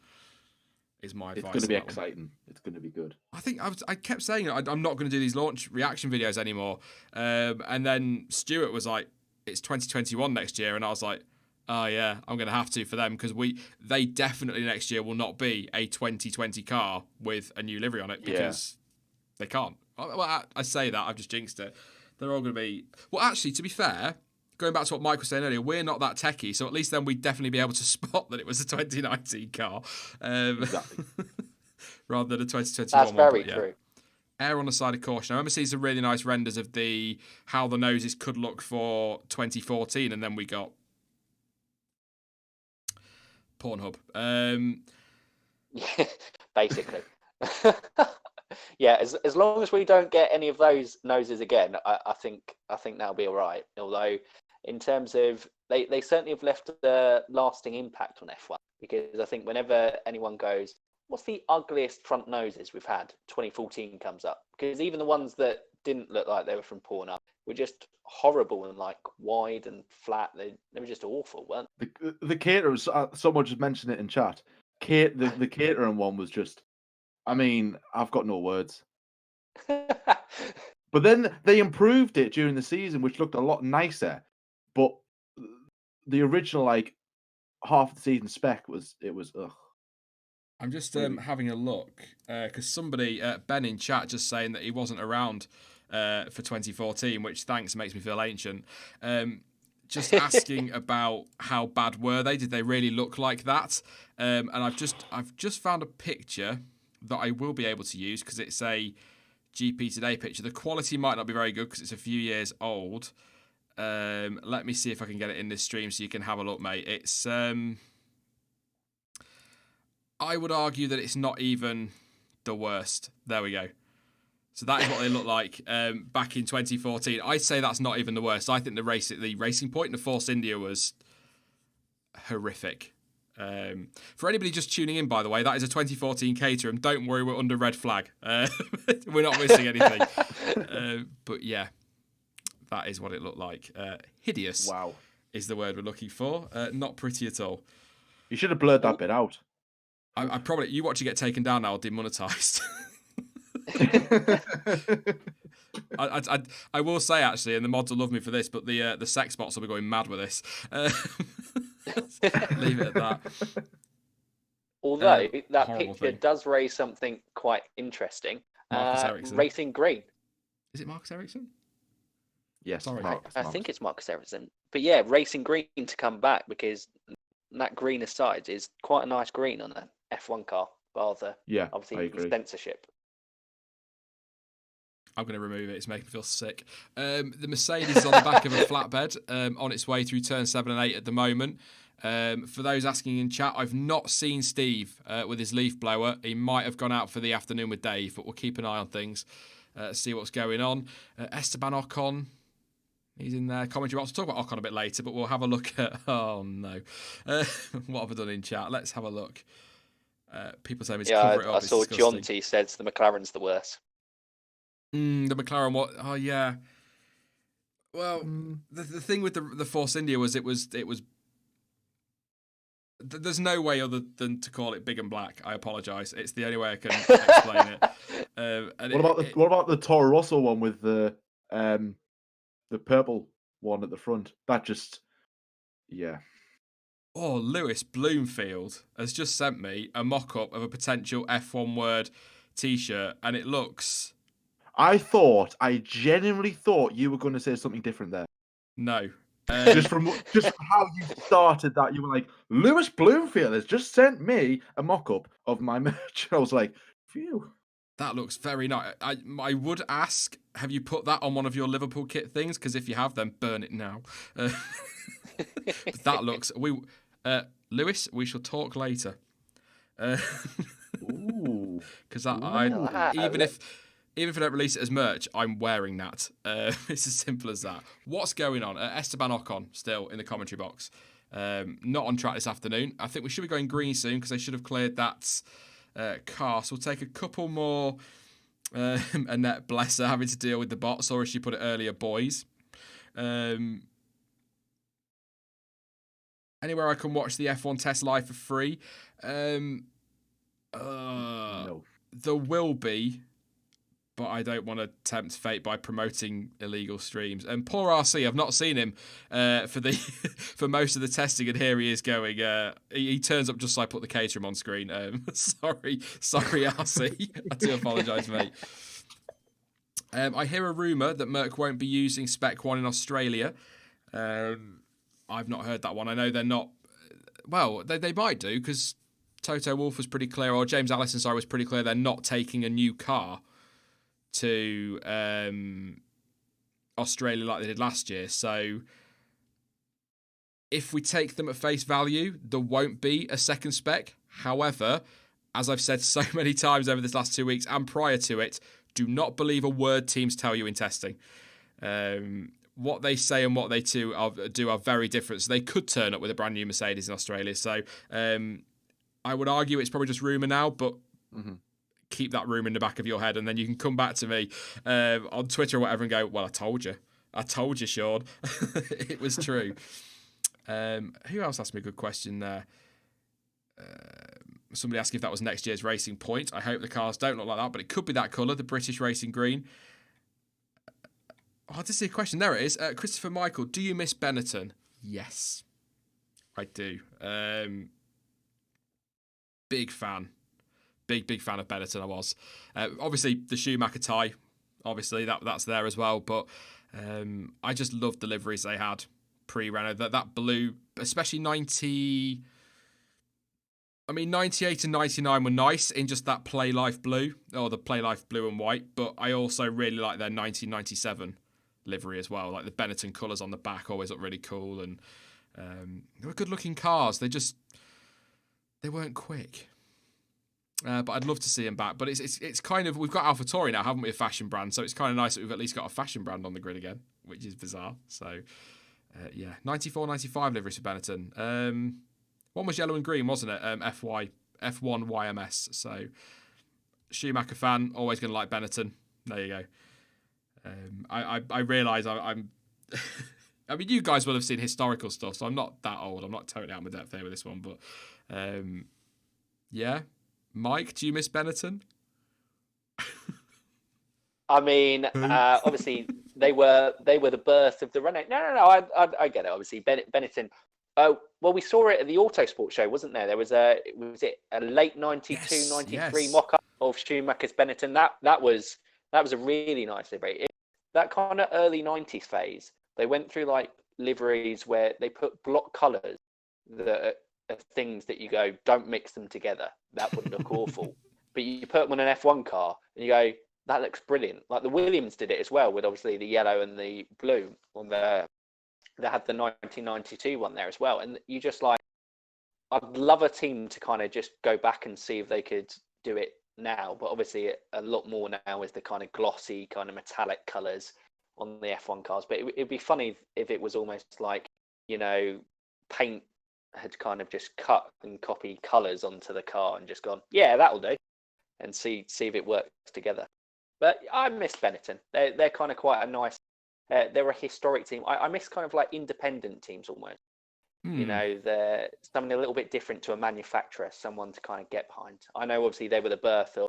Is my advice. It's going to be exciting. It's going to be good. I think I kept saying I'm not going to do these launch reaction videos anymore, and then Stuart was like, "It's 2021 next year," and I was like, "Oh yeah, I'm going to have to for them, because they definitely next year will not be a 2020 car with a new livery on it, because they can't." Well, I say that, I've just jinxed it. They're all going to be. Well, actually, to be fair, going back to what Mike was saying earlier, we're not that techie, so at least then we'd definitely be able to spot that it was a 2019 car, Exactly. rather than a 2021 That's one. very true. Err on the side of caution. I remember seeing some really nice renders of how the noses could look for 2014, and then we got Pornhub. Basically. Yeah, as long as we don't get any of those noses again, I think that'll be all right. Although, in terms of they certainly have left a lasting impact on F1, because I think whenever anyone goes, "What's the ugliest front noses we've had?" 2014 comes up, because even the ones that didn't look like they were from Pornhub were just horrible and like wide and flat. They were just awful, weren't The caterers, someone just mentioned it in chat. The catering one was just, I mean, I've got no words. they? But then they improved it during the season, which looked a lot nicer. But the original, like, half the season spec was ugh. I'm just having a look, because somebody, Ben in chat, just saying that he wasn't around for 2014, which thanks, makes me feel ancient. Just asking about how bad were they? Did they really look like that? And I've just found a picture that I will be able to use, because it's a GP Today picture. The quality might not be very good because it's a few years old. Let me see if I can get it in this stream so you can have a look, mate. It's I would argue that it's not even the worst. There we go. So that is what they look like back in 2014. I'd say that's not even the worst. I think the Racing Point and the Force India was horrific. For anybody just tuning in, by the way, that is a 2014 Caterham. Don't worry, we're under red flag. We're not missing anything. But yeah, that is what it looked like. Hideous. Wow. Is the word we're looking for. Not pretty at all. You should have blurred that bit out. I probably, you watch it get taken down now or demonetized. I will say, actually, and the mods will love me for this, but the sex bots will be going mad with this. Leave it at that. Although that horrible picture thing. does raise something quite interesting. Marcus Ericsson. Racing Green. Is it Marcus Ericsson? Yes, Sorry. Marcus. I think it's Marcus Ericsson. But yeah, Racing Green to come back, because that green aside, is quite a nice green on an F1 car, rather Yeah, I obviously agree. censorship. I'm going to remove it. It's making me feel sick. The Mercedes is on the back of a flatbed on its way through turn 7 and 8 at the moment. For those asking in chat, I've not seen Steve with his leaf blower. He might have gone out for the afternoon with Dave, but we'll keep an eye on things, see what's going on. Esteban Ocon, he's in there. Commentary box. We'll talk about Ocon a bit later, but we'll have a look at... Oh, no. What have I done in chat? Let's have a look. People say me to cover it up. I It's saw disgusting. John T says the McLaren's the worst. The McLaren, what? Oh, yeah. Well, the thing with the Force India was it was there's no way other than to call it big and black. I apologise. It's the only way I can explain it. What about the Toro Rosso one with the purple one at the front? That just, yeah. Oh, Lewis Bloomfield has just sent me a mock-up of a potential F1 word T-shirt, and it looks... I genuinely thought you were going to say something different there. No. Just from how you started that, you were like, Lewis Bloomfield has just sent me a mock-up of my merch. I was like, phew. That looks very nice. I would ask, have you put that on one of your Liverpool kit things? Because if you have, then burn it now. That looks... Lewis, we shall talk later. Ooh. Because even if I don't release it as merch, I'm wearing that. It's as simple as that. What's going on? Esteban Ocon still in the commentary box. Not on track this afternoon. I think we should be going green soon because they should have cleared that car. So we'll take a couple more. Annette, bless her, having to deal with the bots, or as she put it earlier, boys. Anywhere I can watch the F1 test live for free. No. There will be, but I don't want to tempt fate by promoting illegal streams. And poor RC, I've not seen him for most of the testing, and here he is going. He turns up just so I put the cater him on screen. Sorry, RC. I do apologise, mate. I hear a rumour that Merc won't be using Spec 1 in Australia. I've not heard that one. I know they're not... Well, they might do, because Toto Wolff was pretty clear, or James Allison, sorry, was pretty clear they're not taking a new car to Australia like they did last year. So if we take them at face value, there won't be a second spec. However, as I've said so many times over this last 2 weeks and prior to it, do not believe a word teams tell you in testing. What they say and what they do are very different. So they could turn up with a brand new Mercedes in Australia. So I would argue it's probably just rumour now, but keep that rumour in the back of your head, and then you can come back to me on Twitter or whatever and go, well, I told you, Sean. It was true. Who else asked me a good question there? Somebody asked if that was next year's Racing Point. I hope the cars don't look like that, but it could be that colour, the British Racing Green. Oh, this is a question. There it is. Christopher Michael, do you miss Benetton? Yes, I do. Big fan. Big fan of Benetton, I was. Obviously, the Schumacher tie, obviously, that's there as well. But I just loved the liveries they had pre-Renault. That blue, especially 98 and 99 were nice in just that Play Life blue, or the Play Life blue and white. But I also really like their 1997 livery as well. Like the Benetton colours on the back always look really cool. And they were good-looking cars. They weren't quick. But I'd love to see him back. But it's kind of, we've got AlphaTauri now, haven't we, a fashion brand? So it's kind of nice that we've at least got a fashion brand on the grid again, which is bizarre. So, 94, 95 liveries for Benetton. One was yellow and green, wasn't it? F1 YMS. So, Schumacher fan, always going to like Benetton. There you go. I realise I'm... I mean, you guys will have seen historical stuff, so I'm not that old. I'm not totally out of my depth here with this one. But, yeah. Mike, do you miss Benetton? I mean, obviously they were the birth of the Renault. No. I get it. Obviously, Benetton. Well, we saw it at the Autosport show, wasn't there? There was a late 92, 93 mock-up of Schumacher's Benetton. That was a really nice livery. That kind of early 90s phase, they went through like liveries where they put block colours that are things that you go, don't mix them together. That would look awful. But you put them on an F1 car and you go, that looks brilliant. Like the Williams did it as well, with obviously the yellow and the blue on the. They had the 1992 one there as well, and you just like. I'd love a team to kind of just go back and see if they could do it now, but obviously a lot more now is the kind of glossy, kind of metallic colours on the F1 cars. But it'd be funny if it was almost like, paint had kind of just cut and copied colours onto the car and just gone, yeah, that'll do, and see if it works together. But I miss Benetton. They're kind of quite a nice. They're a historic team. I miss kind of like independent teams almost. They're something a little bit different to a manufacturer, someone to kind of get behind. I know obviously they were the birth of,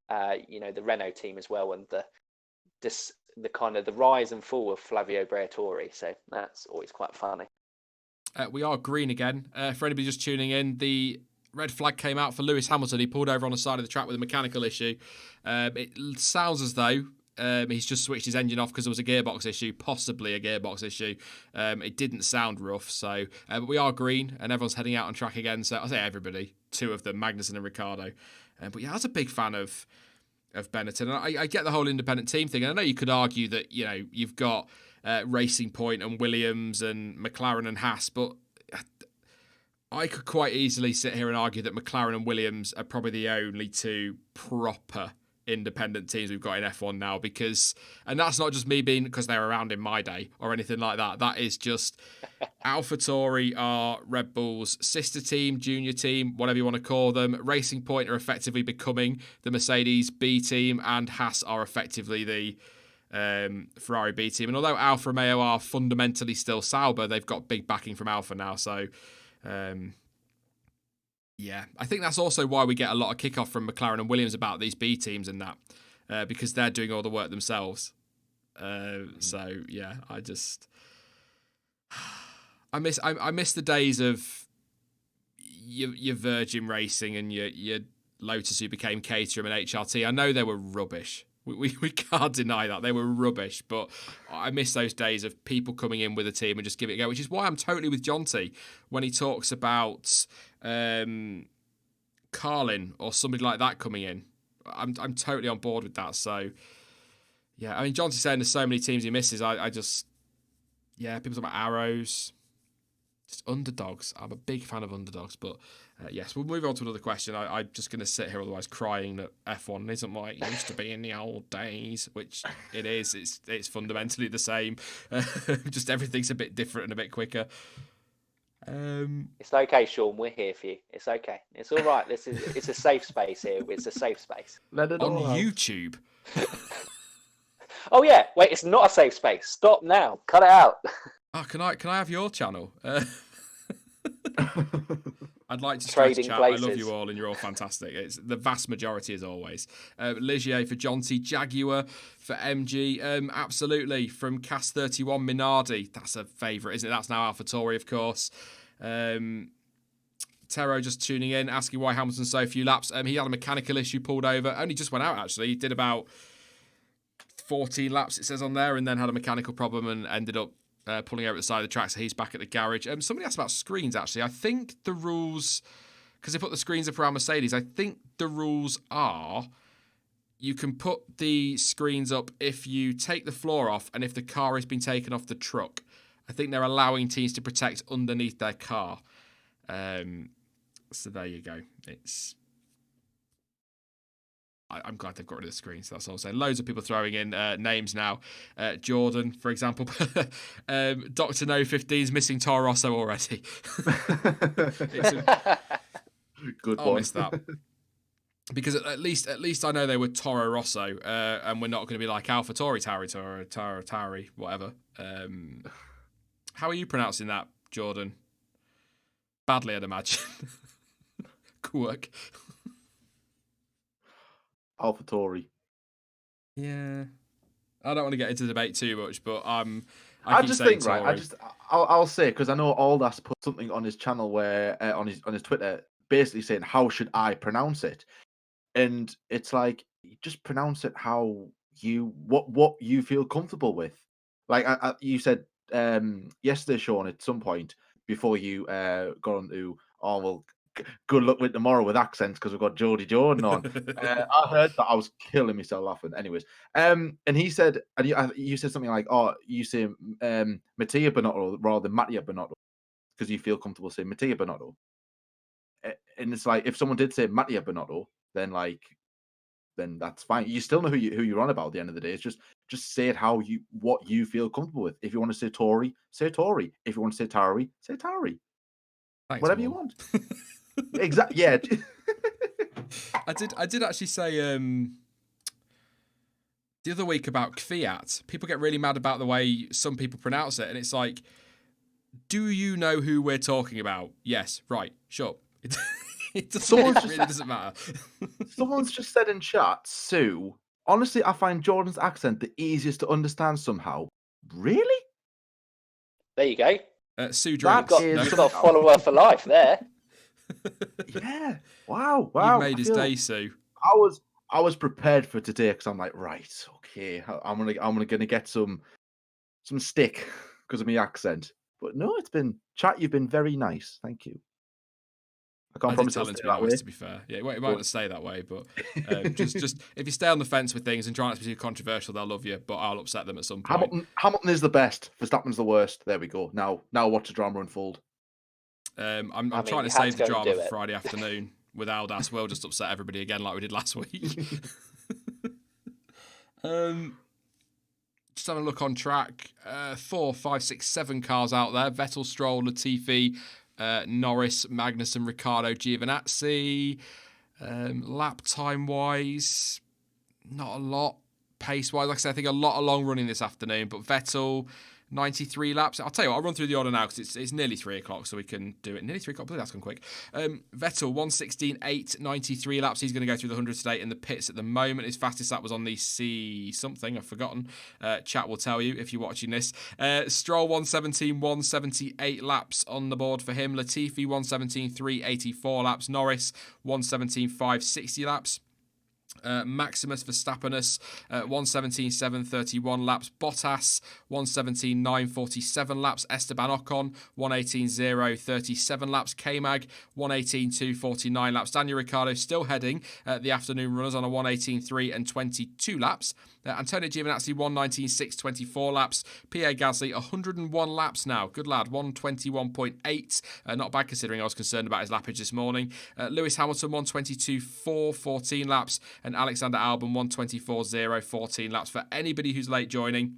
the Renault team as well, and the kind of the rise and fall of Flavio Briatore. So that's always quite funny. We are green again. For anybody just tuning in, the red flag came out for Lewis Hamilton. He pulled over on the side of the track with a mechanical issue. It sounds as though he's just switched his engine off because there was a gearbox issue, possibly a gearbox issue. It didn't sound rough, so but we are green and everyone's heading out on track again. So I say everybody, two of them, Magnussen and Ricciardo. But yeah, I was a big fan of Benetton. And I get the whole independent team thing, and I know you could argue that you've got Racing Point and Williams and McLaren and Haas, but I could quite easily sit here and argue that McLaren and Williams are probably the only two proper independent teams we've got in F1 now, and that's not just me being because they were around in my day or anything like that. That is just AlphaTauri are Red Bull's sister team, junior team, whatever you want to call them. Racing Point are effectively becoming the Mercedes B team, and Haas are effectively the Ferrari B team. And although Alfa Romeo are fundamentally still Sauber, they've got big backing from Alfa now. So yeah, I think that's also why we get a lot of kickoff from McLaren and Williams about these B teams and that, because they're doing all the work themselves. So yeah, I miss the days of your Virgin Racing and your Lotus who became Caterham and HRT. I know they were rubbish. We can't deny that. They were rubbish, but I miss those days of people coming in with a team and just giving it a go, which is why I'm totally with Jonty when he talks about Carlin or somebody like that coming in. I'm totally on board with that. So, yeah, I mean, Jonty's saying there's so many teams he misses. I just, yeah, people talk about arrows, just underdogs. I'm a big fan of underdogs, but yes, we'll move on to another question. I'm just going to sit here otherwise crying that F1 isn't like it used to be in the old days, which it is. It's fundamentally the same. Just everything's a bit different and a bit quicker. It's okay, Sean. We're here for you. It's okay. It's all right. It's a safe space here. It's a safe space. Let it all on out. YouTube. Oh yeah, wait. It's not a safe space. Stop now. Cut it out. Oh, can I have your channel? I'd like to Trading stress, chat. places. I love you all, and you're all fantastic. It's the vast majority, as always. Ligier for Jonty, Jaguar for MG. Absolutely, from Cast 31, Minardi. That's a favourite, isn't it? That's now AlphaTauri, of course. Tero just tuning in, asking why Hamilton's so few laps. He had a mechanical issue, pulled over. Only just went out, actually. He did about 14 laps, it says on there, and then had a mechanical problem and ended up pulling over at the side of the track, so he's back at the garage. Somebody asked about screens, actually. I think the rules, because they put the screens up around Mercedes, I think the rules are you can put the screens up if you take the floor off and if the car has been taken off the truck. I think they're allowing teams to protect underneath their car. So there you go. I'm glad they've got rid of the screens. That's all I'm saying. Loads of people throwing in names now. Jordan, for example. Dr. No 15's missing Toro Rosso already. Good I'll one. miss that. Because at least I know they were Toro Rosso, and we're not going to be like AlphaTauri, Tari, whatever. How are you pronouncing that, Jordan? Badly, I'd imagine. Quirk. AlphaTauri. Yeah, I don't want to get into the debate too much, but I keep just saying think, right, Tory. I'll say, because I know Aldas put something on his channel where on his Twitter, basically saying how should I pronounce it, and it's like you just pronounce it how what you feel comfortable with. Like you said yesterday, Sean, at some point before you got onto oh well, good luck with tomorrow with accents because we've got Geordie Jordan on. I heard that, I was killing myself laughing. Anyways, and he said, and you said something like, oh, you say Mattia Bonotto rather than Mattia Bonotto because you feel comfortable saying Mattia Bonotto. And it's like, if someone did say Mattia Bonotto, then that's fine. You still know who you're on about at the end of the day. It's just say it what you feel comfortable with. If you want to say Tory, say Tory. If you want to say Tory, say Tory. Thanks, Whatever you Mum. want. Exactly. Yeah. I did actually say the other week about Fiat. People get really mad about the way some people pronounce it, and it's like, do you know who we're talking about? Yes, right. Shut up. It really doesn't matter. Someone's just said in chat, Sue. Honestly, I find Jordan's accent the easiest to understand somehow. Really? There you go. Sue drinks. You've got a follower for life there. Yeah. Wow. You've made his day, Sue. I was prepared for today because I'm like, right, okay, I'm gonna get some stick because of my accent. But no, it's been chat. You've been very nice. Thank you. I can't promise tell it'll him to stay be that nice, way. to be fair. Yeah, it might not stay that way, but just if you stay on the fence with things and try not to be too controversial, they'll love you, but I'll upset them at some point. Hamilton is the best. Verstappen's the worst. There we go. Now watch the drama unfold. I'm trying to save the drama for Friday afternoon with Aldas. We'll just upset everybody again like we did last week. Just having a look on track. 4, 5, 6, 7 cars out there. Vettel, Stroll, Latifi, Norris, Magnussen, Ricciardo, Giovinazzi. Lap time wise, not a lot. Pace wise, like I said, I think a lot of long running this afternoon. But Vettel, 93 laps. I'll tell you what, I'll run through the order now because it's nearly 3 o'clock, so we can do it. Nearly 3 o'clock, that's gone quick. Vettel, 1:16.8, 93 laps. He's going to go through the 100 today in the pits at the moment. His fastest lap was on the C something, I've forgotten. Chat will tell you if you're watching this. Stroll, 1:17, 178 laps on the board for him. Latifi, 1:17.3, 84 laps. Norris, 1:17.5, 60 laps. Maximus Verstappenus, 1:17.7, 31 laps. Bottas, 1:17.9, 47 laps. Esteban Ocon, 1:18.0, 37 laps. K-Mag, 1:18.2, 49 laps. Daniel Ricciardo still heading the afternoon runners on a 1:18.3 and 22 laps. Antonio Giovinazzi, 1:19.6, 24 laps. Pierre Gasly, 101 laps now. Good lad, 1:21.8. Not bad considering I was concerned about his lappage this morning. Lewis Hamilton, 1:22.4, 14 laps. And Alexander Albon, 1:24.0, 14 laps. For anybody who's late joining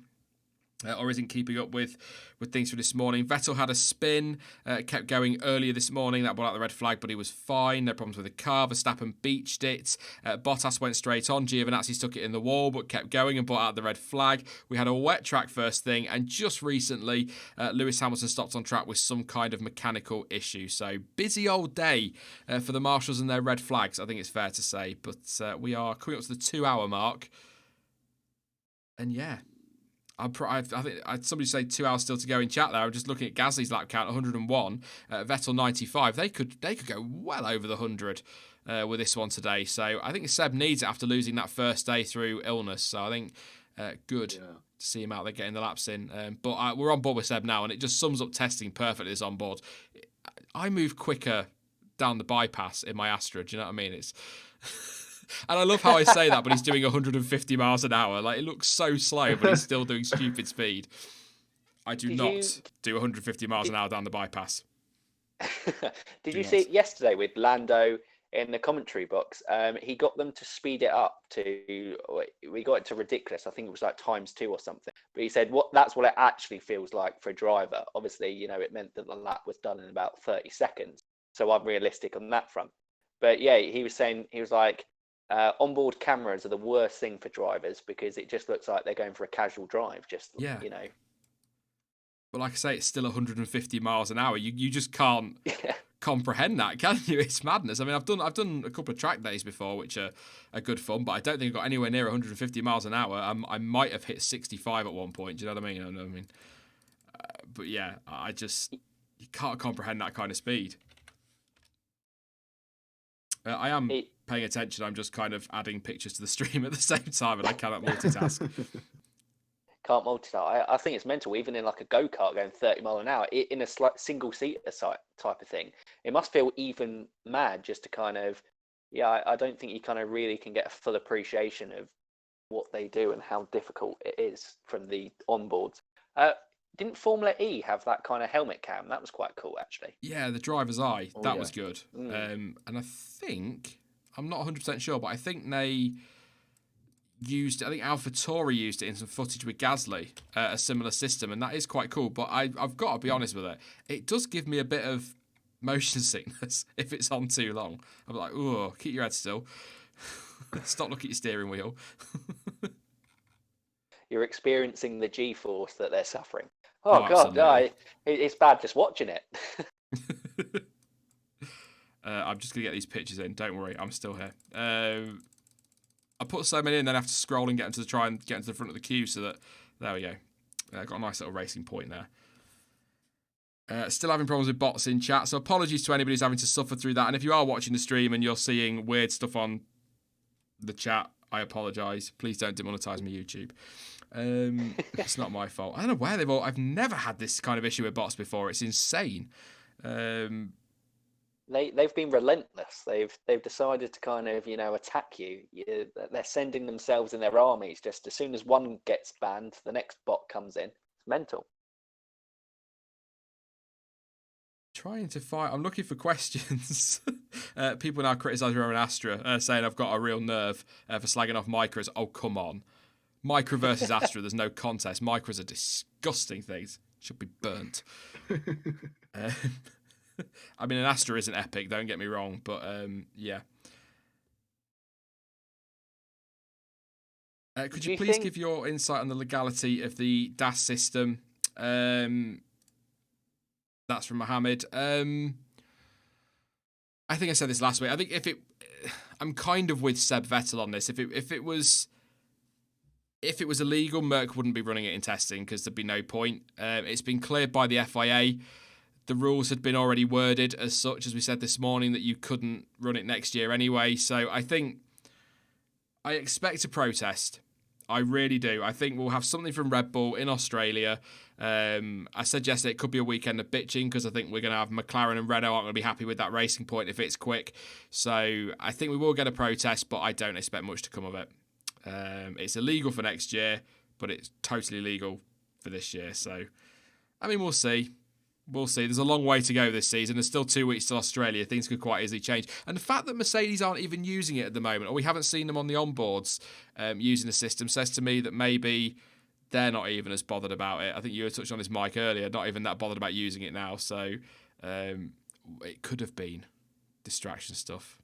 or isn't keeping up with things for this morning, Vettel had a spin, kept going earlier this morning. That brought out the red flag, but he was fine. No problems with the car. Verstappen beached it. Bottas went straight on. Giovinazzi stuck it in the wall, but kept going and brought out the red flag. We had a wet track first thing, and just recently, Lewis Hamilton stopped on track with some kind of mechanical issue. So, busy old day for the marshals and their red flags, I think it's fair to say. But we are coming up to the 2-hour mark. And yeah, I think somebody say 2 hours still to go in chat there. I'm just looking at Gasly's lap count, 101, Vettel 95. They could go well over the 100 with this one today. So I think Seb needs it after losing that first day through illness. So I think good to see him out there getting the laps in. But we're on board with Seb now, and it just sums up testing perfectly. This on board. I move quicker down the bypass in my Astra. Do you know what I mean? It's and I love how I say that, but he's doing 150 miles an hour. Like, it looks so slow, but he's still doing stupid speed. I do not do 150 miles an hour down the bypass. Did you see it yesterday with Lando in the commentary box? He got them to speed it up we got it to ridiculous. I think it was like ×2 or something. But he said that's what it actually feels like for a driver. Obviously, it meant that the lap was done in about 30 seconds. So I'm realistic on that front. But yeah, he was saying, he was like, onboard cameras are the worst thing for drivers because it just looks like they're going for a casual drive. But like I say, it's still 150 miles an hour. You just can't comprehend that, can you? It's madness. I mean, I've done a couple of track days before, which are good fun, but I don't think I got anywhere near 150 miles an hour. I might have hit 65 at one point. Do you know what I mean? But yeah, you can't comprehend that kind of speed. I am paying attention. I'm just kind of adding pictures to the stream at the same time, and I cannot multitask. Can't multitask. I think it's mental. Even in like a go-kart going 30 mile an hour in a single-seater type of thing, it must feel even mad just to kind of, yeah, I don't think you kind of really can get a full appreciation of what they do and how difficult it is from the onboards. Didn't Formula E have that kind of helmet cam? That was quite cool, actually. Yeah, the driver's eye. Oh, That yeah. was good. Mm. And I think, I'm not 100% sure, but I think they used, I think AlphaTauri used it in some footage with Gasly, a similar system, and that is quite cool. But I've got to be honest with it, it does give me a bit of motion sickness if it's on too long. I'm like, oh, keep your head still. Stop looking at your steering wheel. You're experiencing the G-force that they're suffering. Oh, God, absolutely. it's bad just watching it. I'm just going to get these pictures in. Don't worry, I'm still here. I put so many in, then I have to scroll and try and get into the front of the queue so that, there we go. Got a nice little racing point there. Still having problems with bots in chat, so apologies to anybody who's having to suffer through that. And if you are watching the stream and you're seeing weird stuff on the chat, I apologise. Please don't demonetise my YouTube. It's not my fault. I don't know where I've never had this kind of issue with bots before. It's insane. They've been relentless. They've decided to kind of attack you. They're sending themselves and their armies. Just as soon as one gets banned, the next bot comes in. It's mental. Trying to find. I'm looking for questions. People now criticise Roman Astra, saying I've got a real nerve for slagging off Micras. Oh, come on. Micra versus Astra, there's no contest. Micras are disgusting things. Should be burnt. I mean, an Astra isn't epic, don't get me wrong, but yeah. Could you please give your insight on the legality of the DAS system? That's from Mohammed. I think I said this last week. I think I'm kind of with Seb Vettel on this. If it was illegal, Merck wouldn't be running it in testing because there'd be no point. It's been cleared by the FIA. The rules had been already worded as such, as we said this morning, that you couldn't run it next year anyway. So I expect a protest. I really do. I think we'll have something from Red Bull in Australia. I said yesterday it could be a weekend of bitching because I think we're going to have McLaren and Renault aren't going to be happy with that racing point if it's quick. So I think we will get a protest, but I don't expect much to come of it. It's illegal for next year, but it's totally legal for this year. So, I mean, we'll see. We'll see. There's a long way to go this season. There's still 2 weeks till Australia. Things could quite easily change. And the fact that Mercedes aren't even using it at the moment, or we haven't seen them on the onboards using the system, says to me that maybe they're not even as bothered about it. I think you were touching on this, Mike, earlier. Not even that bothered about using it now. So it could have been distraction stuff.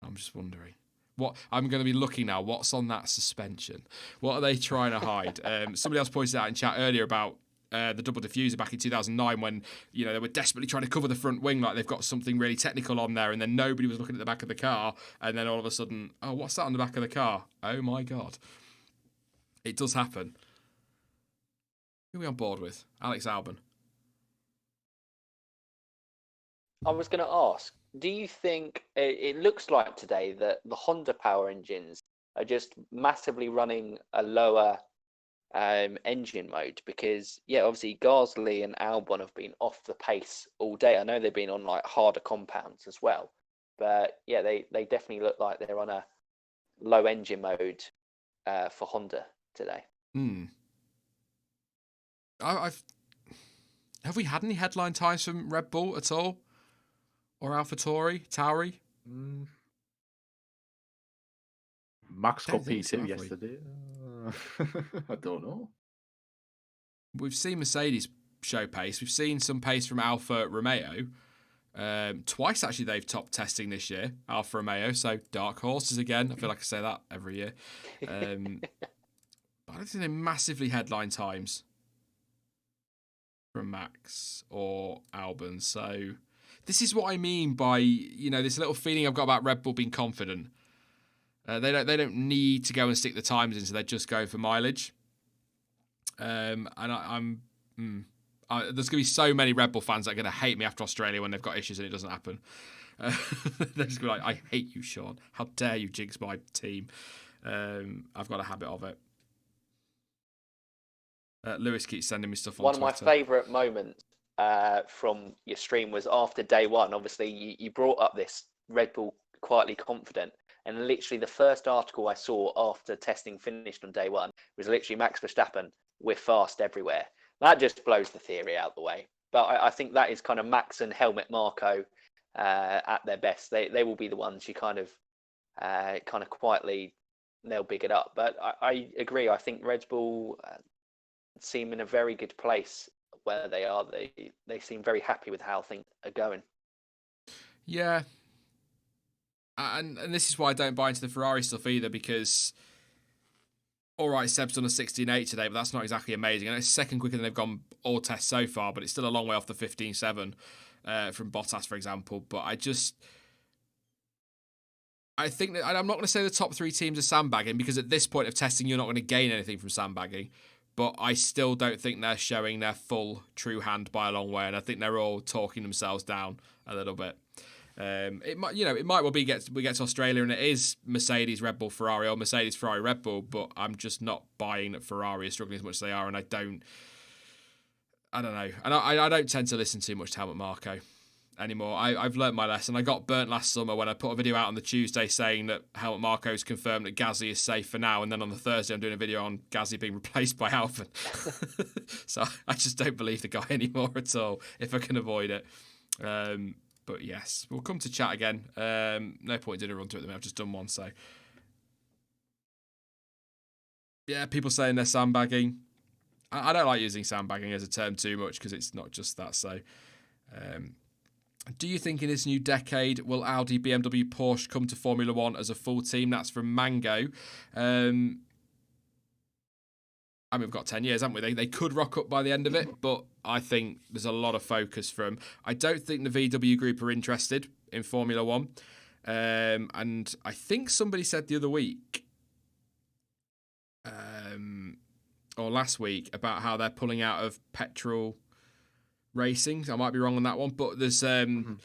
I'm just wondering. What I'm going to be looking now. What's on that suspension? What are they trying to hide? Somebody else pointed out in chat earlier about the double diffuser back in 2009 when they were desperately trying to cover the front wing like they've got something really technical on there, and then nobody was looking at the back of the car, and then all of a sudden, oh, what's that on the back of the car? Oh my god, it does happen. Who are we on board with? Alex Albon. I was going to ask, do you think it looks like today that the Honda power engines are just massively running a lower engine mode? Because obviously Gasly and Albon have been off the pace all day. I know they've been on like harder compounds as well, but they definitely look like they're on a low engine mode for Honda today. Have we had any headline times from Red Bull at all, or Tauri? Max got Don't think so, P2 have we? yesterday. I don't know. We've seen Mercedes show pace. We've seen some pace from Alfa Romeo. Twice, actually, they've topped testing this year, Alfa Romeo. So, dark horses again. I feel like I say that every year. But I don't think they're massively headline times from Max or Albon. So, this is what I mean by, this little feeling I've got about Red Bull being confident. They don't need to go and stick the times in, so they're just going for mileage. And I'm there's going to be so many Red Bull fans that are going to hate me after Australia when they've got issues and it doesn't happen. They're just going to be like, I hate you, Sean. How dare you jinx my team? I've got a habit of it. Lewis keeps sending me stuff on One of my Twitter. favourite moments from your stream was after day one. Obviously, you brought up this Red Bull quietly confident, and literally the first article I saw after testing finished on day one was literally Max Verstappen, we're fast everywhere. That just blows the theory out of the way. But I think that is kind of Max and Helmut Marko at their best. They will be the ones you kind of quietly they'll big it up. But I agree. I think Red Bull seem in a very good place where they are. They seem very happy with how things are going. Yeah. And this is why I don't buy into the Ferrari stuff either, because all right, Seb's done a 16.8 today, but that's not exactly amazing. And it's second quicker than they've gone all tests so far, but it's still a long way off the 15.7 from Bottas, for example. But I think that, and I'm not going to say the top three teams are sandbagging, because at this point of testing, you're not going to gain anything from sandbagging. But I still don't think they're showing their full true hand by a long way, and I think they're all talking themselves down a little bit. It might well be we get to Australia and it is Mercedes, Red Bull, Ferrari, or Mercedes, Ferrari, Red Bull, but I'm just not buying that Ferrari is struggling as much as they are, and I don't know, and I don't tend to listen too much to Helmut Marko anymore. I've learnt my lesson. I got burnt last summer when I put a video out on the Tuesday saying that Helmut Marko's confirmed that Gasly is safe for now, and then on the Thursday I'm doing a video on Gasly being replaced by Albon. So I just don't believe the guy anymore at all if I can avoid it. But yes, we'll come to chat again. No point in doing a run through it at the minute. I've just done one, so yeah, people saying they're sandbagging. I don't like using sandbagging as a term too much, because it's not just that. So do you think in this new decade will Audi, BMW, Porsche come to Formula One as a full team? That's from Mango. I mean, we've got 10 years, haven't we? They could rock up by the end of it, but I think there's a lot of focus from... I don't think the VW group are interested in Formula One. And I think somebody said the other week, or last week, about how they're pulling out of petrol racing. I might be wrong on that one, but there's Audi,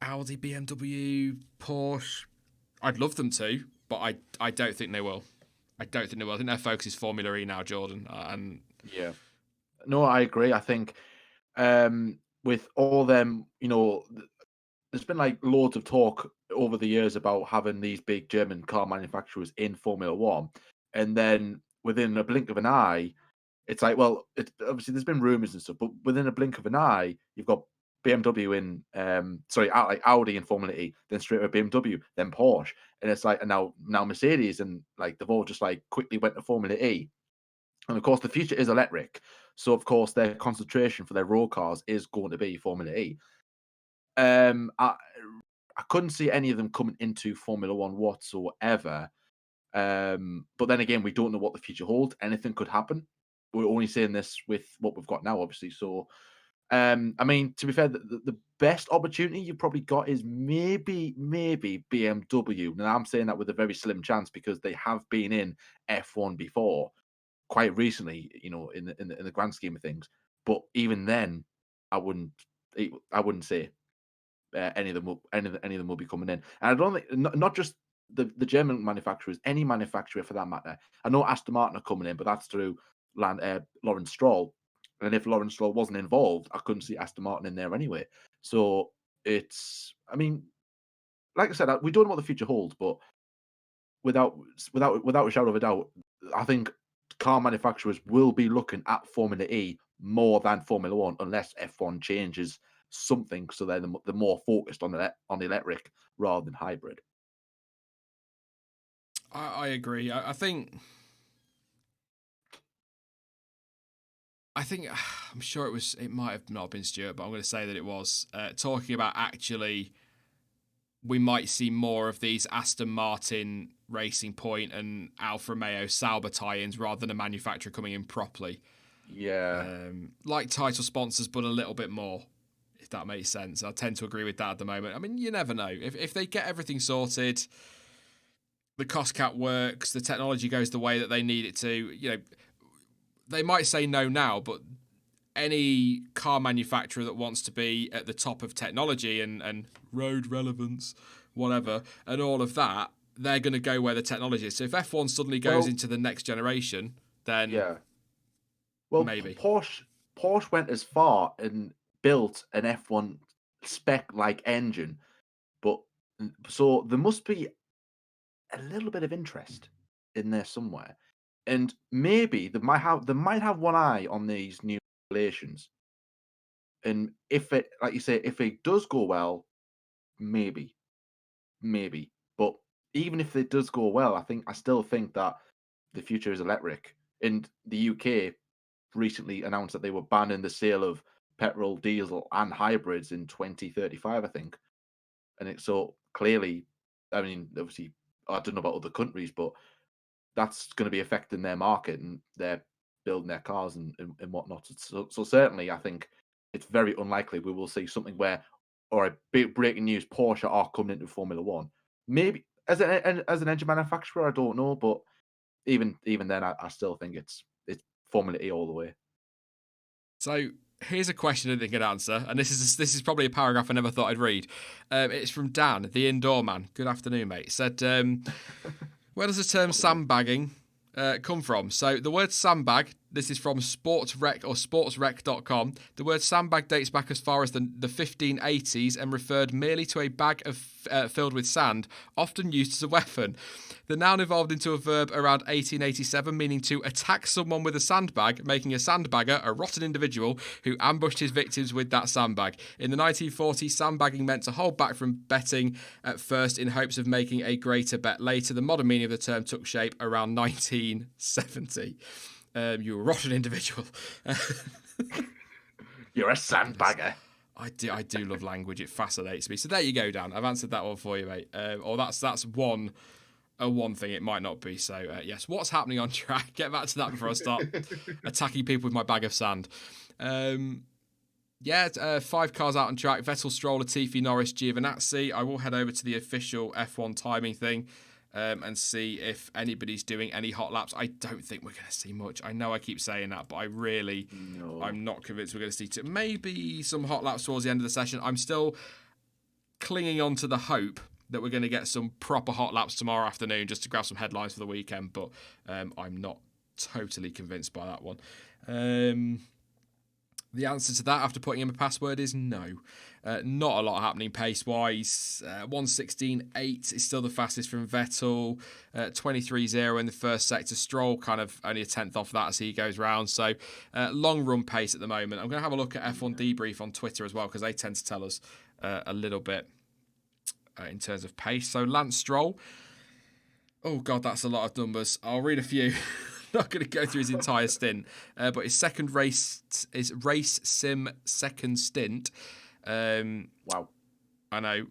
BMW, Porsche. I'd love them to, but I don't think they will. I think their focus is Formula E now, Jordan. Yeah. No, I agree. I think with all them, there's been like loads of talk over the years about having these big German car manufacturers in Formula One, and then within a blink of an eye, it's like, well, obviously there's been rumors and stuff, but within a blink of an eye, you've got BMW in, like Audi in Formula E, then straight away BMW, then Porsche, and it's like, and now Mercedes, and like they've all just like quickly went to Formula E, and of course the future is electric, so of course their concentration for their road cars is going to be Formula E. I couldn't see any of them coming into Formula One whatsoever. But then again, we don't know what the future holds. Anything could happen. We're only saying this with what we've got now, obviously. So, I mean, to be fair, the best opportunity you've probably got is maybe BMW. Now, I'm saying that with a very slim chance, because they have been in F1 before, quite recently, in the grand scheme of things. But even then, I wouldn't say any of them will be coming in. And I don't think not just the German manufacturers, any manufacturer for that matter. I know Aston Martin are coming in, but that's through Lawrence Stroll. And if Lawrence Stroll wasn't involved, I couldn't see Aston Martin in there anyway. So I mean, like I said, we don't know what the future holds, but without a shadow of a doubt, I think car manufacturers will be looking at Formula E more than Formula One, unless F1 changes something so they're more focused on electric rather than hybrid. I agree. I think I'm sure it might have not been Stuart, but I'm going to say that it was talking about actually we might see more of these Aston Martin, Racing Point and Alfa Romeo Sauber tie-ins rather than a manufacturer coming in properly. Yeah. Like title sponsors, but a little bit more, if that makes sense. I tend to agree with that at the moment. I mean, you never know. If they get everything sorted, the cost cap works, the technology goes the way that they need it to, they might say no now, but any car manufacturer that wants to be at the top of technology and road relevance, whatever, and all of that, they're going to go where the technology is. So if F1 suddenly goes into the next generation, then... Yeah. Well, maybe. Porsche went as far and built an F1 spec-like engine, but so there must be a little bit of interest in there somewhere, and maybe they might have one eye on these new regulations, and if it, like you say, if it does go well, maybe, maybe, but even if it does go well, I still think that the future is electric. And the UK recently announced that they were banning the sale of petrol, diesel, and hybrids in 2035, I think. And it's so clearly, I mean, obviously, I don't know about other countries, but that's going to be affecting their market, and they're building their cars and whatnot. So certainly, I think it's very unlikely we will see something where, all right, big breaking news: Porsche are coming into Formula One. Maybe as an engine manufacturer, I don't know, but even then, I still think it's Formula E all the way. So here's a question I didn't get an answer, and this is probably a paragraph I never thought I'd read. It's from Dan, the indoor man. Good afternoon, mate. He said, where does the term sandbagging come from? So the word sandbag, this is from sportsrec or sportsrec.com. The word sandbag dates back as far as the 1580s and referred merely to a bag of filled with sand, often used as a weapon. The noun evolved into a verb around 1887, meaning to attack someone with a sandbag, making a sandbagger a rotten individual who ambushed his victims with that sandbag. In the 1940s, sandbagging meant to hold back from betting at first in hopes of making a greater bet later. The modern meaning of the term took shape around 1970. You're a rotten individual. You're a sandbagger. I do love language. It fascinates me. So there you go, Dan. I've answered that one for you, mate. Or that's one thing. It might not be. So yes, what's happening on track? Get back to that before I start attacking people with my bag of sand. 5 cars out on track: Vettel, Stroll, Latifi, Norris, Giovinazzi. I will head over to the official F1 timing thing and see if anybody's doing any hot laps. I don't think we're going to see much. I know I keep saying that, but I'm not convinced we're going to see maybe some hot laps towards the end of the session. I'm still clinging on to the hope that we're going to get some proper hot laps tomorrow afternoon just to grab some headlines for the weekend, but I'm not totally convinced by that one. The answer to that, after putting in my password, is no. Not a lot happening pace-wise. 1:16.8 is still the fastest from Vettel. 23.0 in the first sector. Stroll kind of only a tenth off that as he goes round. So long run pace at the moment. I'm going to have a look at F1 Debrief on Twitter as well, because they tend to tell us a little bit in terms of pace. So Lance Stroll. Oh, God, that's a lot of numbers. I'll read a few. Not going to go through his entire stint, but his race sim second stint. Wow. I know,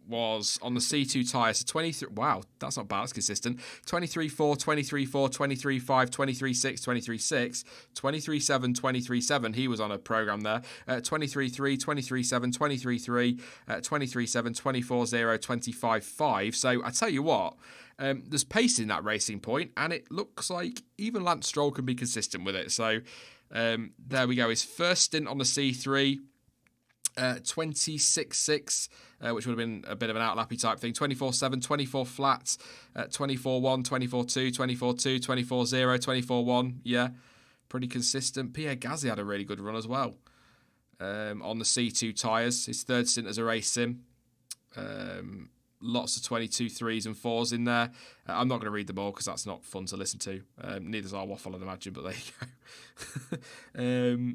was on the C2 tyres. So 23. Wow, that's not bad. That's consistent. 23.4, 23.4, 23.5, 23.6, 23.6, 23.7, 23.7. He was on a program there. 23.3, 23.7, 23.3, 23.7, 24.0, 25.5. So I tell you what. There's pace in that Racing Point, and it looks like even Lance Stroll can be consistent with it. So there we go. His first stint on the C3, 26.6, which would have been a bit of an outlappy type thing. 24.7, 24 flats, 24.1, 24.2, 24.2, 24.0, 24.1. Yeah, pretty consistent. Pierre Gasly had a really good run as well on the C2 tyres. His third stint as a race sim. Lots of 22 3s and 4s in there. I'm not going to read them all because that's not fun to listen to. Neither's our waffle, I'd imagine, but there you go.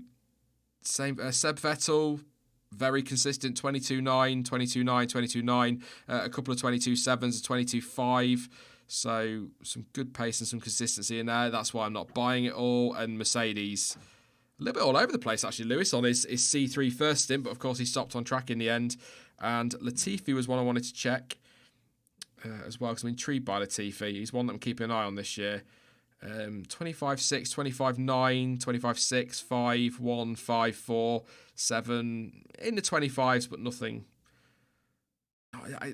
Same Seb Vettel, very consistent, 22.9, 22.9, 22.9. A couple of 22.7s, 22.5. So some good pace and some consistency in there. That's why I'm not buying it all. And Mercedes, a little bit all over the place, actually. Lewis on his C3 first stint, but of course he stopped on track in the end. And Latifi was one I wanted to check as well, because I'm intrigued by Latifi. He's one that I'm keeping an eye on this year. 25.6, 25.9, 25.6, 5, 1, 5, 4, 7, in the 25s, but nothing.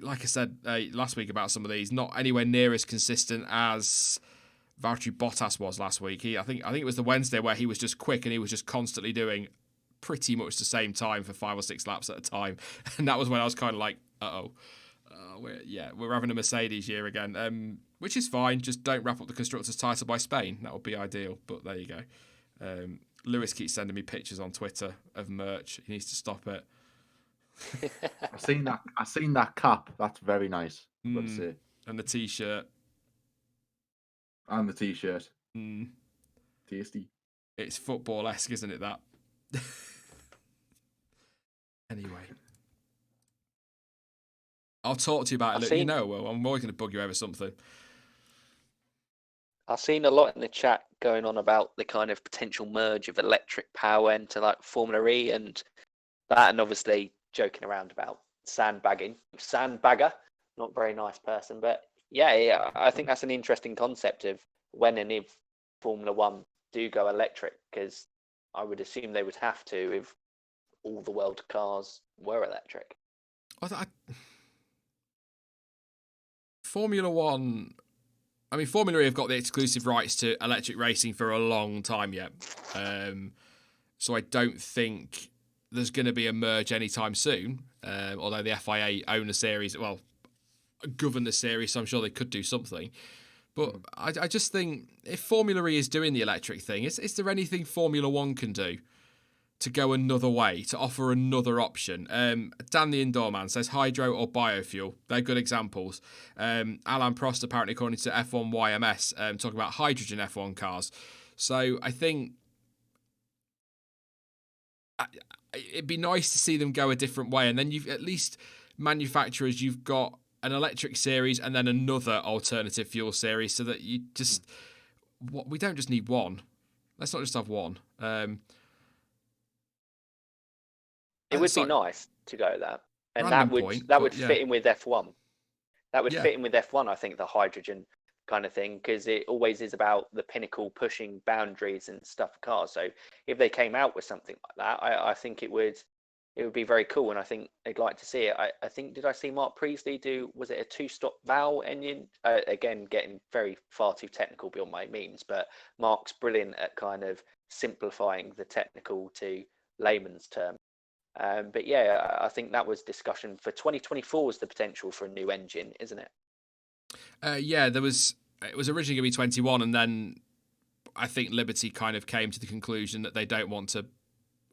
Like I said last week about some of these, not anywhere near as consistent as Valtteri Bottas was last week. I think it was the Wednesday where he was just quick and he was just constantly doing pretty much the same time for 5 or 6 laps at a time, and that was when I was kind of like, we're having a Mercedes year again, which is fine. Just don't wrap up the constructors title by Spain. That would be ideal, but there you go. Lewis keeps sending me pictures on Twitter of merch. He needs to stop it. I've seen that cap. That's very nice. I've got to say. And the t-shirt. And the t-shirt. Mm. Tasty. It's football-esque, isn't it, that? Anyway. I'll talk to you about it. Look, you know, well, I'm always going to bug you over something. I've seen a lot in the chat going on about the kind of potential merge of electric power into like Formula E and that, and obviously joking around about sandbagging. Sandbagger, not a very nice person, but yeah, I think that's an interesting concept of when and if Formula One do go electric, because I would assume they would have to if all the world cars were electric. Formula One. I mean, Formula E have got the exclusive rights to electric racing for a long time yet. So I don't think there's going to be a merge anytime soon. Although the FIA own the series, well, govern the series, so I'm sure they could do something. But I just think if Formula E is doing the electric thing, is there anything Formula One can do to go another way, to offer another option? Dan the Indoor Man says hydro or biofuel. They're good examples. Alan Prost, apparently, according to F1 YMS, talking about hydrogen F1 cars. So I think it'd be nice to see them go a different way. And then you've at least manufacturers, you've got an electric series and then another alternative fuel series so that you just... we don't just need one. Let's not just have one. It would be nice to go that, and that would fit in with F1. That would fit in with F1. I think the hydrogen kind of thing, because it always is about the pinnacle pushing boundaries and stuff for cars. So if they came out with something like that, I think it would be very cool, and I think they'd like to see it. I think, did I see Mark Priestley do? Was it a 2-stop valve engine? Again, getting very far too technical beyond my means, but Mark's brilliant at kind of simplifying the technical to layman's terms. But yeah, I think that was discussion for 2024 was the potential for a new engine, isn't it? Yeah, it was originally going to be 21, and then I think Liberty kind of came to the conclusion that they don't want to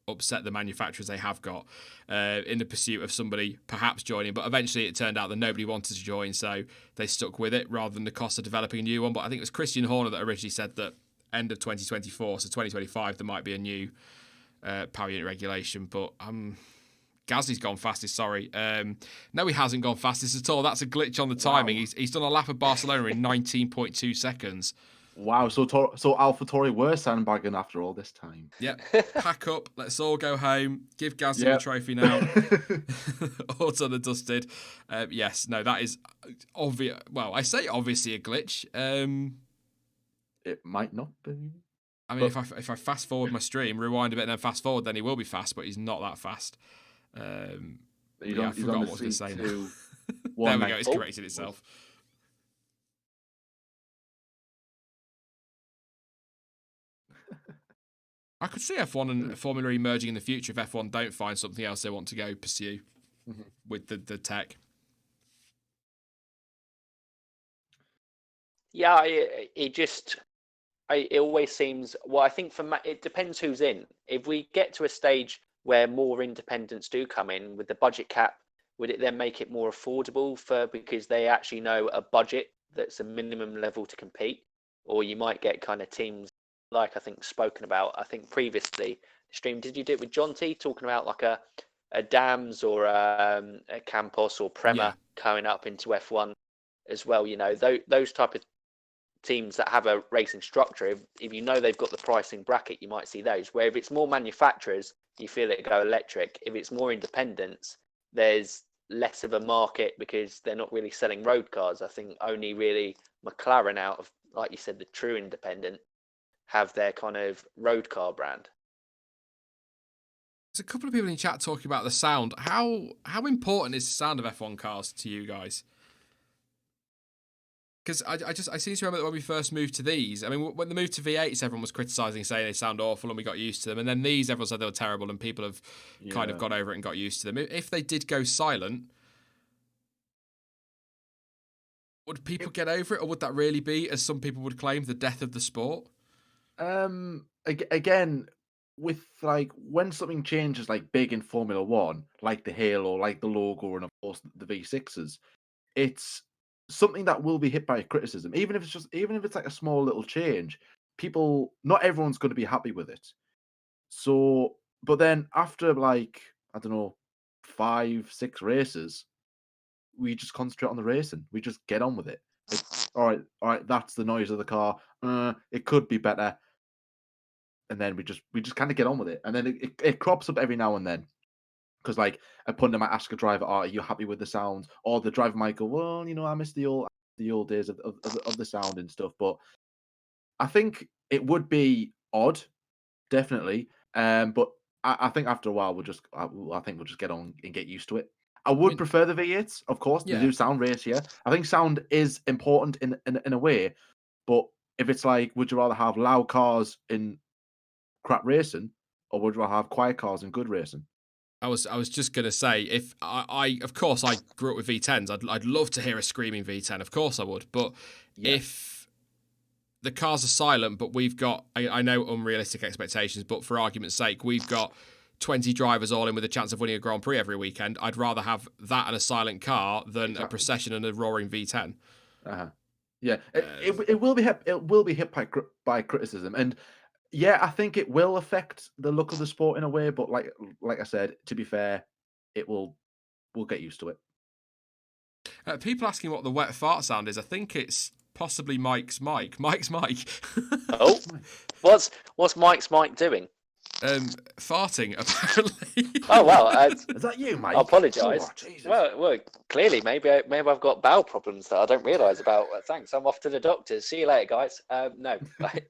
upset the manufacturers they have got in the pursuit of somebody perhaps joining. But eventually it turned out that nobody wanted to join, so they stuck with it rather than the cost of developing a new one. But I think it was Christian Horner that originally said that end of 2024, so 2025, there might be a new power unit regulation. But Gasly's gone fastest, sorry. No, he hasn't gone fastest at all. That's a glitch on the timing. Wow. He's done a lap of Barcelona in 19.2 seconds. Wow, so AlphaTauri were sandbagging after all this time. Yep. Pack up. Let's all go home. Give Gasly the trophy now. All done and dusted. Yes, no, that is obvious. Well, I say obviously a glitch. It might not be. I mean, if I fast forward my stream, rewind a bit, and then fast forward, then he will be fast, but he's not that fast. I forgot what I was going to say now. There we go. It's corrected itself. I could see F1 and Formula E merging in the future if F1 don't find something else they want to go pursue with the tech. Yeah, it always seems, well, I think it depends who's in. If we get to a stage where more independents do come in with the budget cap, would it then make it more affordable because they actually know a budget that's a minimum level to compete? Or you might get kind of teams like I think spoken about. I think previously the stream, did you do it with John T talking about like a Dams or a Campos or Prema coming up into F1 as well? You know, those type of teams that have a racing structure, if you know they've got the pricing bracket, you might see those. Where if it's more manufacturers, you feel it go electric. If it's more independents, there's less of a market because they're not really selling road cars. I think only really McLaren out of, like you said, the true independent, have their kind of road car brand. There's a couple of people in chat talking about the sound. How important is the sound of F1 cars to you guys? Because I seem to remember that when we first moved to these, I mean, when they moved to V8s, everyone was criticising, saying they sound awful, and we got used to them. And then these, everyone said they were terrible, and people have kind of got over it and got used to them. If they did go silent, would people get over it, or would that really be, as some people would claim, the death of the sport? again, with like when something changes like big in Formula One, like the halo, like the logo, and of course the V6s, it's something that will be hit by criticism, even if it's like a small little change. People, not everyone's going to be happy with it. So, but then after like I don't know, 5, 6 races, we just concentrate on the racing. We just get on with it. It's all right. That's the noise of the car. It could be better, and then we just kind of get on with it. And then it crops up every now and then because like a pundit might ask a driver, "Are you happy with the sound?" Or the driver might go, "Well, I miss the old days of the sound and stuff." But I think it would be odd, definitely. But I think after a while I think we'll just get on and get used to it. I I would mean, prefer the V8s, of course. They yeah. do sound racier. I think sound is important in a way, but if it's like, would you rather have loud cars in crap racing, or would you rather have quiet cars in good racing? I was just gonna say, if I of course I grew up with V10s. I'd love to hear a screaming V10. Of course I would. But Yeah, if the cars are silent, but we've got I know unrealistic expectations, but for argument's sake, we've got 20 drivers all in with a chance of winning a Grand Prix every weekend. I'd rather have that and a silent car than a exactly. procession and a roaring V10. Uh-huh. Yeah, Uh, it will be hit. It will be hit by criticism, and yeah, I think it will affect the look of the sport in a way. But like I said, to be fair, it will we'll get used to it. people asking what the wet fart sound is. I think it's possibly Mike's mic. Mike's mic. Oh, what's Mike's Mike doing? Farting apparently. Oh wow, Is that you, Mike? I apologise. Oh, Jesus. Well, clearly, maybe I've got bowel problems that I don't realise about. Thanks, I'm off to the doctors. See you later, guys. No,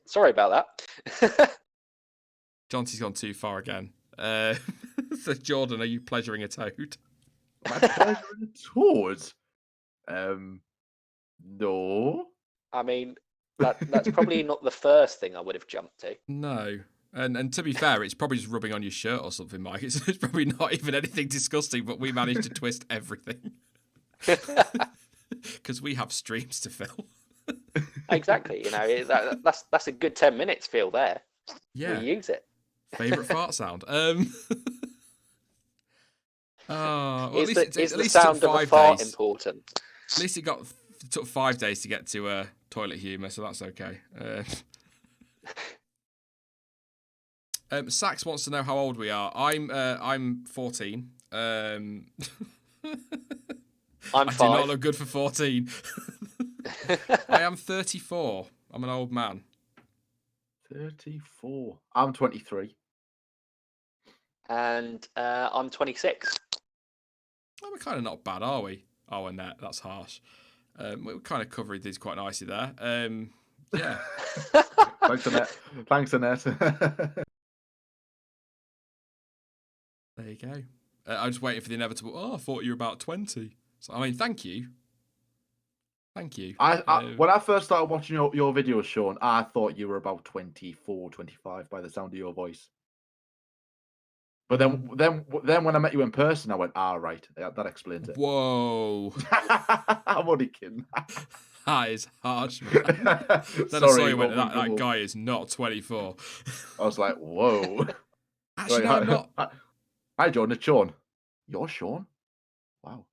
sorry about that. Johnson's gone too far again. So Jordan, are you pleasuring a toad? Am I pleasuring a toad? No. I mean, that's probably not the first thing I would have jumped to. No. And to be fair, it's probably just rubbing on your shirt or something, Mike. It's probably not even anything disgusting, but we managed to twist everything. Because we have streams to fill. Exactly, that's a good 10 minutes feel there. Yeah. We use it. Favourite fart sound? Well, Is at the least sound it took of a 5 fart days. important? At least it took 5 days to get to toilet humour, so that's okay. Sax wants to know how old we are. I'm 14. I'm I do 5. not look good for 14. I am 34. I'm an old man. 34. I'm 23. And I'm 26. Well, we're kind of not bad, are we? Oh, Annette, that's harsh. We're kind of covering these quite nicely there. Yeah. Thanks, Annette. Thanks, Annette. There you go. I'm just waiting for the inevitable. Oh, I thought you were about 20. So, I mean, thank you. Thank you. When I first started watching your videos, Sean, I thought you were about 24, 25 by the sound of your voice. But then when I met you in person, I went, right, that explains it. Whoa. I'm only kidding. That is harsh, man. Then I saw you went, that guy is not 24. I was like, whoa. Actually, no, I'm not. Hi, Jordan. It's Sean. You're Sean? Wow.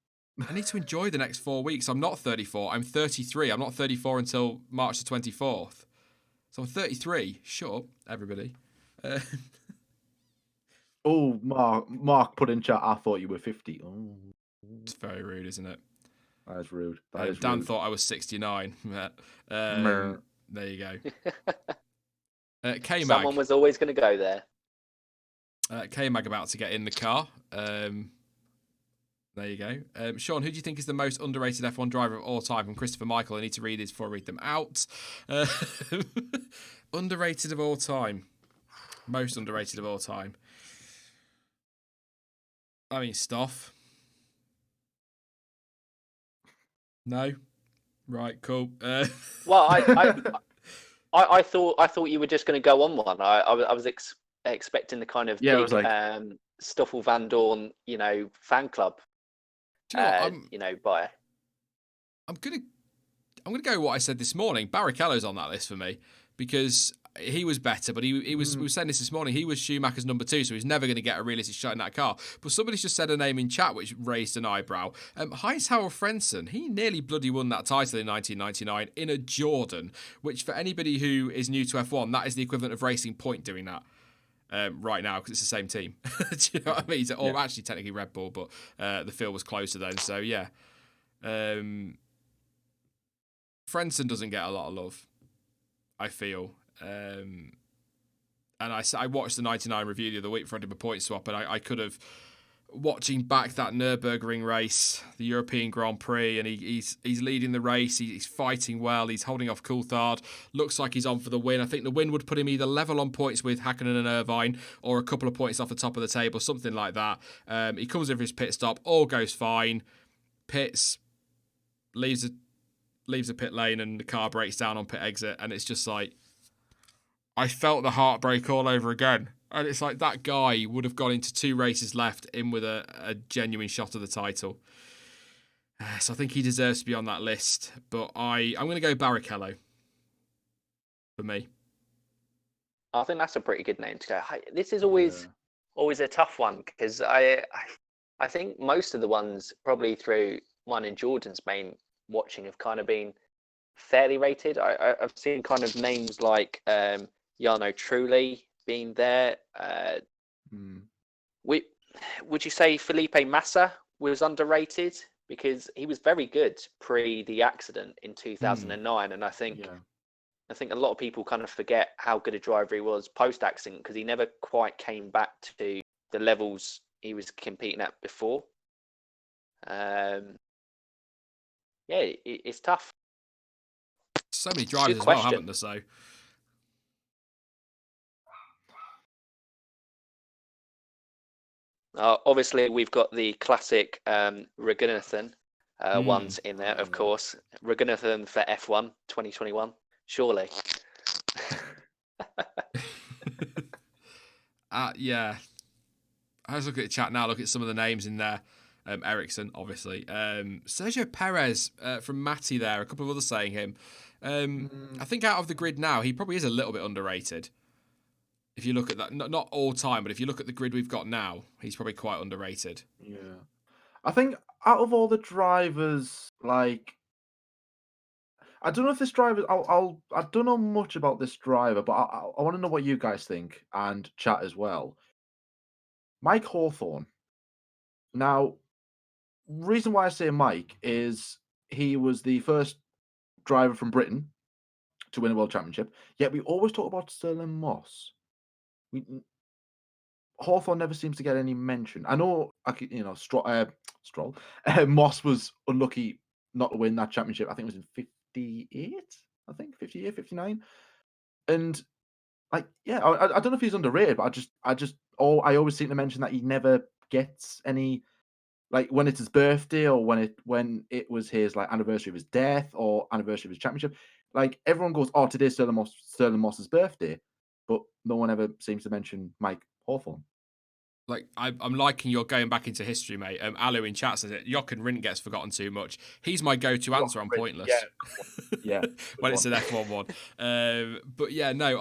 I need to enjoy the next 4 weeks. I'm not 34. I'm 33. I'm not 34 until March the 24th. So I'm 33. Shut up, everybody. Oh, Mark put in chat, I thought you were 50. Oh, It's very rude, isn't it? that is rude. Dan thought I was 69. There you go. K-Mag. Someone was always going to go there. K-Mag about to get in the car. There you go. Sean, who do you think is the most underrated F1 driver of all time? From Christopher Michael. I need to read these before I read them out. Underrated of all time. Most underrated of all time. I mean, Stoff. No? Right, cool. Well, I thought you were just going to go on one. I was expecting the kind of Yeah, it big was like- Stoffel Van Dorn, fan club. Do you know what? Buyer. I'm gonna go with what I said this morning. Barrichello's on that list for me because he was better, but he was. We were saying this morning. He was Schumacher's number 2, so he's never going to get a realistic shot in that car. But somebody's just said a name in chat which raised an eyebrow. Heinz-Harald Frentzen. He nearly bloody won that title in 1999 in a Jordan, which for anybody who is new to F1, that is the equivalent of Racing Point doing that. Right now, because it's the same team. Do you know what I mean? Or actually, technically Red Bull, but the field was closer then. So yeah, Frentzen doesn't get a lot of love, I feel. And I watched the 99 review the other week before I did my point swap, and I could have, watching back that Nürburgring race, the European Grand Prix, and he's leading the race. He's fighting well. He's holding off Coulthard. Looks like he's on for the win. I think the win would put him either level on points with Hakkinen and Irvine, or a couple of points off the top of the table, something like that. He comes in for his pit stop. All goes fine. Pits, leaves a pit lane, and the car breaks down on pit exit. And it's just like, I felt the heartbreak all over again. And it's like that guy would have gone into 2 races left in with a genuine shot of the title. So I think he deserves to be on that list. But I'm going to go Barrichello for me. I think that's a pretty good name to go. This is always a tough one, because I think most of the ones probably through mine and Jordan's main watching have kind of been fairly rated. I've seen kind of names like Jarno Trulli being there. Would you say Felipe Massa was underrated? Because he was very good pre the accident in 2009, and I think a lot of people kind of forget how good a driver he was post accident, because he never quite came back to the levels he was competing at before. It's tough. So many drivers as well, haven't there? So. Obviously, we've got the classic Raghunathan ones in there, of course. Raghunathan for F1 2021, surely. Yeah. I was looking at the chat now, look at some of the names in there. Ericsson, obviously. Sergio Perez from Matty there, a couple of others saying him. I think out of the grid now, he probably is a little bit underrated. If you look at that, not all time, but if you look at the grid we've got now, he's probably quite underrated. Yeah. I think out of all the drivers, like, I don't know if this driver, I don't know much about this driver, but I want to know what you guys think, and chat as well. Mike Hawthorne. Now, reason why I say Mike is he was the first driver from Britain to win a world championship, yet we always talk about Sterling Moss. Hawthorne never seems to get any mention. I know, Stroll. Moss was unlucky not to win that championship. I think it was in 58. 58, 59. And I don't know if he's underrated, but I always seem to mention that he never gets any, like, when it's his birthday, or when it was his like anniversary of his death or anniversary of his championship. Like, everyone goes, "Oh, today's Sterling Moss's birthday," but no one ever seems to mention Mike Hawthorne. Like, I'm liking your going back into history, mate. Alu in chat says it. Jochen Rindt gets forgotten too much. He's my go-to answer on Pointless. Yeah. When it's an F1 one. But yeah, no,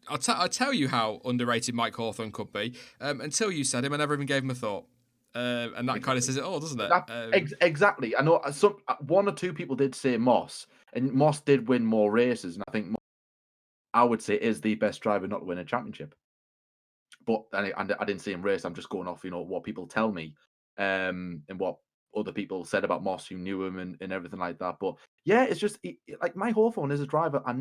I'll tell you how underrated Mike Hawthorne could be. Until you said him, I never even gave him a thought. And that kind of says it all, doesn't it? Exactly. I know some 1 or 2 people did say Moss, and Moss did win more races, and I think I would say is the best driver not to win a championship. But I didn't see him race. I'm just going off, what people tell me, and what other people said about Moss who knew him and everything like that. But yeah, it's just like Mike Hawthorne is a driver. I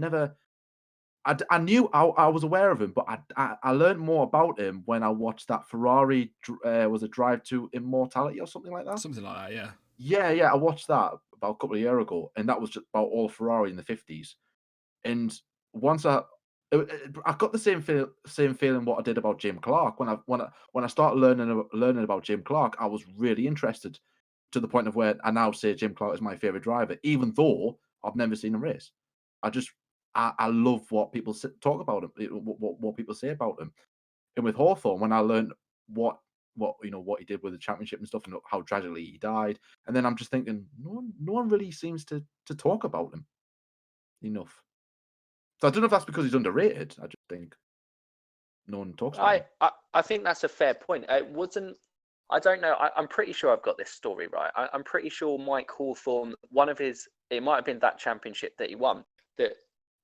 knew I was aware of him, but I learned more about him when I watched that Ferrari was a Drive to Immortality or something like that. Something like that, yeah. Yeah. I watched that about a couple of years ago, and that was just about all Ferrari in the 50s. And once I got the same feeling what I did about Jim Clark when I started learning about Jim Clark. I was really interested, to the point of where I now say Jim Clark is my favorite driver, even though I've never seen him race. I love what people talk about him, what people say about him. And with Hawthorne, when I learned what he did with the championship and stuff, and how tragically he died, and then I'm just thinking, no one really seems to talk about him enough. So I don't know if that's because he's underrated. I just think no one talks about him. I think that's a fair point. It wasn't. I don't know. I'm pretty sure I've got this story right. I'm pretty sure Mike Hawthorne, it might have been that championship that he won, that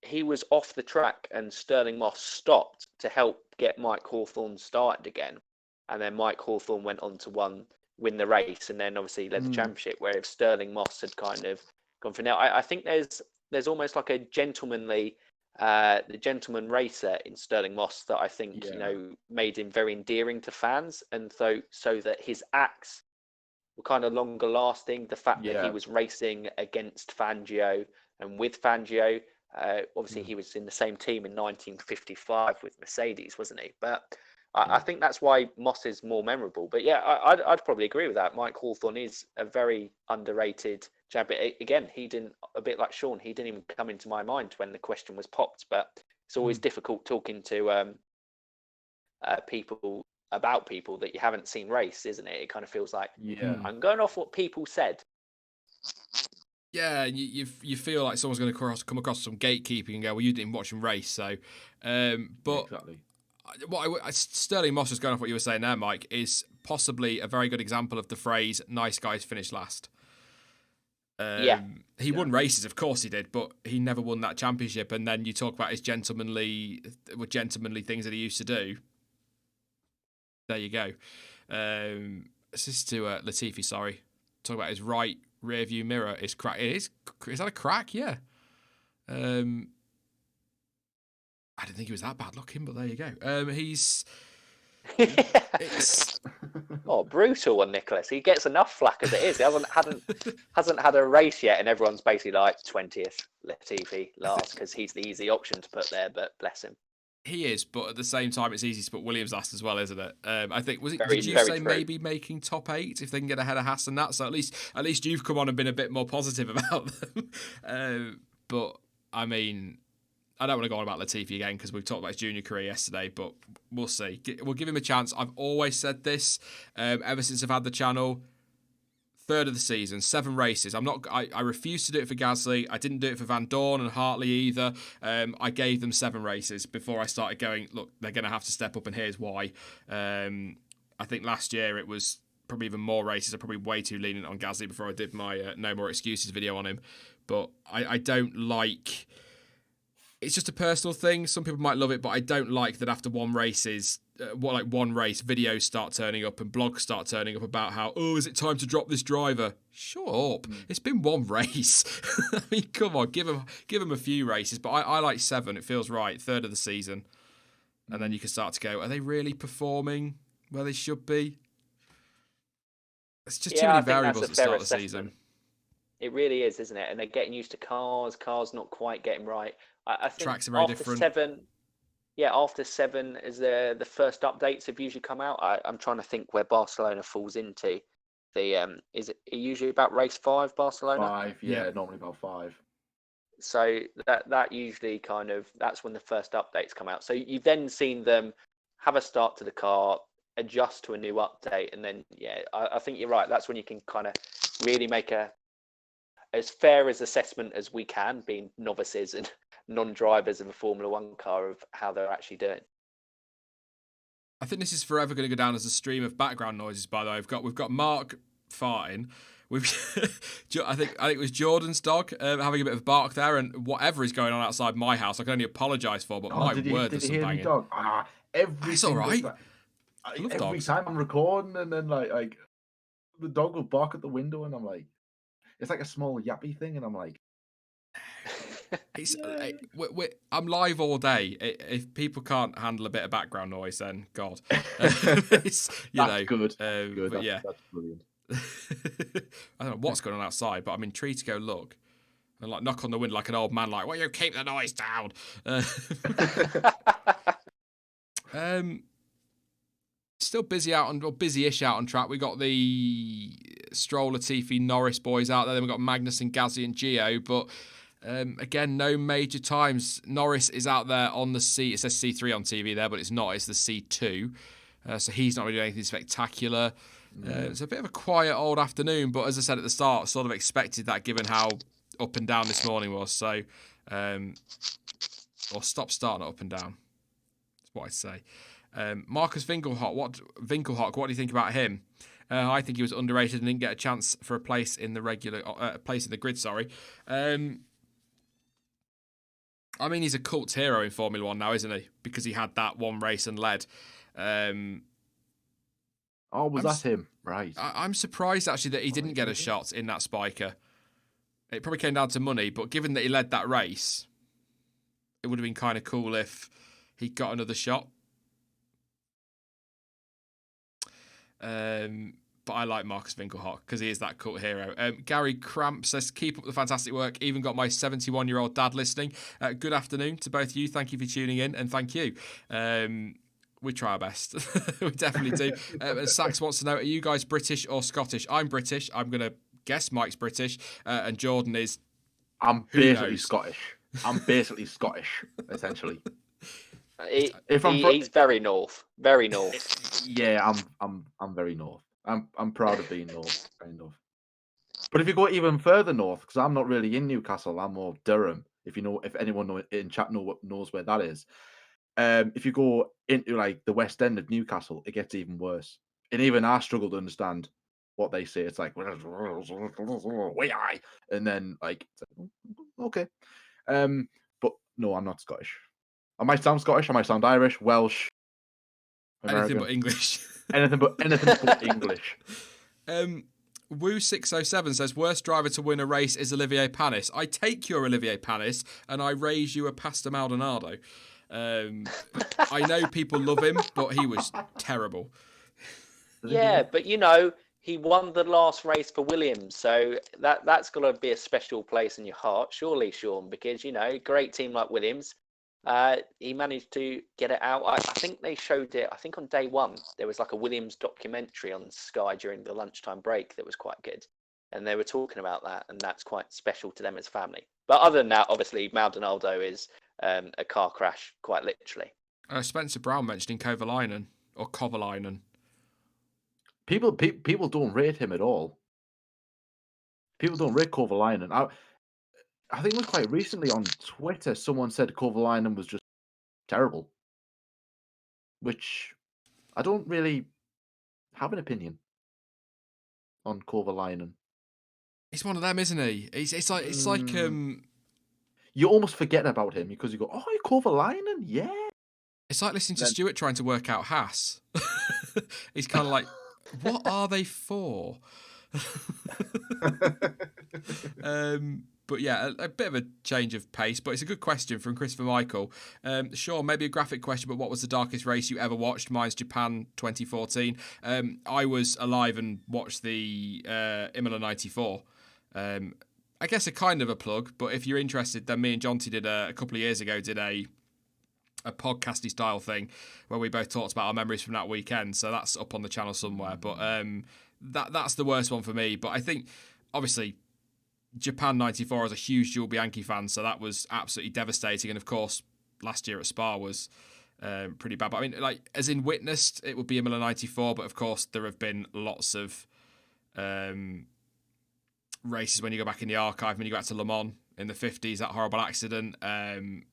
he was off the track and Sterling Moss stopped to help get Mike Hawthorne started again. And then Mike Hawthorne went on to win the race and then obviously led the championship, where if Sterling Moss had kind of gone for now, I think there's almost like a the gentleman racer in Sterling Moss that I think made him very endearing to fans, and so that his acts were kind of longer lasting. The fact that he was racing against Fangio and with Fangio, obviously he was in the same team in 1955 with Mercedes, wasn't he? But I think that's why Moss is more memorable. But yeah, I'd probably agree with that. Mike Hawthorne is a very underrated champion. Again, he didn't, a bit like Sean, he didn't even come into my mind when the question was popped. But it's always difficult talking to people about people that you haven't seen race, isn't it? It kind of feels like I'm going off what people said. Yeah, you feel like someone's going to come across some gatekeeping and go, well, you didn't watch him race, so. But exactly. Sterling Moss, just going off what you were saying there, Mike, is possibly a very good example of the phrase "nice guys finish last." He won races, of course he did, but he never won that championship. And then you talk about his gentlemanly things that he used to do. There you go. This is to Latifi. Sorry, talk about his right rear view mirror is crack. Is that a crack? Yeah. I didn't think he was that bad looking, but there you go. He's. Brutal on Nicholas. He gets enough flack as it is. He hasn't had a race yet, and everyone's basically like 20th Latifi last because he's the easy option to put there. But bless him. He is, but at the same time, it's easy to put Williams last as well, isn't it? I think did you say true. Maybe making top 8 if they can get ahead of Haas and that? So at least you've come on and been a bit more positive about them. But I mean, I don't want to go on about Latifi again because we've talked about his junior career yesterday, but we'll see. We'll give him a chance. I've always said this ever since I've had the channel. Third of the season, 7 races. I refused to do it for Gasly. I didn't do it for Van Dorn and Hartley either. I gave them 7 races before I started going, look, they're going to have to step up, and here's why. I think last year it was probably even more races. I'm probably way too lenient on Gasly before I did my No More Excuses video on him. But I don't like... It's just a personal thing. Some people might love it, but I don't like that after one race, videos start turning up and blogs start turning up about how, is it time to drop this driver? Shut up. It's been one race. I mean, come on, give him a few races. But I like 7. It feels right. Third of the season. And then you can start to go, are they really performing where they should be? It's just too many variables at the start of the season. It really is, isn't it? And they're getting used to cars not quite getting right. I think tracks are very different. After 7 is the first updates have usually come out. I'm trying to think where Barcelona falls into. Is it usually about race 5, Barcelona? 5, normally about 5. So that usually that's when the first updates come out. So you've then seen them have a start to the car, adjust to a new update, and then I think you're right. That's when you can kind of really make as fair as assessment as we can, being novices and non-drivers of a Formula 1 car, of how they're actually doing. I think this is forever going to go down as a stream of background noises. By the way, we've got Mark farting. I think it was Jordan's dog having a bit of bark there, and whatever is going on outside my house, I can only apologise for. But my word, there's some banging. Dog? It's all right. Every time I'm recording, and then like the dog will bark at the window, and I'm like, it's like a small yappy thing, and I'm like. I'm live all day. If people can't handle a bit of background noise, then God, That's good. Good. But That's brilliant. I don't know what's going on outside, but I'm intrigued to go look and like knock on the window like an old man, like, "Well, you keep the noise down." Still busy-ish out on track. We got the Stroll, Latifi, Norris boys out there. Then we got Magnussen, Gasly, and Gio, but. Again, no major times. Norris is out there on the C. It says C3 on TV there, but it's not. It's the C2. So he's not really doing anything spectacular. It's a bit of a quiet old afternoon, but as I said at the start, sort of expected that given how up and down this morning was. So or stop starting it up and down. That's what I'd say. Marcus Winkelhock, what do you think about him? I think he was underrated and didn't get a chance for a place in the place in the grid. Sorry. I mean, he's a cult hero in Formula One now, isn't he? Because he had that one race and led. Was that him? Right. I'm surprised actually that he didn't get a shot in that Spiker. It probably came down to money, but given that he led that race, it would have been kind of cool if he got another shot. But I like Marcus Winkelhock because he is that cult hero. Gary Cramp says, keep up the fantastic work. Even got my 71-year-old dad listening. Good afternoon to both of you. Thank you for tuning in, and thank you. We try our best. We definitely do. Sax wants to know, are you guys British or Scottish? I'm British. I'm going to guess Mike's British. And Jordan is... I'm basically Scottish. I'm basically Scottish, essentially. He's very north. Very north. Yeah, I'm very north. I'm proud of being north, kind of. But if you go even further north, because I'm not really in Newcastle, I'm more Durham. If anyone in chat knows where that is. If you go into like the west end of Newcastle, it gets even worse. And even I struggle to understand what they say. It's like, way I, and then like, okay. But no, I'm not Scottish. I might sound Scottish. I might sound Irish, Welsh, American. Anything but English. anything but English. Woo607 says, worst driver to win a race is Olivier Panis. I take your Olivier Panis and I raise you a Pasta Maldonado. I know people love him, but he was terrible. Yeah, but he won the last race for Williams, so that's got to be a special place in your heart, surely, Sean, because great team like Williams. He managed to get it out. I think they showed it. I think on day one there was like a Williams documentary on Sky during the lunchtime break that was quite good, and they were talking about that, and that's quite special to them as a family. But other than that, obviously Maldonado is a car crash, quite literally. Spencer Brown mentioning Kovalainen or Kovalainen. People don't rate him at all. People don't rate Kovalainen. I think it was quite recently on Twitter someone said Kovalainen was just terrible, which I don't really have an opinion on Kovalainen. He's one of them, isn't he? It's like you almost forget about him because you go, oh, Kovalainen, yeah. It's like listening to Stuart trying to work out Haas. He's kind of like, what are they for? But yeah, a bit of a change of pace, but it's a good question from Christopher Michael. Sure, maybe a graphic question, but what was the darkest race you ever watched? Mine's Japan 2014. I was alive and watched the Imola 94. I guess a kind of a plug, but if you're interested, then me and Jonty did a couple of years ago, did a podcasty style thing where we both talked about our memories from that weekend. So that's up on the channel somewhere. But that's the worst one for me. But I think, obviously, Japan 94, I was a huge Jules Bianchi fan, so that was absolutely devastating. And of course, last year at Spa was pretty bad. But I mean, like, as in witnessed, it would be Imola 94, but of course, there have been lots of races when you go back in the archive, when you go back to Le Mans in the 50s, that horrible accident,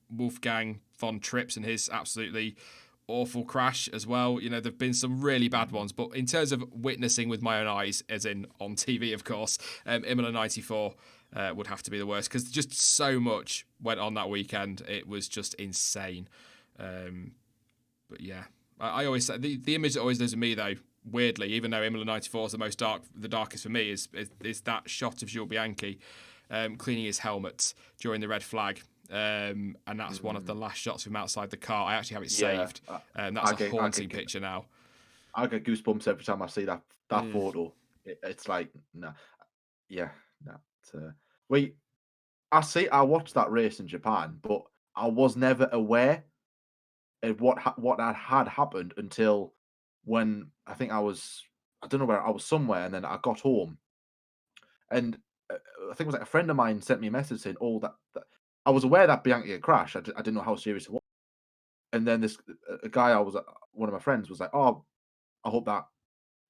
Wolfgang von Trips and his absolutely awful crash as well. There have been some really bad ones, but in terms of witnessing with my own eyes, as in on TV, of course, Imola 94 would have to be the worst because just so much went on that weekend. It was just insane. But yeah, I always say the image that always lives with me, though, weirdly, even though Imola 94 is the darkest for me, is that shot of Jules Bianchi cleaning his helmet during the red flag. And that's one of the last shots from outside the car. I actually have it saved. That's a haunting picture now. I get goosebumps every time I see that photo. It's like, nah. Yeah, no. I watched that race in Japan, but I was never aware of what had happened until when I think I don't know where I was somewhere, and then I got home, and I think it was like a friend of mine sent me a message saying, "Oh, that I was aware that Bianchi had crashed. I didn't know how serious it was." And then this a guy one of my friends was like, "Oh, I hope that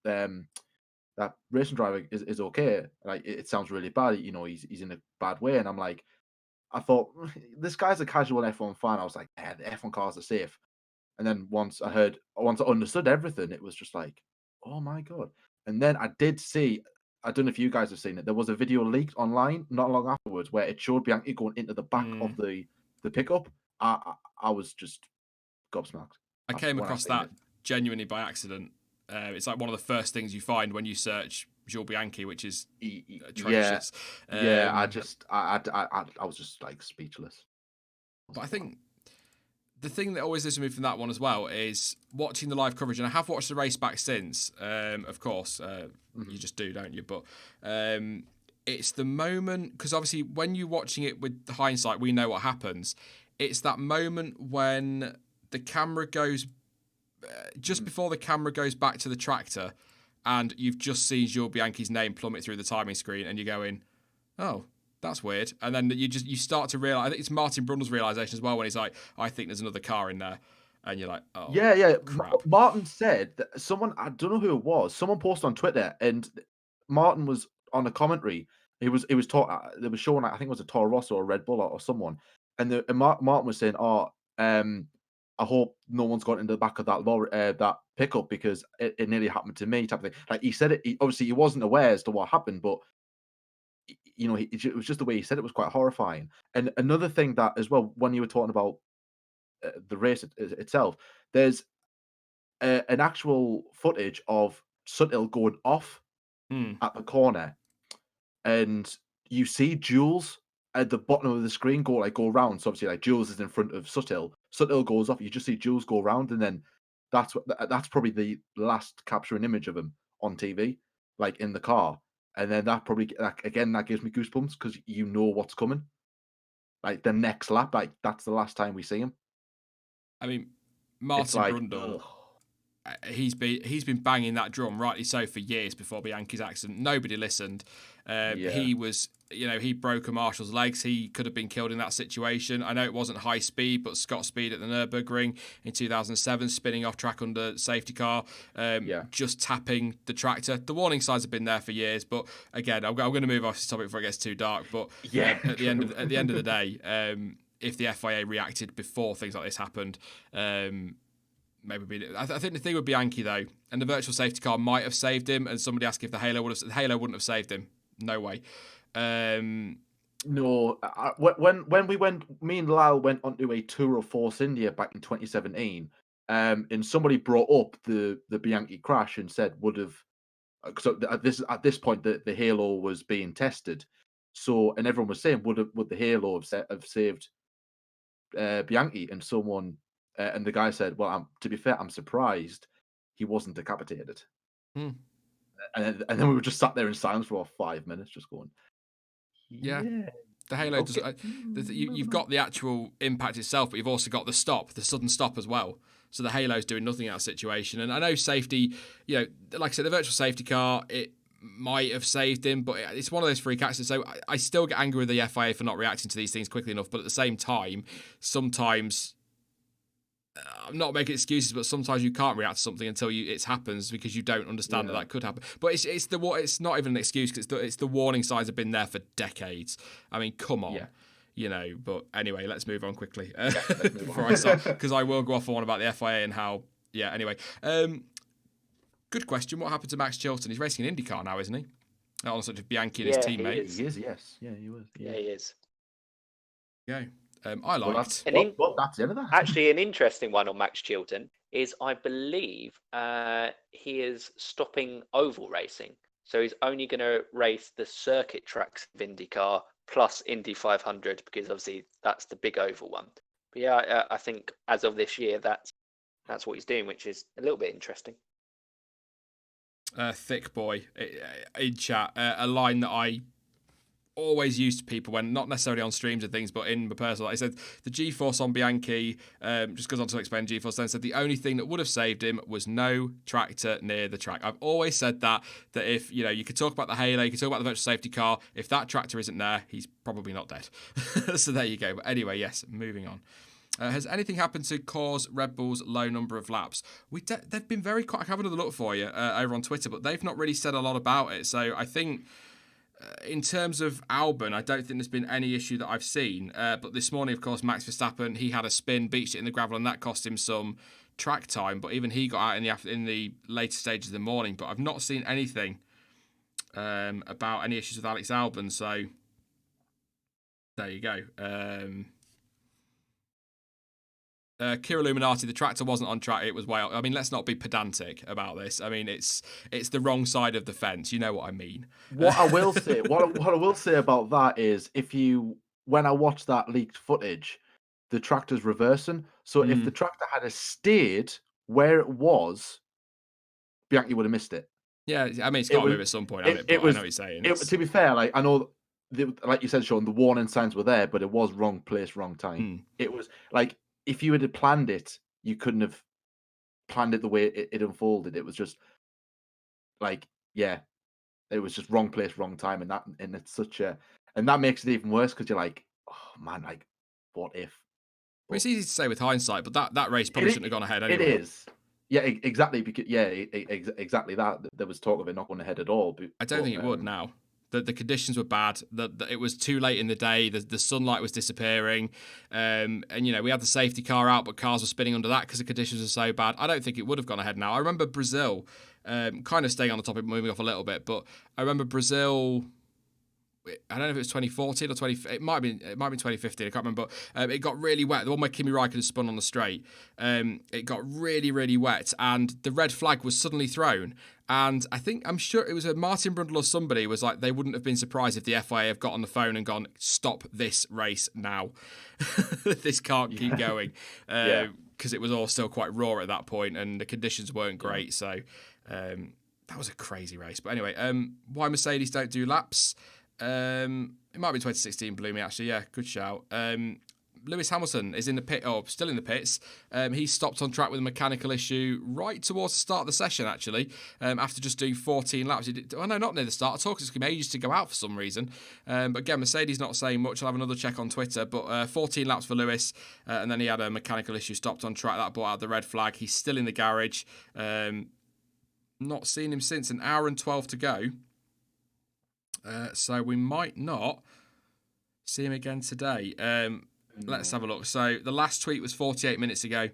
that racing driver is okay. Like it sounds really bad. He's in a bad way." And I'm like, I thought this guy's a casual F1 fan. I was like, yeah, the F1 cars are safe. And then once I understood everything, it was just like, oh my god. And then I did see, I don't know if you guys have seen it. There was a video leaked online not long afterwards where it showed Bianchi going into the back of the pickup. I was just gobsmacked. I came When I across seen that it. genuinely by accident. It's like one of the first things you find when you search Jules Bianchi, which is Yeah, atrocious. yeah. I was just like speechless. But I think the thing that always lives with me from that one as well is watching the live coverage, and I have watched the race back since. Of course, you just do, don't you? But it's the moment, because obviously when you're watching it with hindsight, we know what happens. It's that moment when the camera goes just before the camera goes back to the tractor, and you've just seen Jules Bianchi's name plummet through the timing screen, and you're going, "Oh, that's weird." And then you start to realize. I think it's Martin Brundle's realization as well when he's like, "I think there's another car in there," and you're like, "Oh, Yeah, yeah. crap." Martin said that someone, I don't know who it was, someone posted on Twitter, and Martin was on a commentary. He was talking. They were showing, I think it was a Toro Rosso or Red Bull or someone, and Martin was saying, "Oh, I hope no one's got into the back of that lorry, that pickup because it nearly happened to me," type of thing. Like he said it. Obviously, he wasn't aware as to what happened, but it was just the way he said it was quite horrifying. And another thing that as well, when you were talking about the race itself, there's an actual footage of Sutton going off Hmm. at the corner, and you see Jules at the bottom of the screen go round. So obviously, like Jules is in front of Sutton. Sutton goes off. You just see Jules go round, and then that's probably the last capturing image of him on TV, like in the car. And then that probably again that gives me goosebumps because you know what's coming. Like the next lap, like that's the last time we see him. I mean, It's Martin like, Brundle. ugh. He's been banging that drum, rightly so, for years before Bianchi's accident. Nobody listened. Yeah, He was, he broke a marshal's legs. He could have been killed in that situation. I know it wasn't high speed, but Scott Speed at the Nürburgring in 2007, spinning off track under safety car, yeah, just tapping the tractor. The warning signs have been there for years, but again, I'm going to move off this topic before it gets too dark. But yeah. at the True. end of the day, if the FIA reacted before things like this happened, maybe I think the thing with Bianchi though, and the virtual safety car might have saved him. And somebody asked if the Halo wouldn't have saved him. No way. No, when we went, me and Lyle went onto a tour of Force India back in 2017, and somebody brought up the Bianchi crash and said would have, so at this point the Halo was being tested, so and everyone was saying would the Halo have saved Bianchi, and someone and the guy said, well, to be fair, I'm surprised he wasn't decapitated, hmm, and then we were just sat there in silence for about 5 minutes, just going, yeah, yeah, the Halo does. okay, You've moving on. got the actual impact itself, but you've also got the sudden stop as well. So the Halo's doing nothing in that situation. And I know safety, like I said, the virtual safety car, it might have saved him, but it's one of those freak accidents. So I still get angry with the FIA for not reacting to these things quickly enough. But at the same time, sometimes I'm not making excuses, but sometimes you can't react to something until it happens because you don't understand that could happen. But it's not even an excuse because it's the warning signs have been there for decades. I mean, come on. Yeah. But anyway, let's move on quickly Let's move before on. I start, because I will go off on one about the FIA and how. Yeah. Anyway, good question. What happened to Max Chilton? He's racing an IndyCar now, isn't he? On sort of Bianchi and his Yeah, he teammate. is. He is, yes, yeah, he was. Yeah, he is. Yeah. I Well, liked. that's the end of that. Actually, an interesting one on Max Chilton is I believe he is stopping oval racing. So he's only going to race the circuit tracks of IndyCar plus Indy 500 because obviously that's the big oval one. But yeah, I think as of this year, that's what he's doing, which is a little bit interesting. Thick boy in chat, a line that I always use to people when not necessarily on streams and things, but in my personal life. He said the G-force on Bianchi, just goes on to explain G-force, then said the only thing that would have saved him was no tractor near the track. I've always said that if you could talk about the Halo, you could talk about the virtual safety car, if that tractor isn't there, he's probably not dead. So there you go. But anyway, yes, moving on. Has anything happened to cause Red Bull's low number of laps? They've been very quick. I have another look for you over on Twitter, but they've not really said a lot about it. So I think in terms of Albon, I don't think there's been any issue that I've seen. But this morning, of course, Max Verstappen, he had a spin, beached it in the gravel, and that cost him some track time. But even he got out in the later stages of the morning. But I've not seen anything about any issues with Alex Albon. So there you go. Kira Illuminati, the tractor wasn't on track. It was way up. I mean, let's not be pedantic about this. I mean, it's the wrong side of the fence. You know what I mean. What I will say, what I will say about that is, when I watched that leaked footage, the tractor's reversing. So if the tractor had stayed where it was, Bianchi would have missed it. Yeah, I mean, it's got to move at some point, hasn't it? But I know what you're saying. To be fair, like I know, like you said, Sean, the warning signs were there, but it was wrong place, wrong time. It was like, if you had planned it, you couldn't have planned it the way it unfolded. It was just like, yeah, it was just wrong place, wrong time, and it's and that makes it even worse because you're like, oh man, like, what if? Well, it's easy to say with hindsight, but that race probably shouldn't have gone ahead anyway. It is. Yeah, exactly. Because exactly that. There was talk of it not going ahead at all. But, I don't think it would now. The conditions were bad. It was too late in the day. The sunlight was disappearing, and we had the safety car out, but cars were spinning under that because the conditions were so bad. I don't think it would have gone ahead now. I remember Brazil, kind of staying on the topic, moving off a little bit, but I remember Brazil. I don't know if it was 2014 or 20. It might have been 2015. I can't remember. But it got really wet. The one where Kimi Räikkönen spun on the straight. It got really, really wet, and the red flag was suddenly thrown. And I'm sure it was a Martin Brundle or somebody was like, they wouldn't have been surprised if the FIA have got on the phone and gone, stop this race now. This can't keep going, because it was all still quite raw at that point, and the conditions weren't great. So that was a crazy race. But anyway, why Mercedes don't do laps? It might be 2016 Bloomy, actually. Yeah, good shout. Lewis Hamilton is in the pit, still in the pits. He stopped on track with a mechanical issue right towards the start of the session, actually, after just doing 14 laps. No, not near the start at all, because it took him ages to go out for some reason. But again, Mercedes not saying much. I'll have another check on Twitter. But 14 laps for Lewis, and then he had a mechanical issue, stopped on track. That brought out the red flag. He's still in the garage. Not seen him since. An hour and 12 to go. So we might not see him again today. Let's have a look. So the last tweet was 48 minutes ago.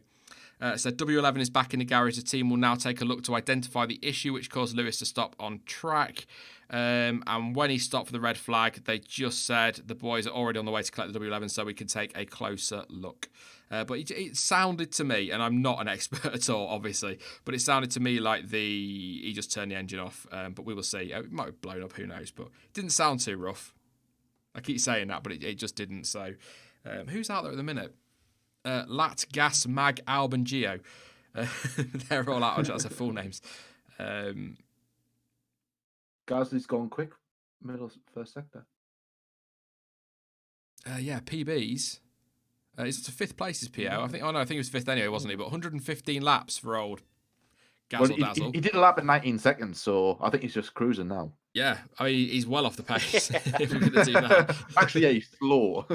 Said W11 is back in the garage. The team will now take a look to identify the issue which caused Lewis to stop on track. And when he stopped for the red flag, they just said the boys are already on the way to collect the W11 so we can take a closer look. But it sounded to me, and I'm not an expert at all, obviously, but it sounded to me like he just turned the engine off. But we will see. It might have blown up, who knows. But it didn't sound too rough. I keep saying that, but it just didn't. So who's out there at the minute? Lat, Gas, Mag, Albon, Geo. They're all out. That's their full names. Gasly's gone quick, first sector. Yeah, PBs. It's to fifth place is PO. I think it was fifth anyway, wasn't he? But 115 laps for old Gazzle Dazzle. He did a lap in 19 seconds, so I think he's just cruising now. Yeah, I mean, he's well off the pace if we're going to do that. Actually, yeah, he's slow.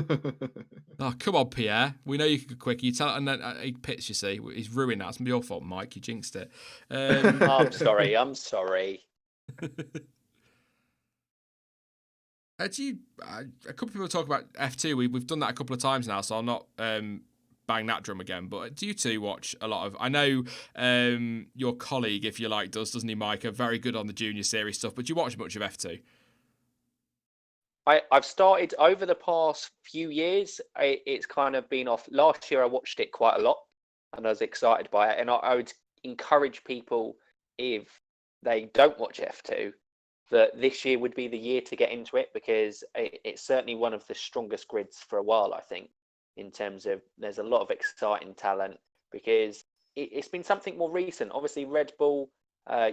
Oh, come on, Pierre. We know you can go quick. You tell, and then he pits, you see. He's ruined that. It's your fault, Mike. You jinxed it. I'm sorry. A couple of people talk about F2. We've done that a couple of times now, so I'll not bang that drum again. But do you two watch a lot of? I know your colleague, if you like, doesn't he, Mike? Are very good on the junior series stuff. But do you watch much of F2? I've started over the past few years. It's kind of been off. Last year I watched it quite a lot, and I was excited by it. And I would encourage people, if they don't watch F2, that this year would be the year to get into it, because it's certainly one of the strongest grids for a while, I think, in terms of there's a lot of exciting talent, because it's been something more recent. Obviously, Red Bull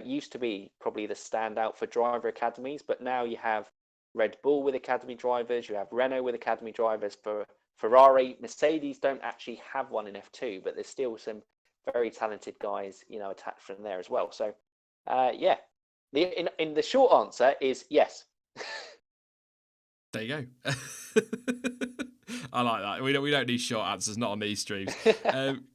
used to be probably the standout for driver academies, but now you have Red Bull with academy drivers, you have Renault with academy drivers for Ferrari. Mercedes don't actually have one in F2, but there's still some very talented guys, attached from there as well. So, yeah. In the short answer is yes. There you go. I like that. We don't need short answers, not on these streams.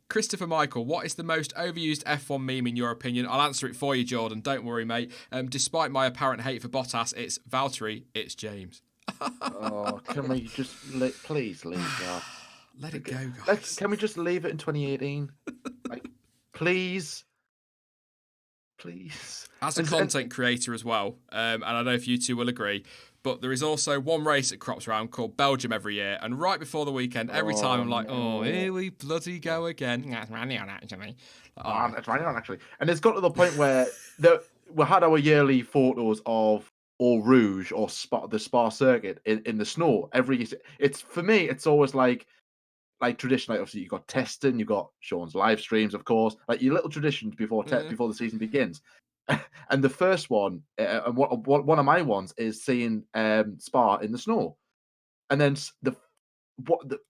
Christopher Michael, what is the most overused F1 meme in your opinion? I'll answer it for you, Jordan. Don't worry, mate. Despite my apparent hate for Bottas, it's Valtteri, it's James. Oh, can we just please leave that? Let it go, guys. Can we just leave it in 2018? Like, please. As a content creator as well, and I don't know if you two will agree, but there is also one race that crops around called Belgium every year, and right before the weekend, every time I'm like, oh, here we bloody go again. That's running on, actually. It's running on, actually. And it's got to the point where we had our yearly photos of Eau Rouge or the Spa circuit in the snow. For me, it's always like tradition. Like, obviously, you got testing, you got Sean's live streams, of course, like your little traditions before the season begins. And the first one, and one of my ones is seeing Spa in the snow, and then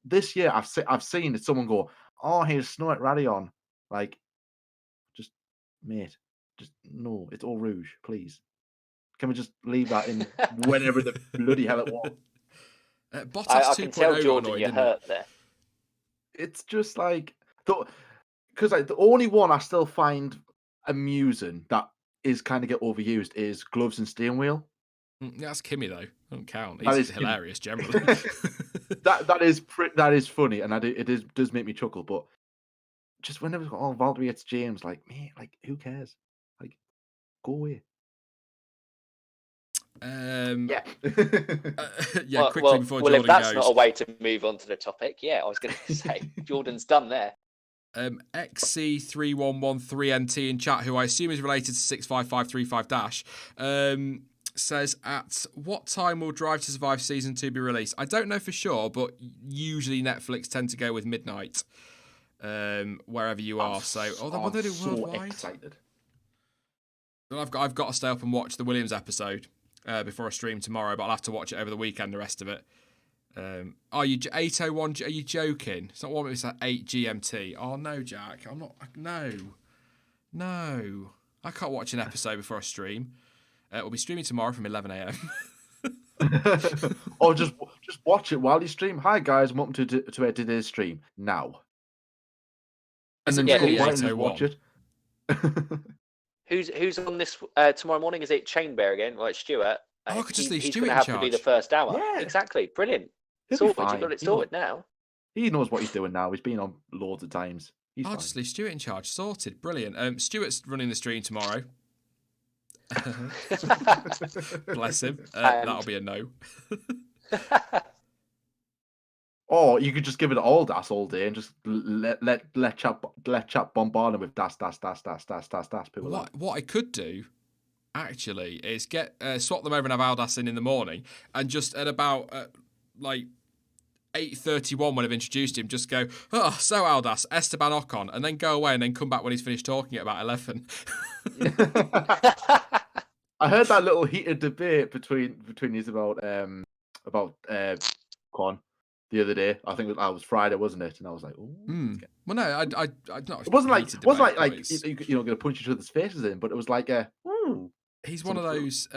this year I've seen someone go, "Oh, here's snow at Radion," like, just mate, just no, it's Eau Rouge, please. Can we just leave that in whenever the bloody hell it was? Bottas I can tell, 2.0 Jordan, annoyed, you're didn't it? hurt there. It's just like, because the only one I still find amusing that is kind of get overused is gloves and steering wheel. That's Kimmy though. Don't count. That He's is hilarious generally. that is funny, and does make me chuckle. But just whenever it's got, oh, Valtteri, it's James, like, mate, like, who cares? Like, go away. Yeah. Quickly before Jordan if that's goes. not a way to move on to the topic, I was going to say Jordan's done there. XC3113NT in chat, who I assume is related to 65535 says, at what time will Drive to Survive Season 2 be released? I don't know for sure, but usually Netflix tend to go with midnight, wherever you are. I'm they do so worldwide. excited. Well, I've got to stay up and watch the Williams episode before I stream tomorrow, but I'll have to watch it over the weekend, the rest of it. Are you 801? Are you joking? It's not 1 minute, it's 8 GMT. Oh no, Jack, I'm not. No, I can't watch an episode before I stream. We'll be streaming tomorrow from 11 a.m. Or just watch it while you stream. Hi guys, welcome to today's stream now. And then just watch it. Who's on this tomorrow morning? Is it Chain Bear again? Right, Stuart. I could just leave he's Stuart going to in have charge. to be the first hour. Yeah. Exactly. Brilliant. He'll be Sorted. fine. You've got it sorted now. He knows what he's doing now. He's been on loads of times. I'll just leave Stuart in charge. Sorted. Brilliant. Stuart's running the stream tomorrow. Bless him. That'll be a no. Or you could just give it all Das all day and just let chat bombard him with Das. What I could do, actually, is get swap them over and have Aldas in the morning, and just at about 8:31 when I've introduced him, just go, oh, so Aldas, Esteban Ocon, and then go away and then come back when he's finished talking at about 11. I heard that little heated debate between you about Con the other day. I think it was Friday, wasn't it? And I was like, oh. Well, no, I not. It wasn't like going to punch each other's faces in, but it was like he's one of those.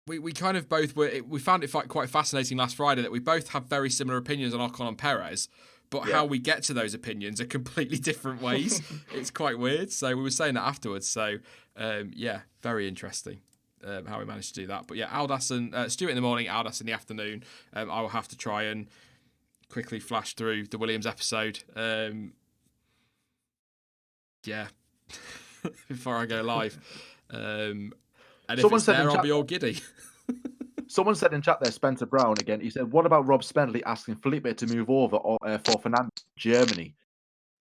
We kind of both were. We found it quite fascinating last Friday that we both have very similar opinions on Ocon and Perez, but how we get to those opinions are completely different ways. It's quite weird. So we were saying that afterwards. So very interesting how we managed to do that. But yeah, Aldas and Stuart in the morning, Aldas in the afternoon. I will have to try and quickly flash through the Williams episode. Before I go live. And if it's there, I'll be all giddy. Someone said in chat there, Spencer Brown again. He said, "What about Rob Spenley asking Felipe to move over for Fernando Germany?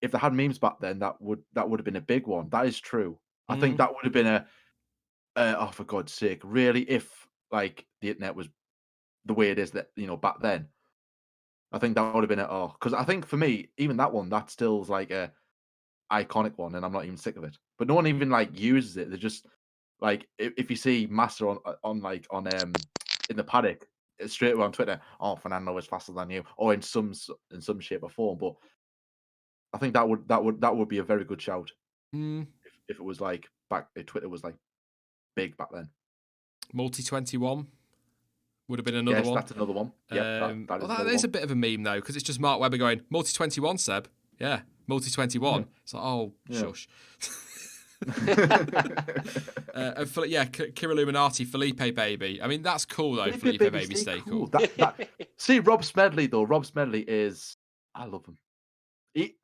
If they had memes back then, that would have been a big one. That is true. I think that would have been oh, for God's sake, really? If like the internet was the way it is that back then, I think that would have been because I think for me, even that one, that still's like a iconic one, and I'm not even sick of it. But no one even like uses it. They're just like if you see Master on in the paddock straight away on Twitter, oh, Fernando is faster than you, or in some shape or form. But I think that would be a very good shout if it was like back. Twitter was like big back then. Multi 21. would have been another Yes, one. that's another one. Yeah, That is a bit of a meme though, because it's just Mark Webber going multi-21, Seb. Yeah, multi-21. Yeah. It's like, oh, Yeah. shush. Kira Illuminati, Felipe Baby. I mean, that's cool though. Felipe Baby, stay cool. See, Rob Smedley though. Rob Smedley is, I love him.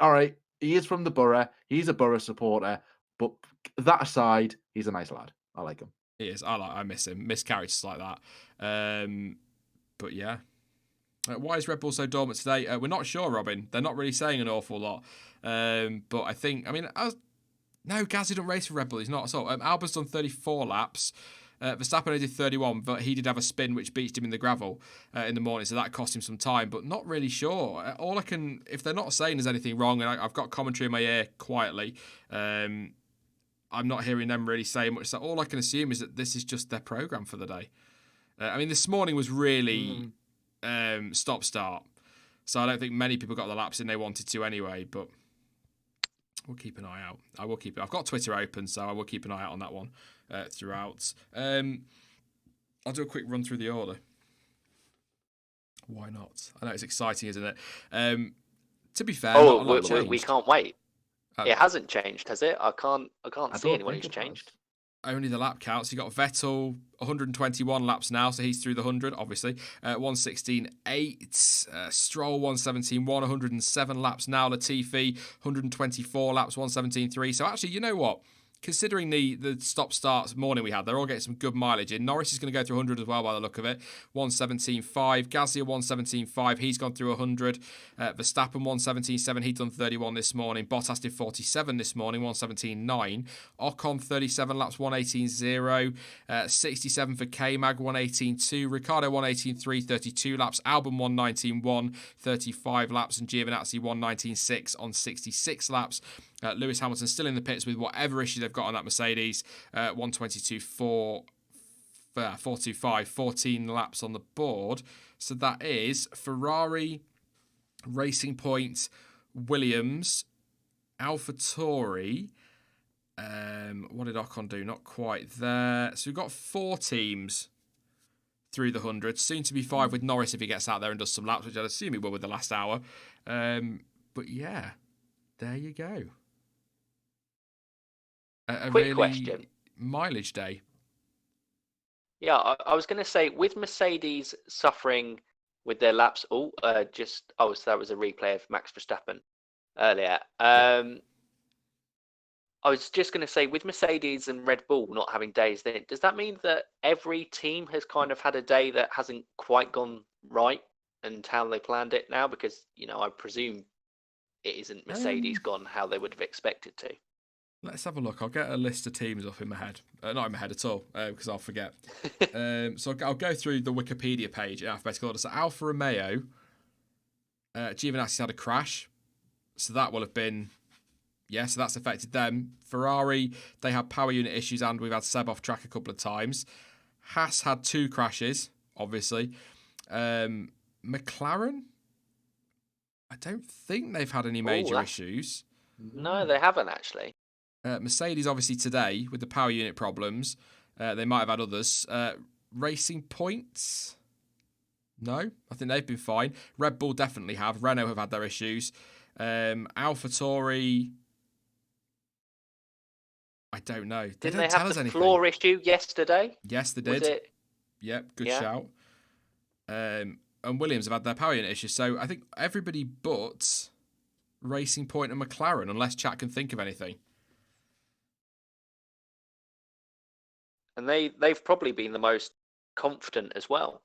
All right, he is from the borough. He's a borough supporter, but that aside, he's a nice lad. I like him. He is. I miss him. Miss characters like that. But yeah. Why is Red Bull so dormant today? We're not sure, Robin. They're not really saying an awful lot. But I think, no, Gazzy don't race for Red Bull. He's not at all. Albon's done 34 laps. Verstappen only did 31, but he did have a spin which beached him in the gravel in the morning, so that cost him some time, but not really sure. All I can, if they're not saying there's anything wrong, and I've got commentary in my ear quietly, I'm not hearing them really say much, so all I can assume is that this is just their programme for the day. This morning was really stop-start, so I don't think many people got the laps in they wanted to anyway, but we'll keep an eye out. I will keep it. I've got Twitter open, so I will keep an eye out on that one throughout. I'll do a quick run through the order. Why not? I know it's exciting, isn't it? To be fair, not a lot changed. We can't wait. It hasn't changed, has it? I can't see anyone who's changed. Only the lap counts. You got Vettel, 121 laps now, so he's through the 100, obviously. 116.8. Stroll, 117.1, 107 laps now. Latifi, 124 laps, 117.3. So actually, you know what? Considering the stop-starts morning we had, they're all getting some good mileage in. Norris is going to go through 100 as well by the look of it. 117.5. Gasly, 117.5. He's gone through 100. Verstappen, 117.7. He's done 31 this morning. Bottas did 47 this morning, 117.9. Ocon, 37 laps, 118.0. 67 for K-Mag, 118.2. Ricciardo, 118.3, 32 laps. Albon, 119.1, 35 laps. And Giovinazzi, 119.6 on 66 laps. Lewis Hamilton still in the pits with whatever issue they've got on that Mercedes. 122.425, 14 laps on the board. So that is Ferrari, Racing Point, Williams, AlphaTauri. What did Ocon do? Not quite there. So we've got 4 teams through the 100. Soon to be 5 with Norris if he gets out there and does some laps, which I'd assume he will with the last hour. But yeah, there you go. Quick question. Mileage day. Yeah, I was going to say, with Mercedes suffering with their laps, so that was a replay of Max Verstappen earlier. I was just going to say, with Mercedes and Red Bull not having days, then does that mean that every team has kind of had a day that hasn't quite gone right and how they planned it now? Because, I presume it isn't Mercedes gone how they would have expected to. Let's have a look. I'll get a list of teams up in my head. Not in my head at all, because I'll forget. So I'll go through the Wikipedia page in alphabetical order. So Alfa Romeo, Giovinazzi's had a crash. So that will have been, so that's affected them. Ferrari, they had power unit issues and we've had Seb off track a couple of times. Haas had 2 crashes, obviously. McLaren, I don't think they've had any major issues. No, they haven't actually. Mercedes, obviously, today, with the power unit problems. They might have had others. Racing Points? No, I think they've been fine. Red Bull definitely have. Renault have had their issues. AlphaTauri, I don't know. Didn't they have the floor issue yesterday? Yes, they did. Was it? Yep, good shout. And Williams have had their power unit issues. So I think everybody but Racing Point and McLaren, unless chat can think of anything. And they've probably been the most confident as well.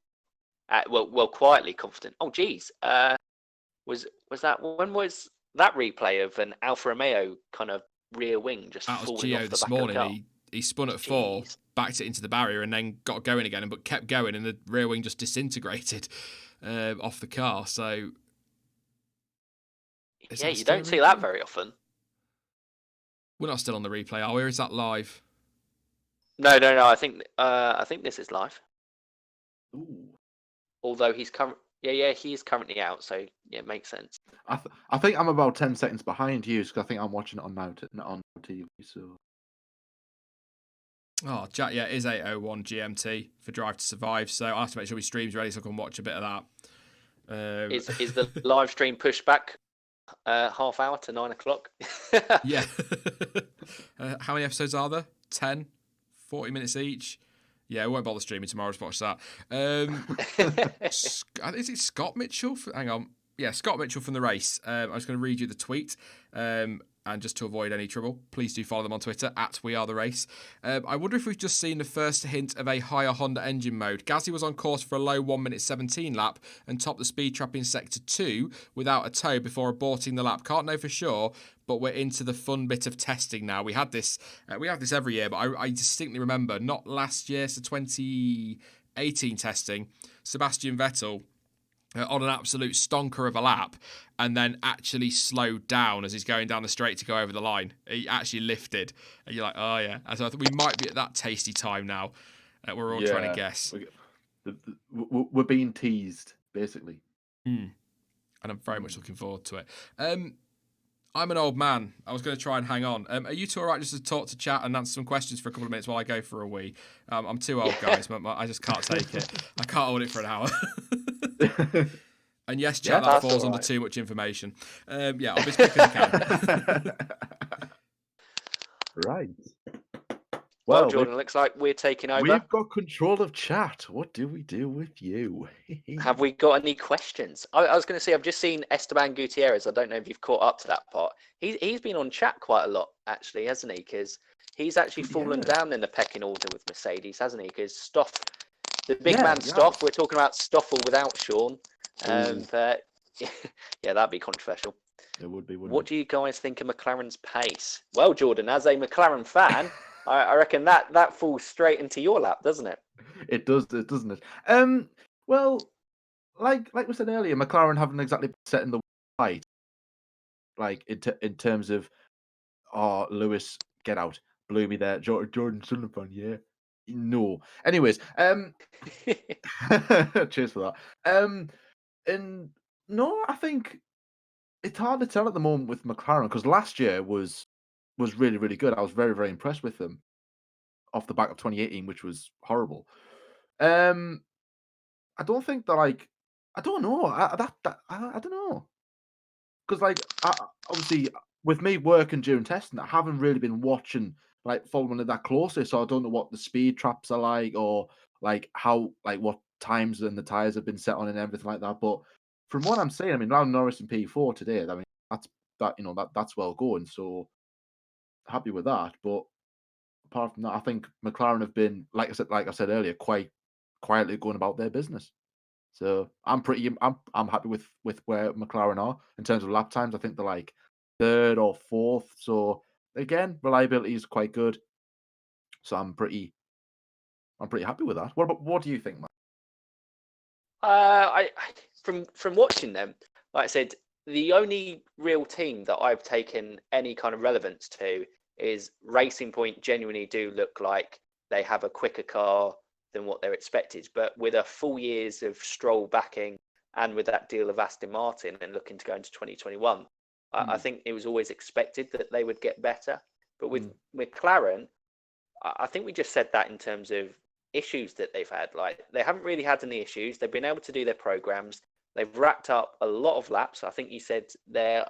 Quietly confident. Oh, geez. Was that, when was that replay of an Alfa Romeo kind of rear wing just falling off the back this morning. Of the car? He spun at 4, backed it into the barrier, and then got going again, but kept going, and the rear wing just disintegrated off the car. So, you don't see that very often. We're not still on the replay, are we? Or is that live? No. I think this is live. Ooh. Although he's he is currently out, so it makes sense. I think I'm about 10 seconds behind you because I think I'm watching it on TV. So Oh, Jack, yeah, it is 8:01 GMT for Drive to Survive, so I'll have to make sure my stream's ready so I can watch a bit of that. Is the live stream pushed back half hour to 9 o'clock? Yeah. How many episodes are there? 10? 40 minutes each? Yeah, I won't bother streaming tomorrow. Just watch that. Is it Scott Mitchell? Hang on. Yeah, Scott Mitchell from the race. I'm just going to read you the tweet. And just to avoid any trouble, please do follow them on Twitter at We Are The Race. I wonder if we've just seen the first hint of a higher Honda engine mode. Gasly was on course for a low 1 minute 17 lap and topped the speed trap in sector 2 without a tow before aborting the lap. Can't know for sure, but we're into the fun bit of testing now. We have this every year, but I distinctly remember not last year, so 2018 testing, Sebastian Vettel on an absolute stonker of a lap and then actually slowed down as he's going down the straight to go over the line. He actually lifted. And you're like, oh, yeah. And so I think we might be at that tasty time now. We're all trying to guess. We're being teased, basically. And I'm very much looking forward to it. I'm an old man. I was going to try and hang on. Are you two all right just to talk to chat and answer some questions for a couple of minutes while I go for a wee? I'm too old, guys. I just can't take it. I can't hold it for an hour. And yes, chat, that falls under too much information. Yeah, I'll be as quick as I can. Right. Well, Jordan, it looks like we're taking over. We've got control of chat. What do we do with you? Have we got any questions? I was going to say, I've just seen Esteban Gutierrez. I don't know if you've caught up to that part. He's been on chat quite a lot, actually, hasn't he? Because he's actually fallen down in the pecking order with Mercedes, hasn't he? Because Stoff, the big man Stoff, we're talking about Stoffel without Sean. And yeah, that'd be controversial. It would be, What do you guys think of McLaren's pace? Well, Jordan, as a McLaren fan, I reckon that falls straight into your lap, doesn't it? It does, doesn't it? Well, like we said earlier, McLaren haven't exactly set in the fight. Like in terms of, Lewis, get out, blew me there. Jordan Sullivan, yeah. No. Anyways, cheers for that. And no, I think it's hard to tell at the moment with McLaren because last year was really, really good. I was very, very impressed with them off the back of 2018, which was horrible. I don't think that I don't know. I don't know because obviously with me working during testing, I haven't really been watching following it that closely, so I don't know what the speed traps are like or how what times and the tires have been set on and everything like that. But from what I'm saying, I mean, Lando Norris in P4 today. I mean, that's well going. So happy with that. But apart from that, I think McLaren have been, like I said earlier, quite quietly going about their business. So I'm happy with where McLaren are in terms of lap times. I think they're like third or fourth. So again, reliability is quite good. So I'm pretty happy with that. What do you think, Matt? From watching them, like I said, the only real team that I've taken any kind of relevance to is Racing Point. Genuinely do look like they have a quicker car than what they're expected, but with a full years of Stroll backing and with that deal of Aston Martin and looking to go into 2021, I think it was always expected that they would get better. But with McLaren, I think we just said that in terms of issues that they've had. Like, they haven't really had any issues. They've been able to do their programs. They've racked up a lot of laps. I think you said they're,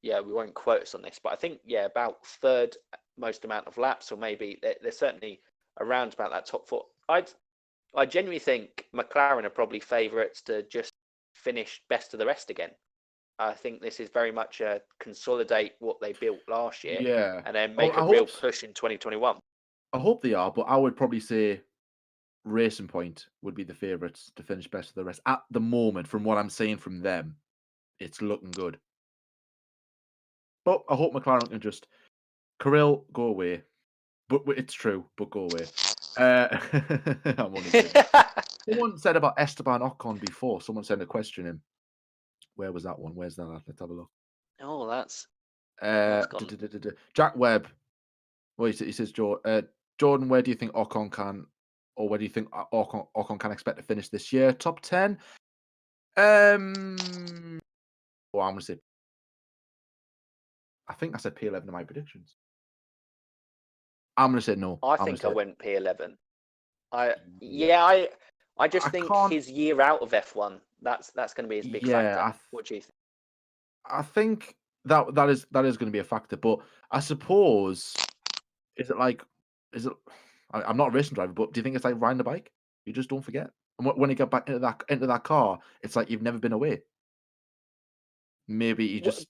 we won't quote us on this, but I think, about third most amount of laps, or maybe they're certainly around about that top four. I genuinely think McLaren are probably favourites to just finish best of the rest again. I think this is very much a consolidate what they built last year, and then make a real push in 2021. I hope they are, but I would probably say Racing Point would be the favourites to finish best of the rest at the moment. From what I'm seeing from them, it's looking good. But I hope McLaren can just Kirill, go away. But it's true, but go away. I'm only kidding. Someone said about Esteban Ocon before. Someone sent a question in. Where was that one? Where's that at? Let's have a look. Oh, that's Jack Webb. Well, he says, Jordan, where do you think Ocon can, or where do you think Ocon can expect to finish this year? Top 10? I'm going to say, I think I said P11 in my predictions. I'm gonna say no. I I'm gonna think I say went P11. I yeah. yeah, I just I think can't. his year out of F1, that's going to be his big Yeah, factor. What do you think? I think that is going to be a factor. But I suppose is it like is it? I'm not a racing driver, but do you think it's like riding a bike? You just don't forget. And when you get back into that car, it's like you've never been away. Maybe he What, just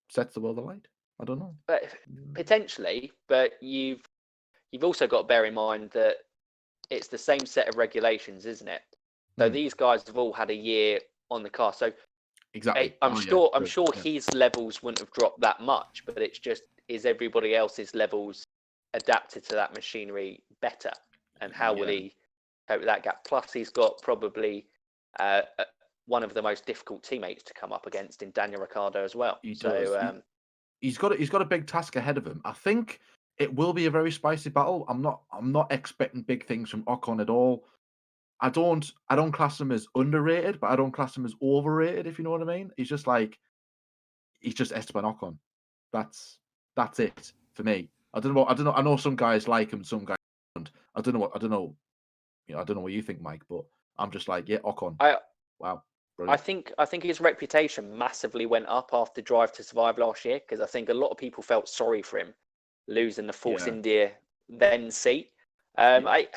sets the world alight. I don't know. but potentially, but you've also got to bear in mind that it's the same set of regulations, isn't it? So Hmm, these guys have all had a year on the car. So exactly. I'm Oh yeah, sure I'm true. sure Yeah. his levels wouldn't have dropped that much, but it's just, is everybody else's levels adapted to that machinery better, and how will Yeah. he cope with that gap? Plus, he's got probably one of the most difficult teammates to come up against in Daniel Ricciardo as well. He does. So He's got a big task ahead of him. I think it will be a very spicy battle. I'm not expecting big things from Ocon at all. I don't class him as underrated, but I don't class him as overrated, if you know what I mean. He's just Esteban Ocon. That's it for me. I don't know. I know some guys like him, some guys don't. I don't know. I don't know what you think, Mike, but I'm just like, yeah, Ocon. I Wow, I brilliant. think his reputation massively went up after Drive to Survive last year, because I think a lot of people felt sorry for him losing the Force Yeah, India then seat. yeah, I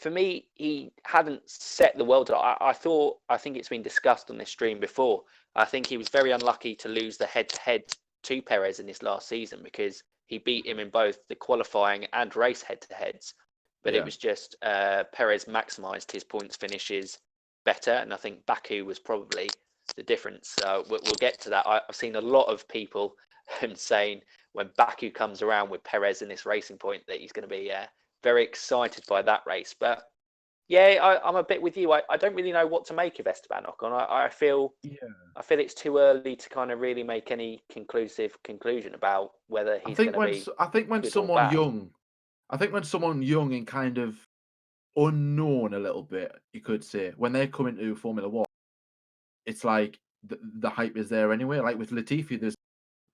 For me, he hadn't set the world. I think it's been discussed on this stream before. I think he was very unlucky to lose the head-to-head to Perez in this last season, because he beat him in both the qualifying and race head-to-heads. But it yeah. was just Perez maximised his points finishes better, and I think Baku was probably the difference. We'll get to that. I've seen a lot of people saying when Baku comes around with Perez in this Racing Point that he's going to be very excited by that race. But yeah, I'm a bit with you. I don't really know what to make of Esteban Ocon. Yeah. I feel it's too early to kind of really make any conclusive conclusion about whether I he's think going to when be s- I think when good or someone bad. young, I think when someone young and kind of unknown a little bit, you could say, when they come into Formula One, it's like the hype is there anyway. Like with Latifi, there's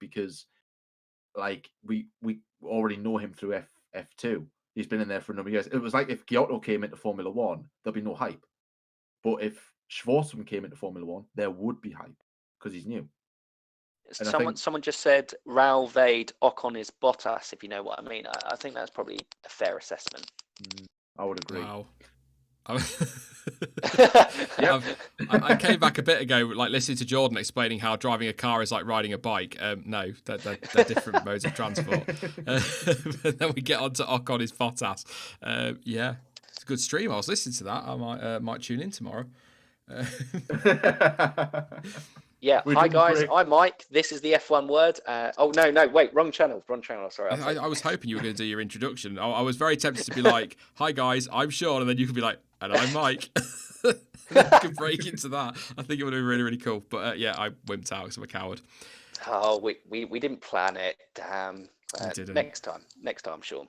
because like we already know him through F2. He's been in there for a number of years. It was like if Giotto came into Formula One, there'd be no hype. But if Schwartzman came into Formula One, there would be hype because he's new. And I think Someone just said Raul Ocon is Bottas, if you know what I mean. I think that's probably a fair assessment. I would agree. Wow. I Yep. I came back a bit ago, like listening to Jordan explaining how driving a car is like riding a bike. No, they're different modes of transport. And then we get on to Ocon is Bottas. Yeah, it's a good stream. I was listening to that. I might tune in tomorrow. Yeah. We Hi didn't guys, break. I'm Mike. This is the F1 word. Oh no, wait, wrong channel. Sorry, I was hoping you were going to do your introduction. I was very tempted to be like, "Hi guys, I'm Sean," and then you could be like, "And I'm Mike." And then you could break into that. I think it would have been really, really cool. But yeah, I wimped out because I'm a coward. Oh, we didn't plan it. Damn. We didn't. Next time, Sean.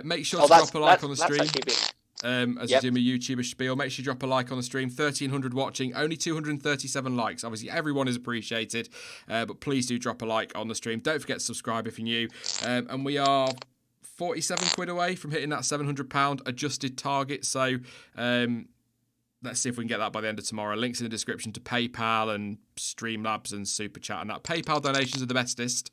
Make sure Oh, to drop a like on the that's stream. actually been. As you Yep. do my YouTuber spiel, make sure you drop a like on the stream. 1,300 watching, only 237 likes. Obviously, everyone is appreciated, but please do drop a like on the stream. Don't forget to subscribe if you're new. And we are 47 quid away from hitting that £700 adjusted target. So let's see if we can get that by the end of tomorrow. Links in the description to PayPal and Streamlabs and Super Chat and that. PayPal donations are the bestest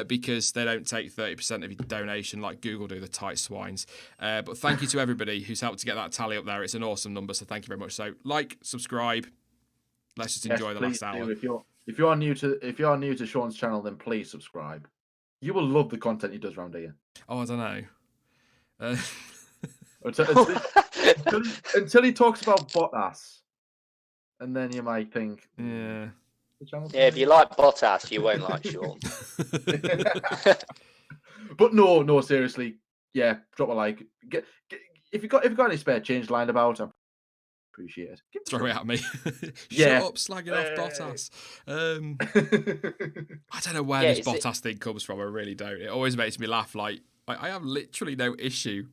because they don't take 30% of your donation like Google do, the tight swines. But thank you to everybody who's helped to get that tally up there. It's an awesome number, so thank you very much. So like, subscribe. Let's just Yes, enjoy the please last hour. do. If you're new to Sean's channel, then please subscribe. You will love the content he does around here. Oh, I don't know. Until he talks about Bottas, and then you might think, Yeah. the channel's Yeah, if you like Bottas, you won't like Sean. But no, seriously, yeah, drop a like. If you got any spare change lined about, I appreciate it. Throw it at me. Yeah. Shut up, slagging off Bottas. I don't know where Yeah, this is it? Bottas thing comes from. I really don't. It always makes me laugh. Like I have literally no issue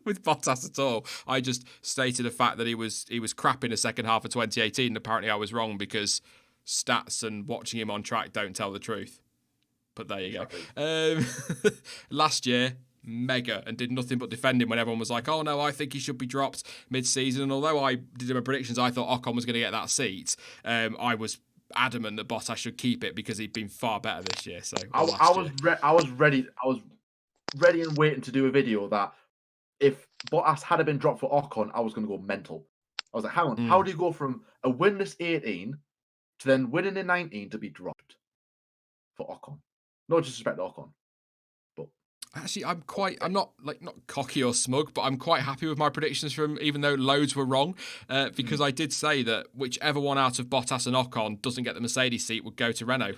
with Bottas at all. I just stated the fact that he was crap in the second half of 2018, and apparently I was wrong because stats and watching him on track don't tell the truth. But there you Exactly. go. Last year, mega, and did nothing but defend him when everyone was like, oh no, I think he should be dropped mid-season. And although I did my predictions, I thought Ocon was going to get that seat. I was adamant that Bottas should keep it because he'd been far better this year. So I was ready and waiting to do a video that if Bottas had been dropped for Ocon, I was going to go mental. I was like, hang on, how do you go from a winless 18 to then winning in 19 to be dropped for Ocon? No disrespect to Ocon, but Actually, I'm not cocky or smug, but I'm quite happy with my predictions from, even though loads were wrong, because I did say that whichever one out of Bottas and Ocon doesn't get the Mercedes seat would go to Renault.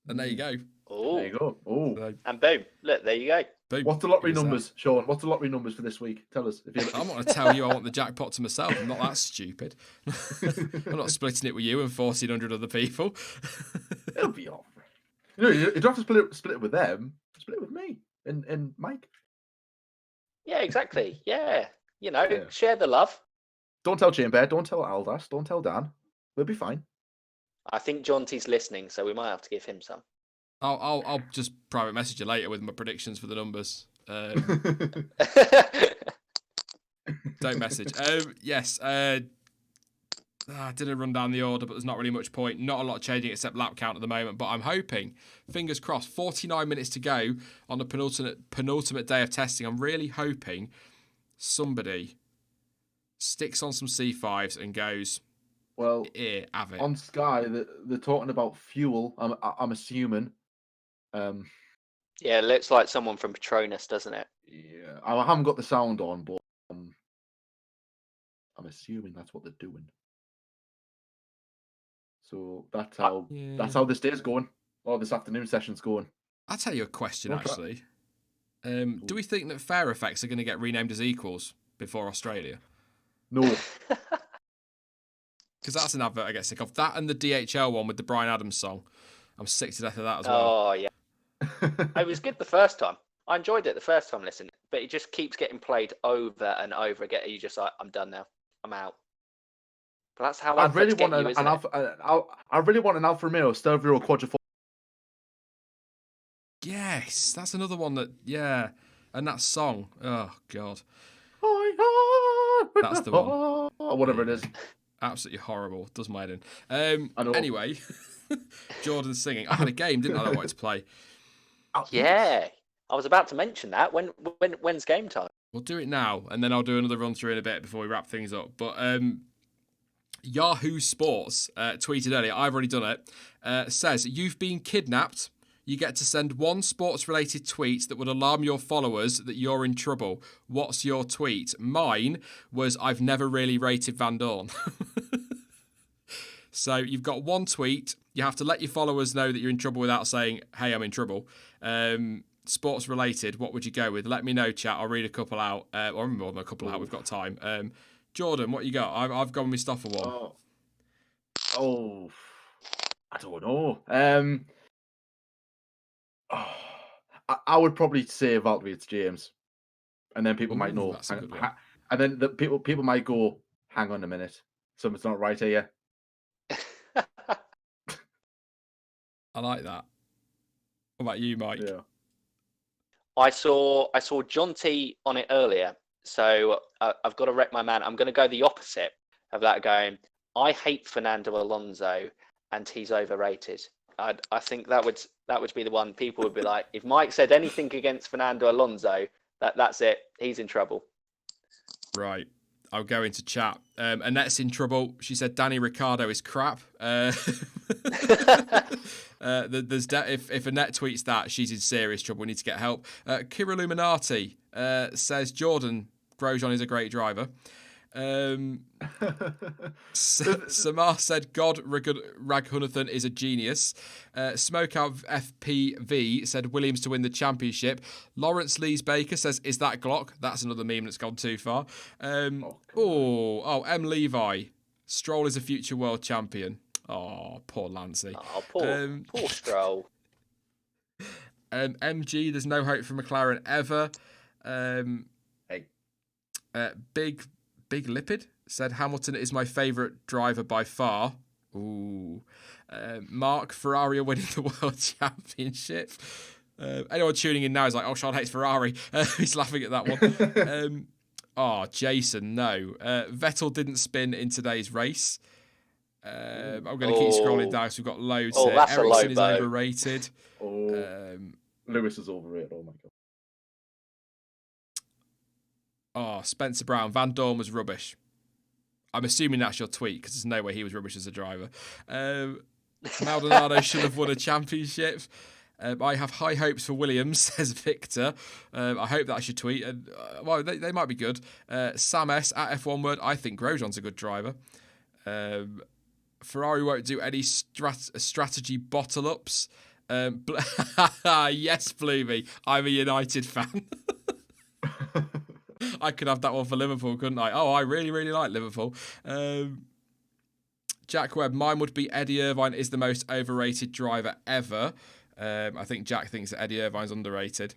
And there you go. Oh, there you go. Oh, So, and boom! Look, there you go. boom. what's the lottery Give us that. numbers, Sean? What's the lottery numbers for this week? Tell us. If I'm not going to tell you I want the jackpot to myself. I'm not that stupid. I'm not splitting it with you and 1,400 other people. It'll be off. You don't have to split it with them. Split it with me and Mike. Yeah, exactly. Yeah, Yeah. share the love. Don't tell Chamber. Don't tell Aldas. Don't tell Dan. We'll be fine. I think Jonty's listening, so we might have to give him some. I'll just private message you later with my predictions for the numbers. Don't message. Yes. I didn't run down the order, but there's not really much point. Not a lot changing except lap count at the moment. But I'm hoping, fingers crossed, 49 minutes to go on the penultimate day of testing. I'm really hoping somebody sticks on some C5s and goes, Well, here, have it. on Sky, they're talking about fuel. I'm assuming. Yeah, it looks like someone from Patronus, doesn't it? Yeah, I haven't got the sound on, but I'm assuming that's what they're doing. So that's how this day's going, or this afternoon session's going. I'll tell you a question, Okay. actually. Do we think that fair effects are going to get renamed as equals before Australia? No, Because that's an advert I get sick of. That and the DHL one with the Bryan Adams song. I'm sick to death of that as well. Oh yeah, it was good the first time. I enjoyed it the first time listening, but it just keeps getting played over and over again. You just like, I'm done now. I'm out. But that's how I adverts really get want you, an isn't it? I really want an Alfa Romeo Stelvio Quadrifour. Yes, that's another one that, yeah. And that song, oh, God. That's the one. Or whatever it is. Absolutely horrible. Does my head in. I know. Anyway, Jordan's singing. I had a game, didn't I, that I wanted to play? Yeah, I was about to mention that. When's game time? We'll do it now, and then I'll do another run through in a bit before we wrap things up. But Yahoo Sports tweeted earlier, I've already done it, says, you've been kidnapped. You get to send one sports-related tweet that would alarm your followers that you're in trouble. What's your tweet? Mine was, I've never really rated Van Dorn. So you've got one tweet. You have to let your followers know that you're in trouble without saying, hey, I'm in trouble. Sports-related, what would you go with? Let me know, chat. I'll read a couple out. Or more than a couple out. We've got time. Jordan, what you got? I've gone with stuff for one. Oh, I don't know. I would probably say Valtteri, it's James, and then people might know. That's a good one. And then the people might go, hang on a minute, something's not right here. I like that. What about you, Mike? Yeah. I saw John T on it earlier, so I've got to wreck my man. I'm going to go the opposite of that. Going, I hate Fernando Alonso, and he's overrated. I think that would be the one. People would be like, if Mike said anything against Fernando Alonso, that's it. He's in trouble. Right. I'll go into chat. Annette's in trouble. She said Danny Ricciardo is crap. If Annette tweets that, she's in serious trouble. We need to get help. Kira Illuminati says Jordan Grosjean is a great driver. Samar said God Raghunathan is a genius. Smokeout FPV said Williams to win the championship. Lawrence Lees Baker says, is that Glock? That's another meme that's gone too far. M. Levi, Stroll is a future world champion. Oh, poor Lancey. Oh, poor Stroll. MG, there's no hope for McLaren ever. Big Lipid said Hamilton is my favourite driver by far. Ooh. Mark, Ferrari are winning the World Championship. Anyone tuning in now is like, oh, Sean hates Ferrari. He's laughing at that one. Jason, no. Vettel didn't spin in today's race. I'm going to keep scrolling down because we've got loads here. That's a low Ericsson is blow. overrated. Lewis is overrated. Oh, my God. Spencer Brown. Van Dorn was rubbish. I'm assuming that's your tweet because there's no way he was rubbish as a driver. Maldonado should have won a championship. I have high hopes for Williams, says Victor. I hope that's your tweet. They might be good. Sam S at F1 Word. I think Grosjean's a good driver. Ferrari won't do any strategy bottle ups. Yes, Bloomy. I'm a United fan. I could have that one for Liverpool, couldn't I? Oh, I really, really like Liverpool. Jack Webb, mine would be Eddie Irvine is the most overrated driver ever. I think Jack thinks that Eddie Irvine's underrated.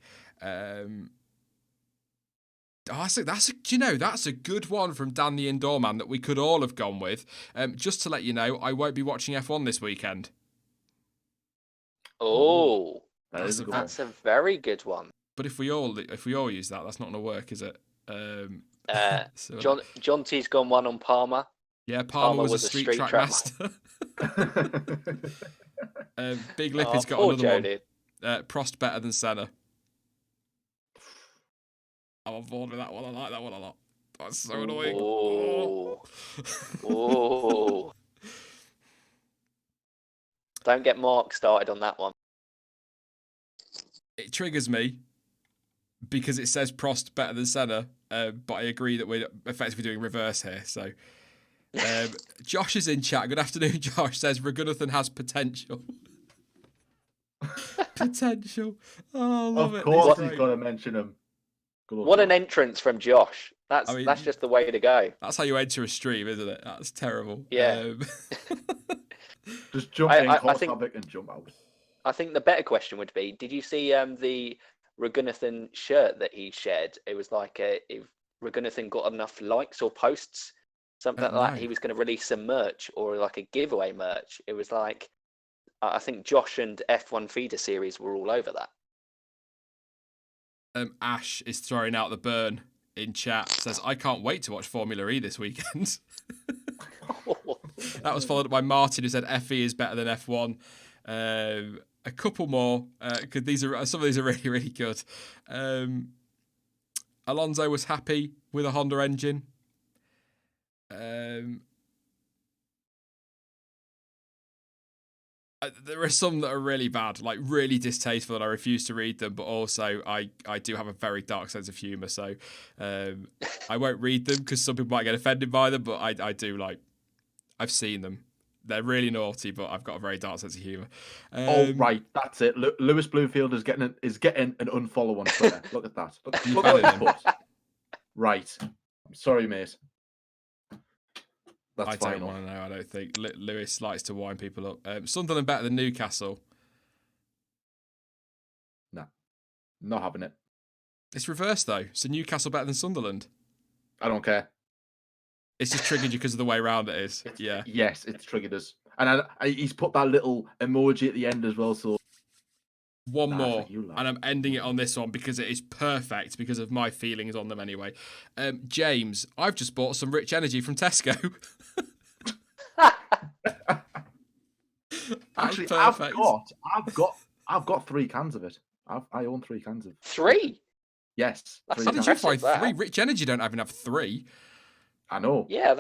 That's a good one from Dan the Indoor Man that we could all have gone with. Just to let you know, I won't be watching F1 this weekend. Oh, That's a very good one. But if we all use that, that's not going to work, is it? John T's gone one on Palmer. Yeah, Palmer was a street track master. Big Lippy's got another one. Prost better than Senna. I'm on board with that one. I like that one a lot. That's so annoying. Oh. Don't get Mark started on that one. It triggers me because it says Prost better than Senna, but I agree that we're effectively doing reverse here. So Josh is in chat. Good afternoon, Josh. Says Ragunathan has potential. Potential. Oh, I love it. Of course he's got to mention him. What an entrance from Josh. That's just the way to go. That's how you enter a stream, isn't it? That's terrible. Yeah. Just jump in, cause havoc, and jump out. I think the better question would be, did you see the Ragunathan shirt that he shared? It was like if Ragunathan got enough likes or posts, something like that, he was going to release some merch or like a giveaway merch. It was like, I think Josh and F1 Feeder Series were all over that. Ash is throwing out the burn in chat. Says, I can't wait to watch Formula E this weekend. That was followed up by Martin, who said FE is better than F1. A couple more, because some of these are really, really good. Alonso was happy with a Honda engine. There are some that are really bad, like really distasteful, and I refuse to read them. But also, I do have a very dark sense of humour, so I won't read them because some people might get offended by them. But I do like. I've seen them. They're really naughty, but I've got a very dark sense of humour. Right, that's it. Lewis Bloomfield is getting an unfollow on Twitter. Look at that. Look at that. Right. I'm sorry, mate. That's I don't want to know. I don't think Lewis likes to wind people up. Sunderland better than Newcastle. No, not having it. It's reversed though. So Newcastle better than Sunderland. I don't care. It's just triggered you because of the way round it is. Yeah. Yes, it's triggered us. And he's put that little emoji at the end as well. So one more, and I'm ending it on this one because it is perfect because of my feelings on them anyway. James, I've just bought some Rich Energy from Tesco. Actually, I've got 3 cans of it. I own 3 cans of it. 3? Yes. How did you find 3? Rich Energy don't even have 3. I know. Yeah,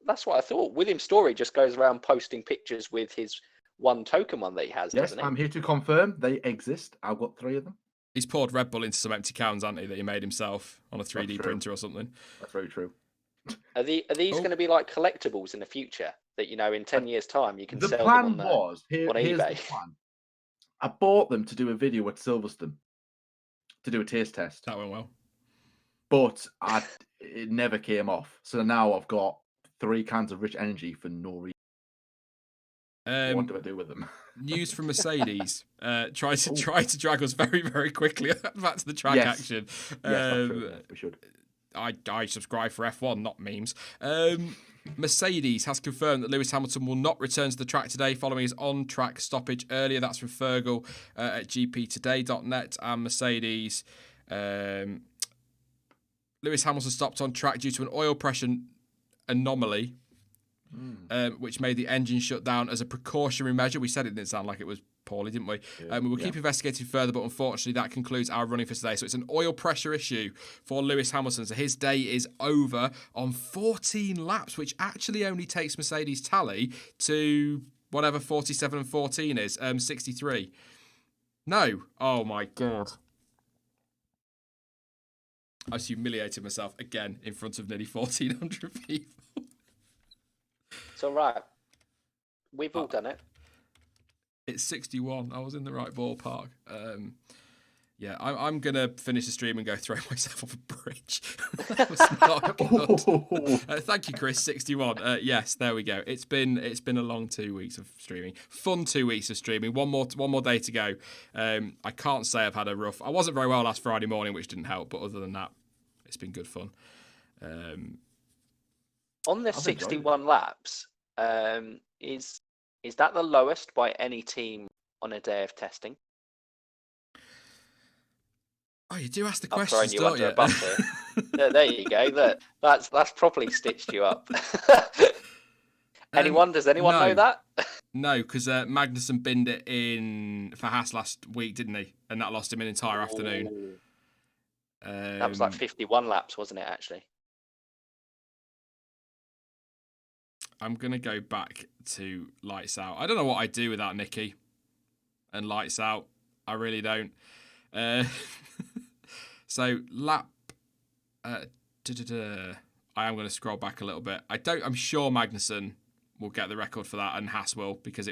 that's what I thought. William Story just goes around posting pictures with his one token one that he has, doesn't he? I'm here to confirm they exist. I've got 3 of them. He's poured Red Bull into some empty cans, hasn't he, that he made himself on a 3D printer or something. That's very true. Are these going to be like collectibles in the future that, in 10 years' time you can sell them on here's eBay? The plan. I bought them to do a video at Silverstone to do a taste test. That went well. But it never came off. So now I've got 3 cans of Rich Energy for no reason. What do I do with them? News from Mercedes. Try to drag us very, very quickly back to the track action. Yes, we should. I subscribe for F1, not memes. Mercedes has confirmed that Lewis Hamilton will not return to the track today following his on-track stoppage earlier. That's from Fergal at gptoday.net. And Mercedes, Lewis Hamilton stopped on track due to an oil pressure anomaly, which made the engine shut down as a precautionary measure. We said it didn't sound like it was poorly, didn't we? We will keep investigating further, but unfortunately that concludes our running for today. So it's an oil pressure issue for Lewis Hamilton. So his day is over on 14 laps, which actually only takes Mercedes' tally to whatever 47 and 14 is, 63. No. Oh my God. I just humiliated myself again in front of nearly 1,400 people. It's all right. We've all done it. It's 61. I was in the right ballpark. Yeah, I'm going to finish the stream and go throw myself off a bridge. That was not good. Thank you, Chris. 61. Yes, there we go. It's been a long 2 weeks of streaming. Fun 2 weeks of streaming. One more day to go. I can't say I've had a rough... I wasn't very well last Friday morning, which didn't help. But other than that, it's been good fun. On the 61 laps, is that the lowest by any team on a day of testing? Oh, you do ask the I'm questions, throwing you don't under you? a bus here. There you go. That's properly stitched you up. Does anyone know that? No, because Magnussen binned it in for Haas last week, didn't he? And that lost him an entire afternoon. That was like 51 laps, wasn't it, actually? I'm going to go back to Lights Out. I don't know what I'd do without Nicky and Lights Out. I really don't. So, lap... I am going to scroll back a little bit. I'm sure Magnussen will get the record for that, and Haas will, because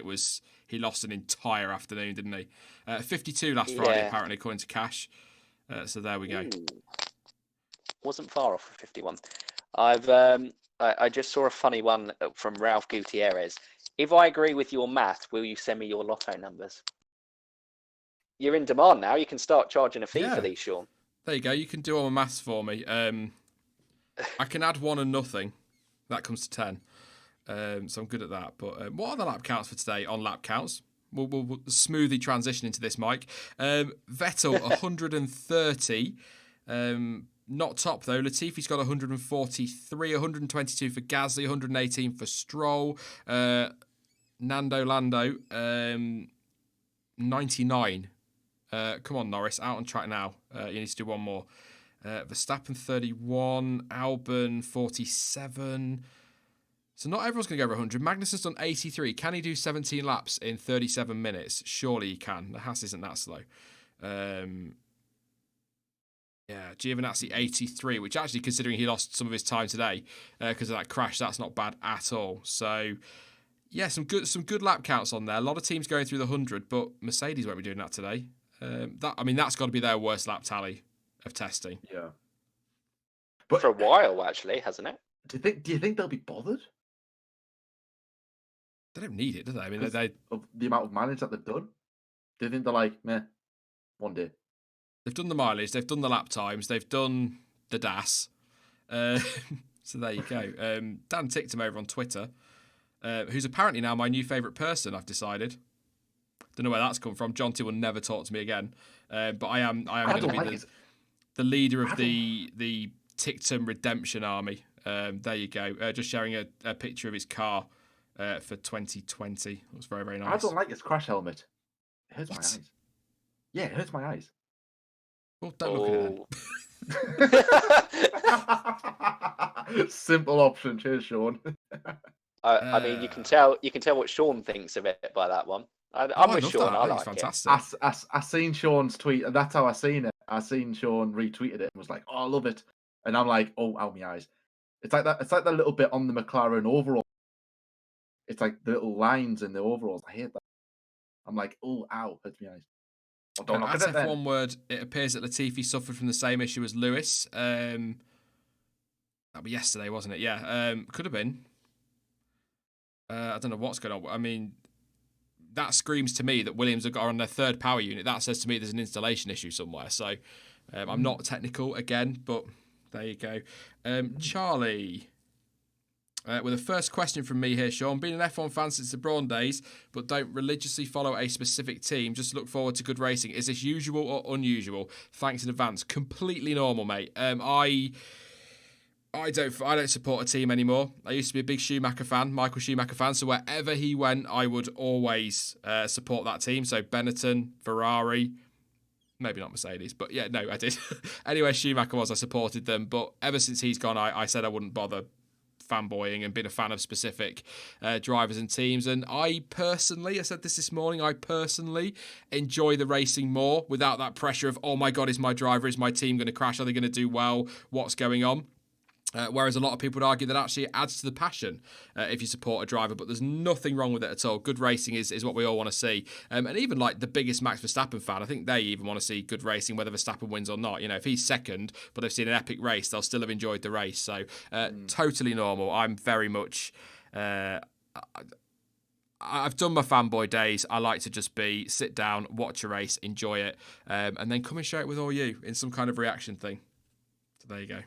he lost an entire afternoon, didn't he? 52 last Friday, apparently, according to Cash. So there we go. Ooh. Wasn't far off of 51. I just saw a funny one from Ralph Gutierrez. If I agree with your math, will you send me your lotto numbers? You're in demand now. You can start charging a fee for these, Sean. There you go. You can do all my maths for me. I can add 1 and nothing. That comes to 10. So I'm good at that. But what are the lap counts for today on lap counts? We'll smoothly transition into this, Mike. Vettel, 130. Not top, though. Latifi's got 143, 122 for Gasly, 118 for Stroll. Nando Lando, 99. Come on, Norris, out on track now. You need to do one more. Verstappen, 31. Albon, 47. So not everyone's going to go over 100. Magnussen's done 83. Can he do 17 laps in 37 minutes? Surely he can. The Haas isn't that slow. Yeah, Giovinazzi 83, which actually, considering he lost some of his time today because of that crash, that's not bad at all. So, yeah, some good lap counts on there. A lot of teams going through the 100, but Mercedes won't be doing that today. That's got to be their worst lap tally of testing. Yeah, but for a while, actually, hasn't it? Do you think they'll be bothered? They don't need it, do they? I mean, Of the amount of mileage that they've done. Do you think they're like, meh, one day? They've done the mileage, they've done the lap times, they've done the DAS. So there you go. Dan Ticktum over on Twitter, who's apparently now my new favourite person, I've decided. Don't know where that's come from. John T will never talk to me again. But I am going to be the leader of the Ticktum Redemption Army. There you go. Just sharing a picture of his car for 2020. It was very, very nice. I don't like his crash helmet. It hurts my eyes. Yeah, it hurts my eyes. Well, don't look at it. Simple option. Cheers, Sean. I mean, you can tell what Sean thinks of it by that one. I'm with Sean. I like fantastic. I seen Sean's tweet, and that's how I seen it. I seen Sean retweeted it and was like, "Oh, I love it," and I'm like, "Oh, out my eyes." It's like that. It's like that little bit on the McLaren overall. It's like the little lines in the overalls. I hate that. I'm like, "Oh, ow, hurts my eyes." Oh, don't look at it then. One word. It appears that Latifi suffered from the same issue as Lewis. That was yesterday, wasn't it? Yeah, could have been. I don't know what's going on. I mean, that screams to me that Williams are on their third power unit. That says to me there's an installation issue somewhere. So I'm not technical again, but there you go. Charlie, With the first question from me here, Sean. Been an F1 fan since the Brawn days, but don't religiously follow a specific team. Just look forward to good racing. Is this usual or unusual? Thanks in advance. Completely normal, mate. I don't support a team anymore. I used to be a big Schumacher fan, Michael Schumacher fan. So wherever he went, I would always support that team. So Benetton, Ferrari, maybe not Mercedes, but yeah, no, I did. Anyway, Schumacher was, I supported them. But ever since he's gone, I said I wouldn't bother fanboying and being a fan of specific drivers and teams. And I said this morning, I personally enjoy the racing more without that pressure of, oh my God, is my driver, is my team going to crash? Are they going to do well? What's going on? Whereas a lot of people would argue that actually it adds to the passion if you support a driver, but there's nothing wrong with it at all. Good racing is what we all want to see. And even like the biggest Max Verstappen fan, I think they even want to see good racing, whether Verstappen wins or not. You know, if he's second, but they've seen an epic race, they'll still have enjoyed the race. So totally normal. I'm very much... I've done my fanboy days. I like to just sit down, watch a race, enjoy it, and then come and share it with all you in some kind of reaction thing. So there you go.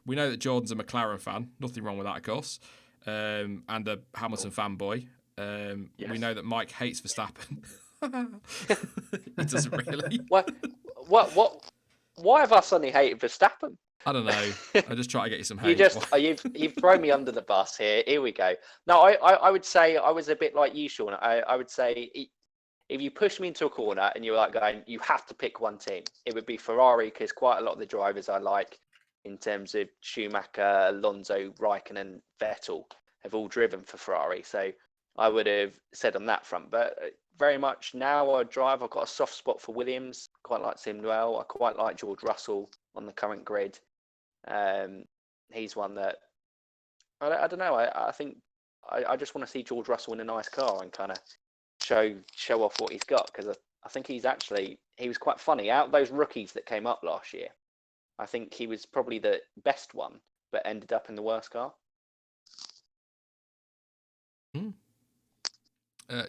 We know that Jordan's a McLaren fan. Nothing wrong with that, of course. And a Hamilton fanboy. Yes. We know that Mike hates Verstappen. He doesn't really. What? Why have I suddenly hated Verstappen? I don't know. I just try to get you some hate. You've thrown me under the bus here. Here we go. No, I would say I was a bit like you, Sean. I would say if you pushed me into a corner and you were like going, you have to pick one team, it would be Ferrari, because quite a lot of the drivers I like, in terms of Schumacher, Alonso, Raikkonen, Vettel, have all driven for Ferrari. So I would have said on that front. But very much now I've got a soft spot for Williams. Quite like Simwell. I quite like George Russell on the current grid. He's one that I don't know. I think I just want to see George Russell in a nice car and kind of show off what he's got, because I think he was quite funny. Out of those rookies that came up last year, I think he was probably the best one, but ended up in the worst car.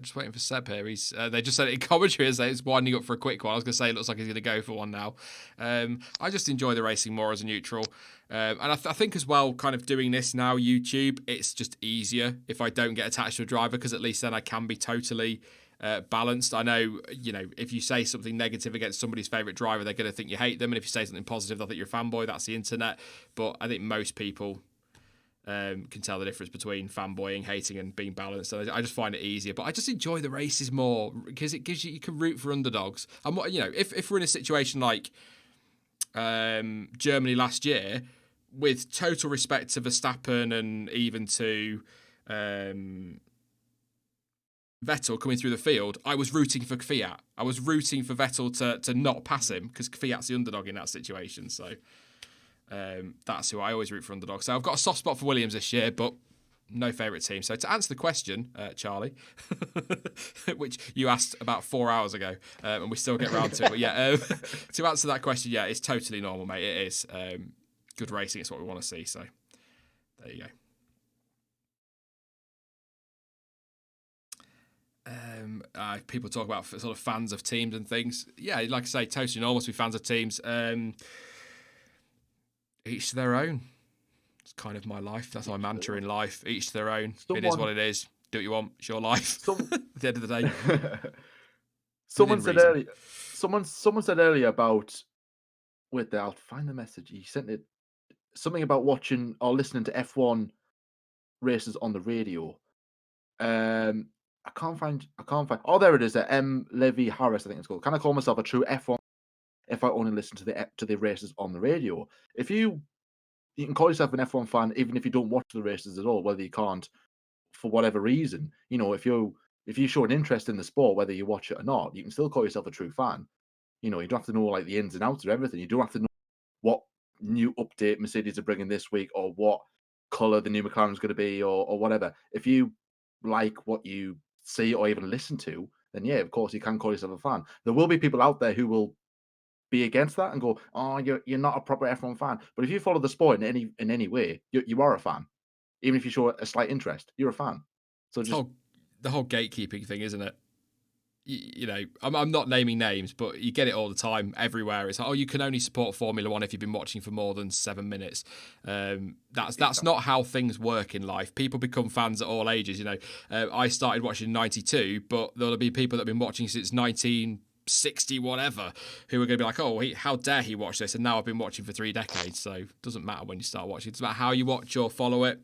Just waiting for Seb here. They just said it in commentary as it's winding up for a quick one. I was going to say it looks like he's going to go for one now. I just enjoy the racing more as a neutral. And I think as well, kind of doing this now, YouTube, it's just easier if I don't get attached to a driver, because at least then I can be totally balanced. I know, if you say something negative against somebody's favourite driver, they're going to think you hate them. And if you say something positive, they'll think you're a fanboy. That's the internet. But I think most people can tell the difference between fanboying, hating, and being balanced. So I just find it easier. But I just enjoy the races more because it gives you can root for underdogs. And if we're in a situation like Germany last year, with total respect to Verstappen and even to Vettel coming through the field, I was rooting for Fiat. I was rooting for Vettel to not pass him, because Fiat's the underdog in that situation. So that's who I always root for, underdog. So I've got a soft spot for Williams this year, but no favourite team. So to answer the question, Charlie, which you asked about 4 hours ago, and we still get around to it. But yeah, to answer that question, yeah, it's totally normal, mate. It is. Good racing, it's what we want to see. So there you go. People talk about sort of fans of teams and things. Yeah, like I say, totally normal to be fans of teams. Each to their own. It's kind of my life. That's my mantra in life. Each to their own. It is what it is. Do what you want. It's your life. At the end of the day. Someone said earlier about. Wait there, I'll find the message. He sent it. Something about watching or listening to F1 races on the radio. I can't find. Oh, there it is. M. Levy Harris, I think it's called. Can I call myself a true F1 if I only listen to the races on the radio? If you can call yourself an F1 fan even if you don't watch the races at all, whether you can't for whatever reason. If you show an interest in the sport, whether you watch it or not, you can still call yourself a true fan. You don't have to know like the ins and outs of everything. You don't have to know what new update Mercedes are bringing this week, or what color the new McLaren is going to be, or whatever. If you like what you see or even listen to, then yeah, of course you can call yourself a fan. There will be people out there who will be against that and go, "Oh, you're not a proper F1 fan." But if you follow the sport in any way, you are a fan. Even if you show a slight interest, you're a fan. So just the whole gatekeeping thing, isn't it? you know, I'm not naming names, but you get it all the time everywhere. It's like, oh, you can only support Formula One if you've been watching for more than 7 minutes. That's not how things work in life. People become fans at all ages. You know, I started watching in '92, but there'll be people that have been watching since 1960, whatever, who are going to be like, oh, how dare he watch this? And now I've been watching for 3 decades. So it doesn't matter when you start watching. It doesn't matter how you watch or follow it.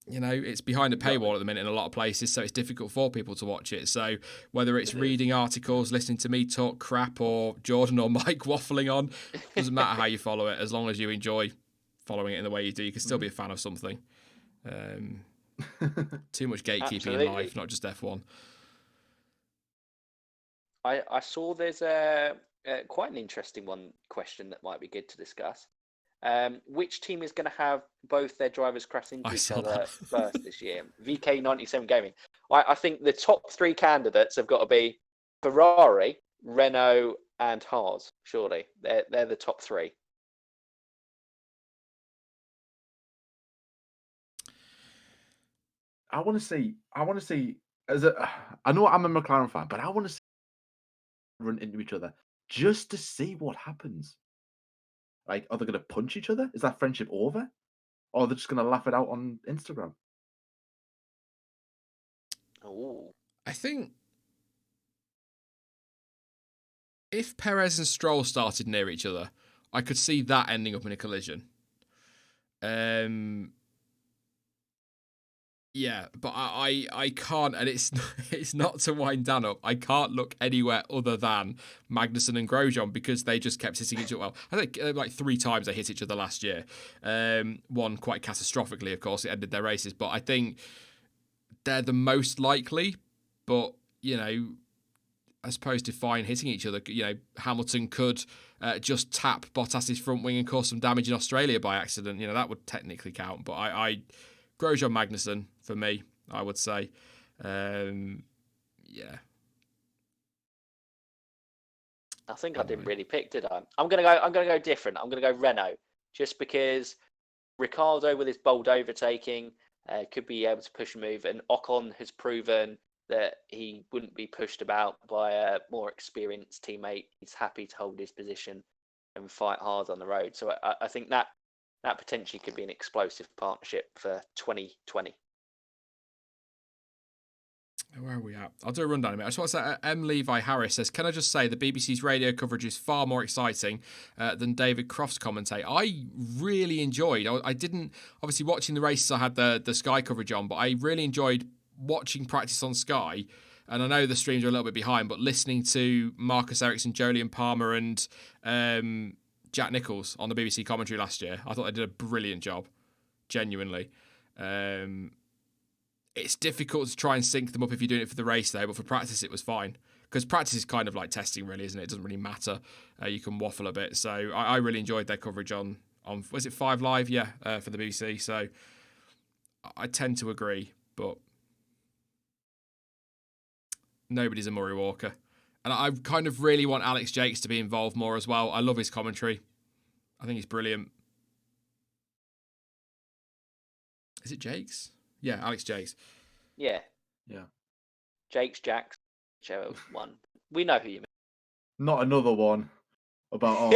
You know, it's behind a paywall at the minute in a lot of places, so it's difficult for people to watch it. So whether it's reading articles, listening to me talk crap, or Jordan or Mike waffling on, doesn't matter how you follow it. As long as you enjoy following it in the way you do, you can still be a fan of something. Too much gatekeeping in life, not just F1. I saw there's quite an interesting question that might be good to discuss. Which team is going to have both their drivers crash into each other first this year? VK97 Gaming. I think the top 3 candidates have got to be Ferrari, Renault, and Haas. Surely they're the top 3. I want to see. I know I'm a McLaren fan, but I want to see run into each other just to see what happens. Like, are they going to punch each other? Is that friendship over? Or are they just going to laugh it out on Instagram? Oh, I think if Perez and Stroll started near each other, I could see that ending up in a collision. Yeah, but I can't, and it's not to wind Dan up. I can't look anywhere other than Magnussen and Grosjean because they just kept hitting each other. Well, I think like 3 times they hit each other last year. One quite catastrophically, of course, it ended their races. But I think they're the most likely. But you know, as opposed to fine hitting each other, you know, Hamilton could just tap Bottas's front wing and cause some damage in Australia by accident. You know, that would technically count. But I Grosjean Magnussen for me, I would say. Yeah. I think I didn't really pick, did I? I'm gonna go different. I'm gonna go Renault, just because Ricciardo with his bold overtaking could be able to push a move, and Ocon has proven that he wouldn't be pushed about by a more experienced teammate. He's happy to hold his position and fight hard on the road. So I think that potentially could be an explosive partnership for 2020. Where are we at? I'll do a rundown in a minute. I just want to say, M. Levi Harris says, can I just say the BBC's radio coverage is far more exciting than David Croft's commentate? I really enjoyed, I didn't, obviously watching the races I had the Sky coverage on, but I really enjoyed watching practice on Sky. And I know the streams are a little bit behind, but listening to Marcus Ericsson, Jolyon Palmer and Jack Nicholls on the BBC commentary last year, I thought they did a brilliant job, genuinely. It's difficult to try and sync them up if you're doing it for the race, though, but for practice it was fine. Because practice is kind of like testing, really, isn't it? It doesn't really matter. You can waffle a bit. So I really enjoyed their coverage on was it 5 Live? Yeah, for the BBC. So I tend to agree, but nobody's a Murray Walker. And I kind of really want Alex Jakes to be involved more as well. I love his commentary. I think he's brilliant. Is it Jakes? Yeah, Alex Jakes. Yeah. Jacks, whichever one. We know who you mean. Not another one about.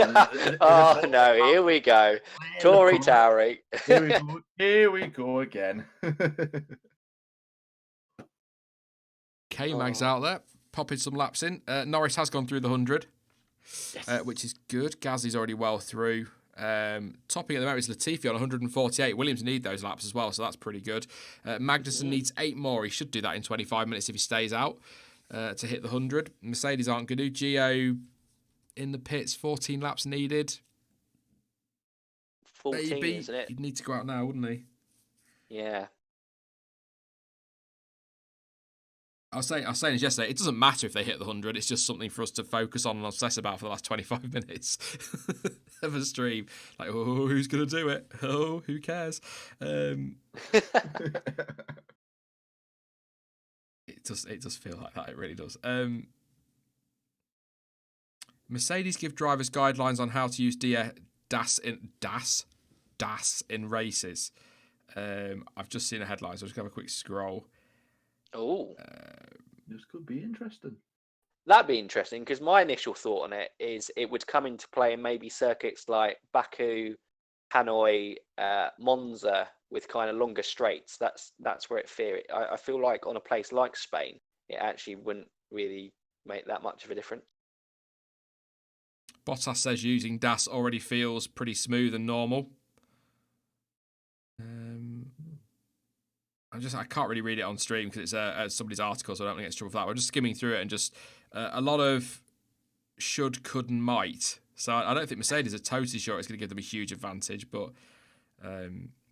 No, here we go. Tory Towery. Here we go again. K-Mag's out there, popping some laps in. Norris has gone through the 100, yes. Which is good. Gasly's already well through. Topping at the moment is Latifi on 148. Williams need those laps as well, so that's pretty good. Magnussen needs 8 more. He should do that in 25 minutes if he stays out to hit the 100. Mercedes aren't going to. Gio in the pits, 14 laps needed. 14, maybe. Isn't it? He'd need to go out now, wouldn't he? Yeah. I was saying this yesterday, it doesn't matter if they hit the 100, it's just something for us to focus on and obsess about for the last 25 minutes of a stream. Like, oh, who's going to do it? Oh, who cares? It does feel like that, it really does. Mercedes give drivers guidelines on how to use DAS in races. I've just seen a headline, so I'm just going to have a quick scroll. Oh. This could be interesting. That'd be interesting because my initial thought on it is it would come into play in maybe circuits like Baku, Hanoi, Monza with kind of longer straights. That's where it fear it. I feel like on a place like Spain, it actually wouldn't really make that much of a difference. Bottas says using DAS already feels pretty smooth and normal. I can't really read it on stream because it's somebody's article, so I don't want to get in trouble for that. We're just skimming through it and just a lot of should, could, and might. So I don't think Mercedes are totally sure it's going to give them a huge advantage, but I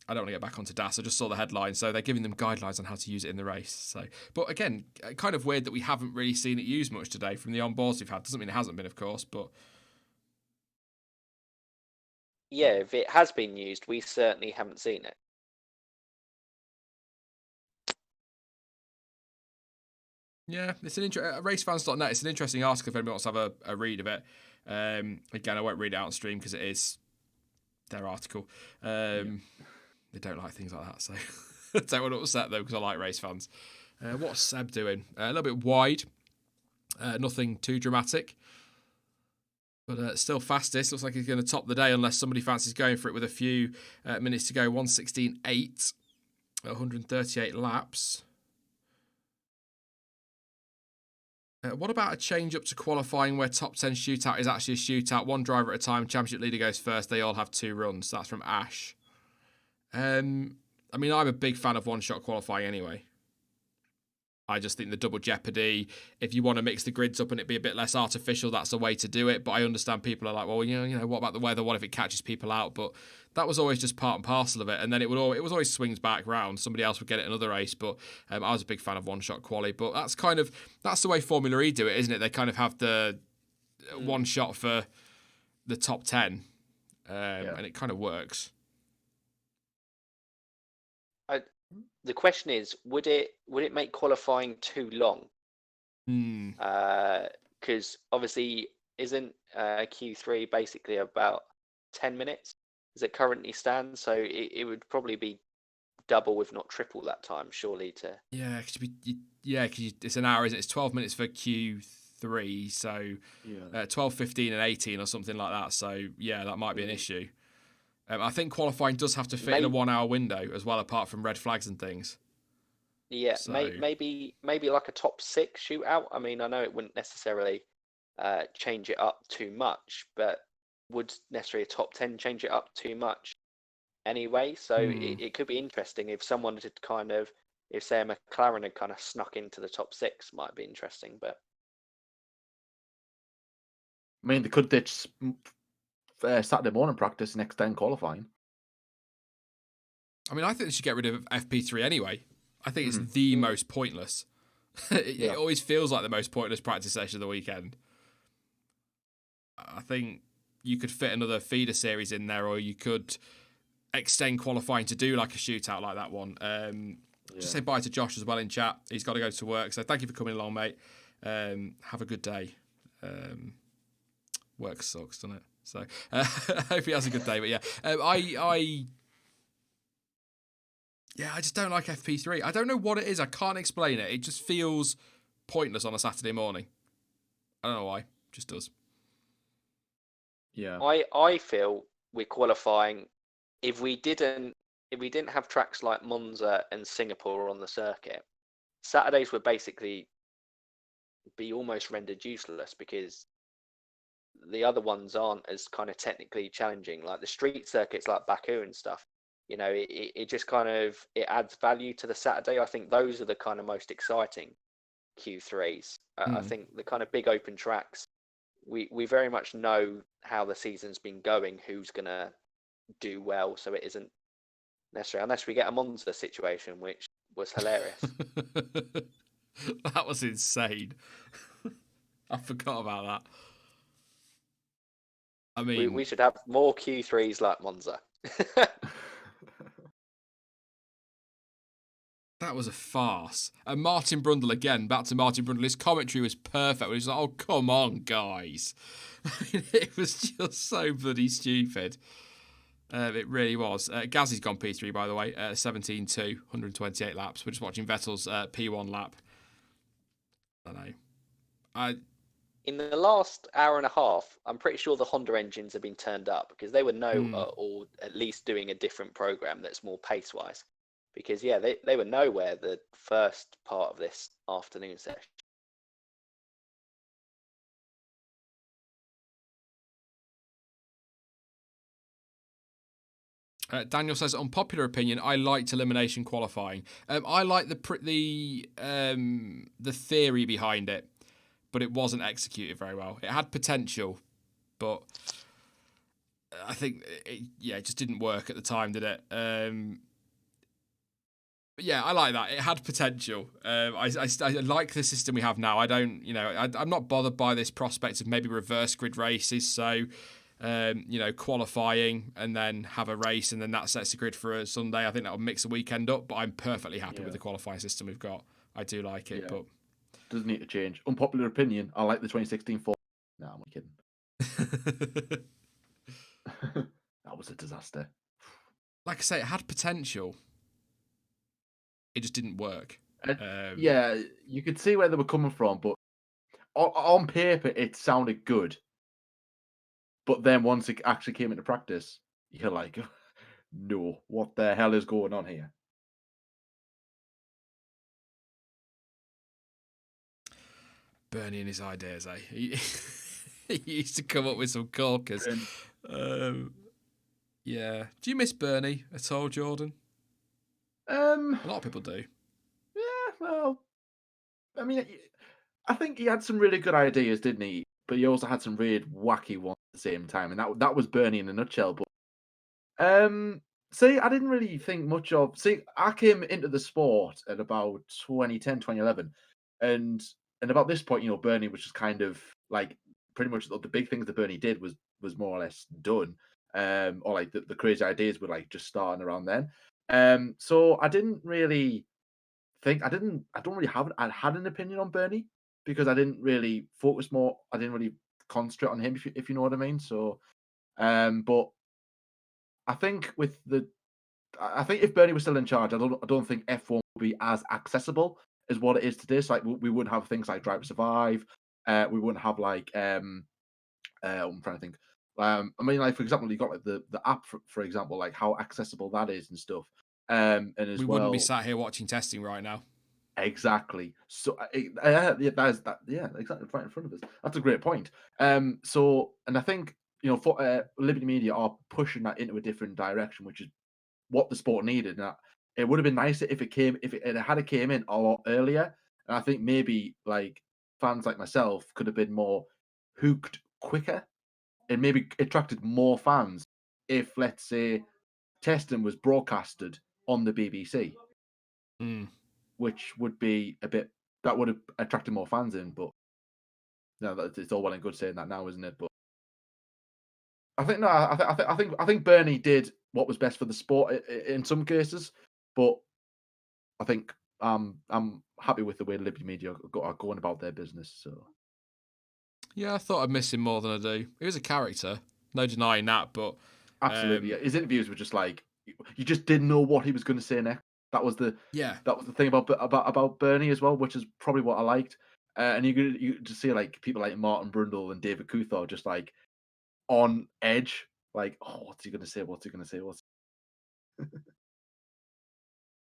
don't want to get back onto DAS. I just saw the headline, so they're giving them guidelines on how to use it in the race. So, but again, kind of weird that we haven't really seen it used much today from the on-boards we've had. Doesn't mean it hasn't been, of course, but yeah, if it has been used, we certainly haven't seen it. yeah, it's an racefans.net. It's an interesting article if anybody wants to have a read of it. Again, I won't read it out on stream because it is their article. They don't like things like that, so I don't want to upset them because I like race fans. What's Seb doing? A little bit wide. Nothing too dramatic. But still fastest. Looks like he's going to top the day unless somebody fancies going for it with a few minutes to go. 1:16.8 at 138 laps. What about a change up to qualifying where top 10 shootout is actually a shootout? One driver at a time. Championship leader goes first. They all have 2 runs. That's from Ash. I mean, I'm a big fan of one-shot qualifying anyway. I just think the double jeopardy, if you want to mix the grids up and it be a bit less artificial, that's the way to do it. But I understand people are like, well, you know, what about the weather? What if it catches people out? But that was always just part and parcel of it. And then it was always swings back round. Somebody else would get it another race. But I was a big fan of one-shot quali. But that's the way Formula E do it, isn't it? They kind of have the one shot for the top 10, and it kind of works. The question is, would it make qualifying too long? Because obviously, isn't Q3 basically about 10 minutes as it currently stands? So it would probably be double, if not triple, that time, surely. Because it's an hour, isn't it? It's 12 minutes for Q3, so 12, 15, and 18 or something like that. So yeah, that might be an issue. I think qualifying does have to fit in a 1 hour window as well, apart from red flags and things. Yeah, so maybe like a top 6 shootout. I mean, I know it wouldn't necessarily change it up too much, but would necessarily a top 10 change it up too much anyway? So it could be interesting if someone had if say a McLaren had kind of snuck into the top 6, might be interesting. But I mean, they could ditch Saturday morning practice next day in qualifying. I mean, I think they should get rid of FP3 anyway. I think it's the most pointless. It always feels like the most pointless practice session of the weekend. I think you could fit another feeder series in there, or you could extend qualifying to do like a shootout like that one. Just say bye to Josh as well in chat. He's got to go to work, so thank you for coming along, mate. Have a good day. Work sucks, doesn't it? So I hope he has a good day. But yeah, I just don't like FP3. I don't know what it is. I can't explain it. It just feels pointless on a Saturday morning. I don't know why. It just does. Yeah. I feel we're qualifying if we didn't have tracks like Monza and Singapore on the circuit, Saturdays would basically be almost rendered useless because the other ones aren't as kind of technically challenging, like the street circuits like Baku and stuff. You know, it just kind of it adds value to the Saturday. I think those are the kind of most exciting Q3s. I think the kind of big open tracks, we very much know how the season's been going, who's gonna do well, so it isn't necessarily, unless we get a Monza situation, which was hilarious. That was insane. I forgot about that. I mean, we should have more Q3s like Monza. that was a farce. And Martin Brundle again, back to Martin Brundle. His commentary was perfect. He was like, "Oh, come on, guys." It was just so bloody stupid. It really was. Gazzy's gone P3, by the way. 17-2, 128 laps. We're just watching Vettel's P1 lap. I don't know. I In the last hour and a half, I'm pretty sure the Honda engines have been turned up because they were or at least doing a different program that's more pace wise. Because yeah, they were nowhere the first part of this afternoon session. Daniel says, unpopular opinion, I liked elimination qualifying. I like the theory behind it, but it wasn't executed very well. It had potential, but I think it just didn't work at the time, did it? But yeah, I like that. It had potential. I like the system we have now. I don't, I'm not bothered by this prospect of maybe reverse grid races. So, qualifying and then have a race and then that sets the grid for a Sunday. I think that will mix the weekend up, but I'm perfectly happy with the qualifying system we've got. I do like it, but doesn't need to change. Unpopular opinion, I like the 2016 Ford. No, I'm kidding. That was a disaster. Like I say, it had potential. It just didn't work. Yeah, you could see where they were coming from, but on paper it sounded good. But then once it actually came into practice, you're like, no, what the hell is going on here? Bernie and his ideas, eh? He used to come up with some corkers. Yeah. Do you miss Bernie at all, Jordan? A lot of people do. Yeah, well, I mean, I think he had some really good ideas, didn't he? But he also had some really wacky ones at the same time, and that was Bernie in a nutshell. But see, I didn't really think much of. See, I came into the sport at about 2010, 2011, and about this point, Bernie was just kind of like pretty much the big things that Bernie did was more or less done. Or like the crazy ideas were like just starting around then. So I didn't really think I don't really have I had an opinion on Bernie because I didn't really focus more. I didn't really concentrate on him, if you know what I mean. So, but I think I think if Bernie was still in charge, I don't think F1 would be as accessible as what it is today. So like we wouldn't have things like Drive to Survive. We wouldn't have like I'm trying to think. I mean, like for example, you got like the app for example, like how accessible that is and stuff. And as We well, wouldn't be sat here watching testing right now. exactly. So yeah, that's that. Yeah, exactly, right in front of us. That's a great point. So and I think for Liberty Media are pushing that into a different direction, which is what the sport needed. And it would have been nicer if it had came in a lot earlier. And I think maybe like fans like myself could have been more hooked quicker and maybe attracted more fans if, let's say, testing was broadcasted on the BBC, which would be that would have attracted more fans in. But it's all well and good saying that now, isn't it? But I think no, I think Bernie did what was best for the sport in some cases, but I think I'm happy with the way Liberty Media are going about their business. So Yeah, I thought I'd miss him more than I do. He was a character, no denying that. But absolutely, yeah. His interviews were just like you just didn't know what he was going to say next. That was the thing about Bernie as well, which is probably what I liked. And you just see like people like Martin Brundle and David Coulthard just like on edge, like, oh, what's he going to say? What's he going to say?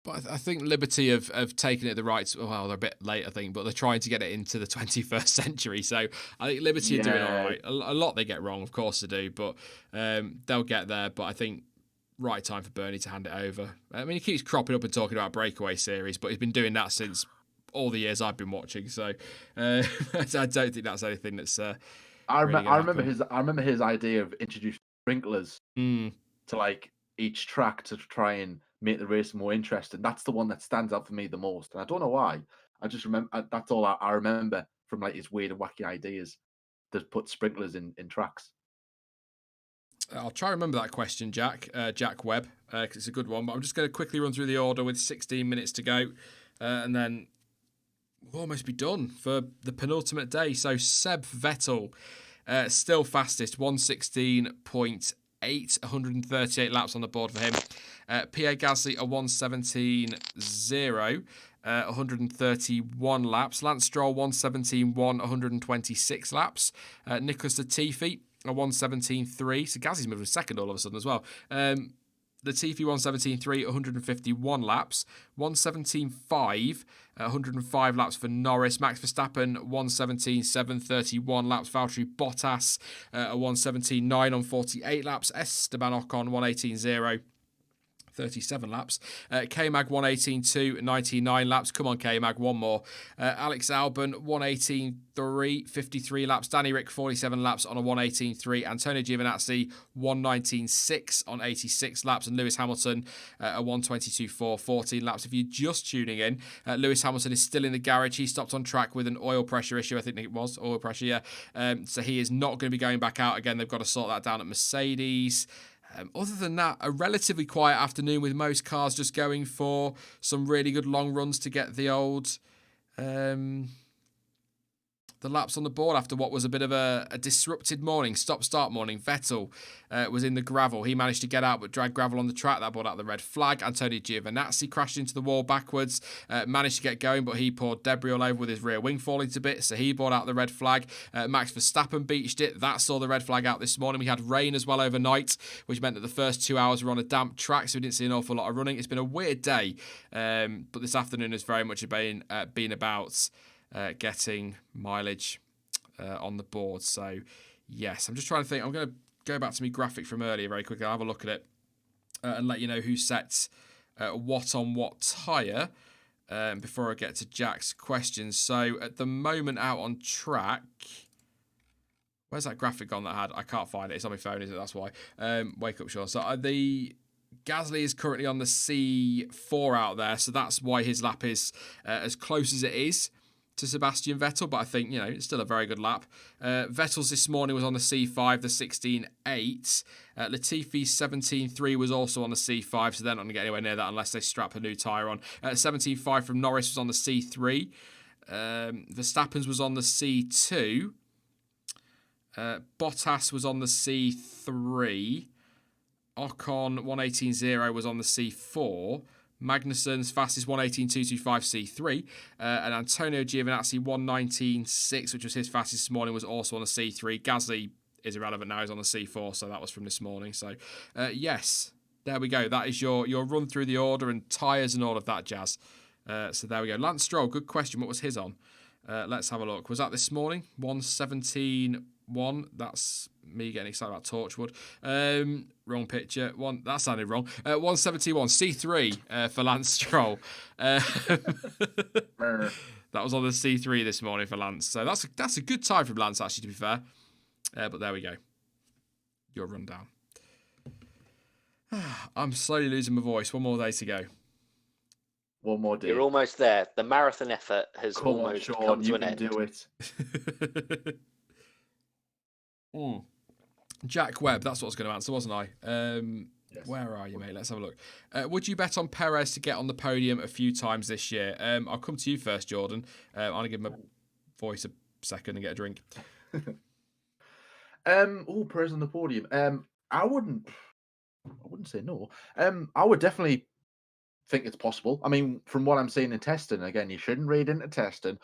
But I think Liberty have taken it the right. Well, they're a bit late, I think, but they're trying to get it into the 21st century. So I think Liberty are doing all right. A lot they get wrong, of course they do, but they'll get there. But I think right time for Bernie to hand it over. I mean, he keeps cropping up and talking about breakaway series, but he's been doing that since all the years I've been watching. So I don't think that's anything that's. I remember his idea of introducing sprinklers to like each track to try and make the race more interesting. That's the one that stands out for me the most, and I don't know why. I just remember that's all I remember from like his weird and wacky ideas to put sprinklers in tracks. I'll try to remember that question, Jack Webb, because it's a good one. But I'm just going to quickly run through the order with 16 minutes to go, and then we'll almost be done for the penultimate day. So Seb Vettel, still fastest, 116.8, 138 laps on the board for him. Pierre Gasly a 117.0. 131 laps. Lance Stroll, 117.1, 126 laps. Nicholas Latifi, a 117.3. So Gazzy's moved to second all of a sudden as well. Latifi 117.3, 151 laps. 117.5, 105 laps for Norris. Max Verstappen 117.7, 31 laps. Valtteri Bottas a 117.9 on 48 laps. Esteban Ocon 118.0. 37 laps. K-Mag 118.2, 99 laps. Come on, K-Mag, one more. Alex Albon 118.3, 53 laps. Danny Rick 47 laps on a 118.3. Antonio Giovinazzi 119.6 on 86 laps. And Lewis Hamilton a 122.4, 14 laps. If you're just tuning in, Lewis Hamilton is still in the garage. He stopped on track with an oil pressure issue. I think it was oil pressure, yeah. So he is not going to be going back out again. They've got to sort that down at Mercedes. Other than that, a relatively quiet afternoon with most cars just going for some really good long runs to get the old the laps on the board after what was a bit of a disrupted morning, stop-start morning. Vettel was in the gravel. He managed to get out but dragged gravel on the track. That brought out the red flag. Antonio Giovinazzi crashed into the wall backwards, managed to get going, but he poured debris all over with his rear wing falling to bits, so he brought out the red flag. Max Verstappen beached it. That saw the red flag out this morning. We had rain as well overnight, which meant that the first 2 hours were on a damp track, so we didn't see an awful lot of running. It's been a weird day, but this afternoon has very much been about getting mileage on the board. So, yes, I'm just trying to think. I'm going to go back to my graphic from earlier very quickly. I'll have a look at it and let you know who sets what on what tyre before I get to Jack's questions. So, at the moment out on track... Where's that graphic gone that I had? I can't find it. It's on my phone, is it? That's why. Wake up, Sean. So, the... Gasly is currently on the C4 out there, so that's why his lap is as close as it is to Sebastian Vettel, but I think, it's still a very good lap. Vettel's this morning was on the C5, the 16.8. Latifi's 17.3 was also on the C5, so they're not going to get anywhere near that unless they strap a new tyre on. 17.5 from Norris was on the C3. Verstappen's was on the C2. Bottas was on the C3. Ocon 118.0 was on the C4. Magnussen's fastest 118.225 C3, and Antonio Giovinazzi 119.6, which was his fastest this morning, was also on the C3. Gasly is irrelevant now; he's on the C4, so that was from this morning. So, yes, there we go. That is your run through the order and tyres and all of that jazz. So there we go. Lance Stroll, good question. What was his on? Let's have a look. Was that this morning? 117.1. That's me getting excited about Torchwood. Wrong picture. That sounded wrong. 171 C3 for Lance Stroll. That was on the C3 this morning for Lance. So that's a good time from Lance, actually, to be fair. But there we go. Your rundown. I'm slowly losing my voice. One more day to go. One more day. You're almost there. The marathon effort has Come on, almost Sean, come to you an can end. do it. Jack Webb, that's what I was going to answer, wasn't I? Yes. Where are you, mate? Let's have a look. Would you bet on Perez to get on the podium a few times this year? I'll come to you first, Jordan. I'm going to give my voice a second and get a drink. Perez on the podium. I wouldn't say no. I would definitely think it's possible. I mean, from what I'm seeing in testing, again, you shouldn't read into testing,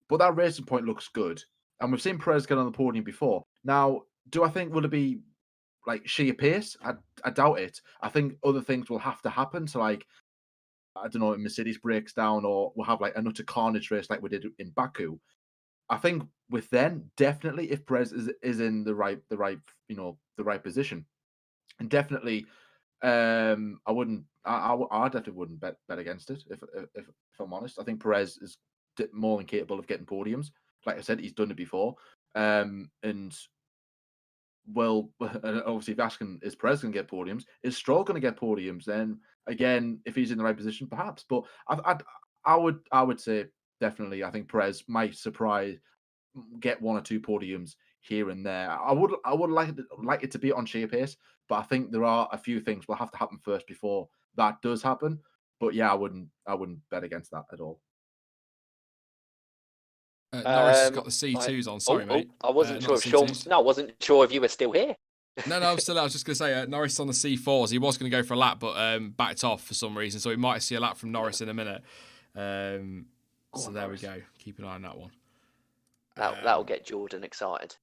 but that racing point looks good. And we've seen Perez get on the podium before. Now, do I think will it be like sheer pace? I doubt it. I think other things will have to happen. So, like, I don't know, if Mercedes breaks down or we'll have like an utter carnage race like we did in Baku. I think with then, definitely if Perez is in the right position. And definitely I definitely wouldn't bet against it if I'm honest. I think Perez is more than capable of getting podiums. Like I said, he's done it before. And obviously, if you're asking, is Perez going to get podiums? Is Stroll going to get podiums? Then again, if he's in the right position, perhaps. But I would say definitely. I think Perez might get one or two podiums here and there. I would like it to be on sheer pace, but I think there are a few things will have to happen first before that does happen. But yeah, I wouldn't bet against that at all. Norris has got the C2s on. Sorry, mate. I wasn't sure not if the Sean. C2s. No, I wasn't sure if you were still here. No, I'm still. I was just going to say Norris on the C4s. He was going to go for a lap, but backed off for some reason. So we might see a lap from Norris in a minute. So on, there Norris. we go. Keep an eye on that one. That'll get Jordan excited.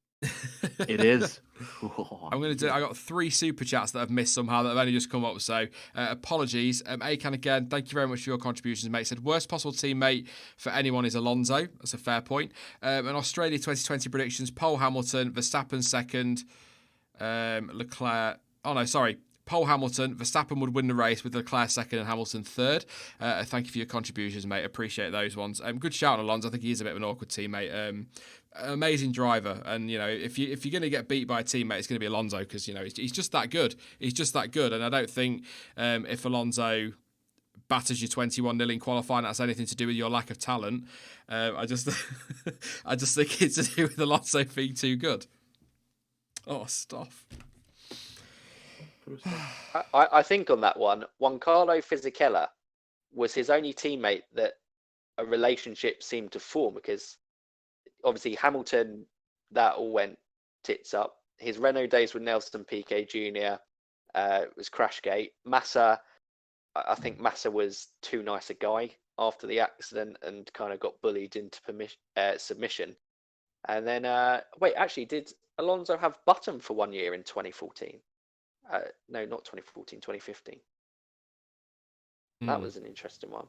It is. I'm going to do. I got 3 super chats that I've missed somehow that have only just come up. So apologies. Akan again. Thank you very much for your contributions, mate. Said worst possible teammate for anyone is Alonso. That's a fair point. And Australia 2020 predictions: Pole Hamilton, Verstappen second, Leclerc. Oh no, sorry. Pole Hamilton, Verstappen would win the race with Leclerc second and Hamilton third. Thank you for your contributions, mate. Appreciate those ones. Good shout on Alonso. I think he's a bit of an awkward teammate. Amazing driver, and if you're going to get beat by a teammate, it's going to be Alonso because he's just that good. He's just that good, and I don't think if Alonso batters you 21-0 in qualifying, that's anything to do with your lack of talent. I just I just think it's to do with Alonso being too good. Oh, stop. I think on that one, Giancarlo Fisichella was his only teammate that a relationship seemed to form, because obviously Hamilton, that all went tits up. His Renault days with Nelson Piquet Jr. Was Crashgate. Massa, I think Massa was too nice a guy after the accident and kind of got bullied into submission. And then, wait, actually, did Alonso have Button for 1 year in 2014? No, not 2014, 2015. That was an interesting one.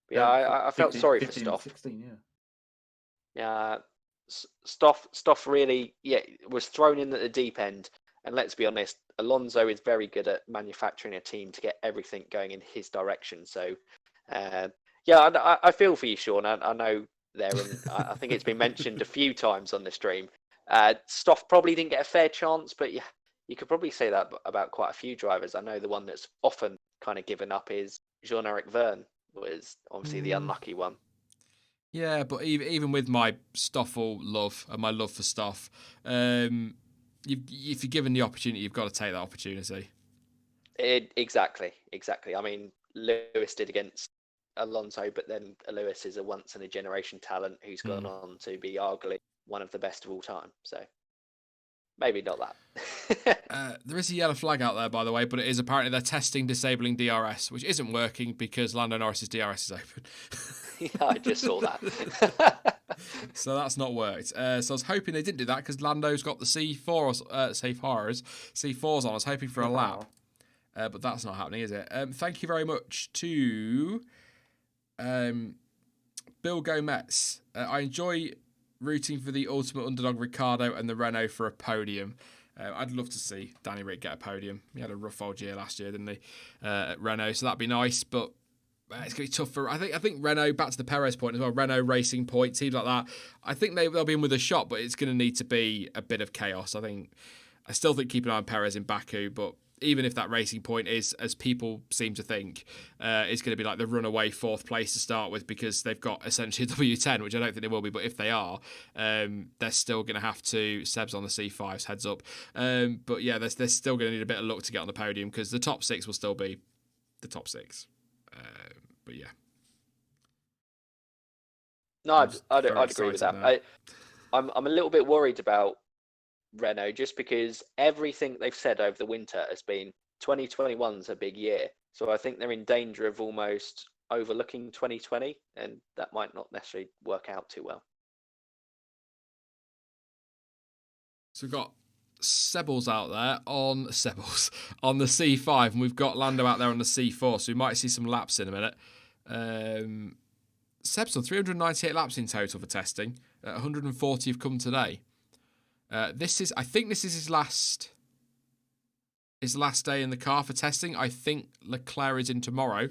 But yeah, I felt sorry 15, for Stoff. 16, yeah. Yeah, Stoff really, was thrown in at the deep end. And let's be honest, Alonso is very good at manufacturing a team to get everything going in his direction. So, I feel for you, Sean. I know there, and I think it's been mentioned a few times on the stream. Stoff probably didn't get a fair chance, but yeah, you could probably say that about quite a few drivers. I know the one that's often kind of given up is Jean-Eric Verne, was obviously the unlucky one. Yeah, but even with my Stoffel love and my love for Stoff, if you're given the opportunity, you've got to take that opportunity. Exactly. I mean, Lewis did against Alonso, but then Lewis is a once-in-a-generation talent who's gone on to be arguably one of the best of all time. So maybe not that. There is a yellow flag out there, by the way, but it is apparently they're testing disabling DRS, which isn't working because Lando Norris's DRS is open. Yeah, I just saw that. So that's not worked. So I was hoping they didn't do that because Lando's got the C4s on. I was hoping for a lap. But that's not happening, is it? Thank you very much to Bill Gomez. I enjoy rooting for the ultimate underdog Ricciardo and the Renault for a podium. I'd love to see Danny Rick get a podium. He had a rough old year last year, didn't he? At Renault, so that'd be nice. But it's going to be tough for. I think Renault, back to the Perez point as well. Renault Racing Point, teams like that. I think they'll be in with a shot, but it's going to need to be a bit of chaos. I still think keep an eye on Perez in Baku, but even if that Racing Point is, as people seem to think, is going to be like the runaway 4th place to start with because they've got essentially a W10, which I don't think they will be, but if they are, they're still going to have to, Seb's on the C5s, heads up. But yeah, they're still going to need a bit of luck to get on the podium because the top 6 will still be the top 6. But yeah. No, I'd agree with that. I'm a little bit worried about Renault just because everything they've said over the winter has been 2021's a big year. So I think they're in danger of almost overlooking 2020, and that might not necessarily work out too well. So we've got Sebbles out there on the C5, and we've got Lando out there on the C4, so we might see some laps in a minute. Seb's done 398 laps in total for testing. 140 have come today. I think this is his last day in the car for testing. I think Leclerc is in tomorrow.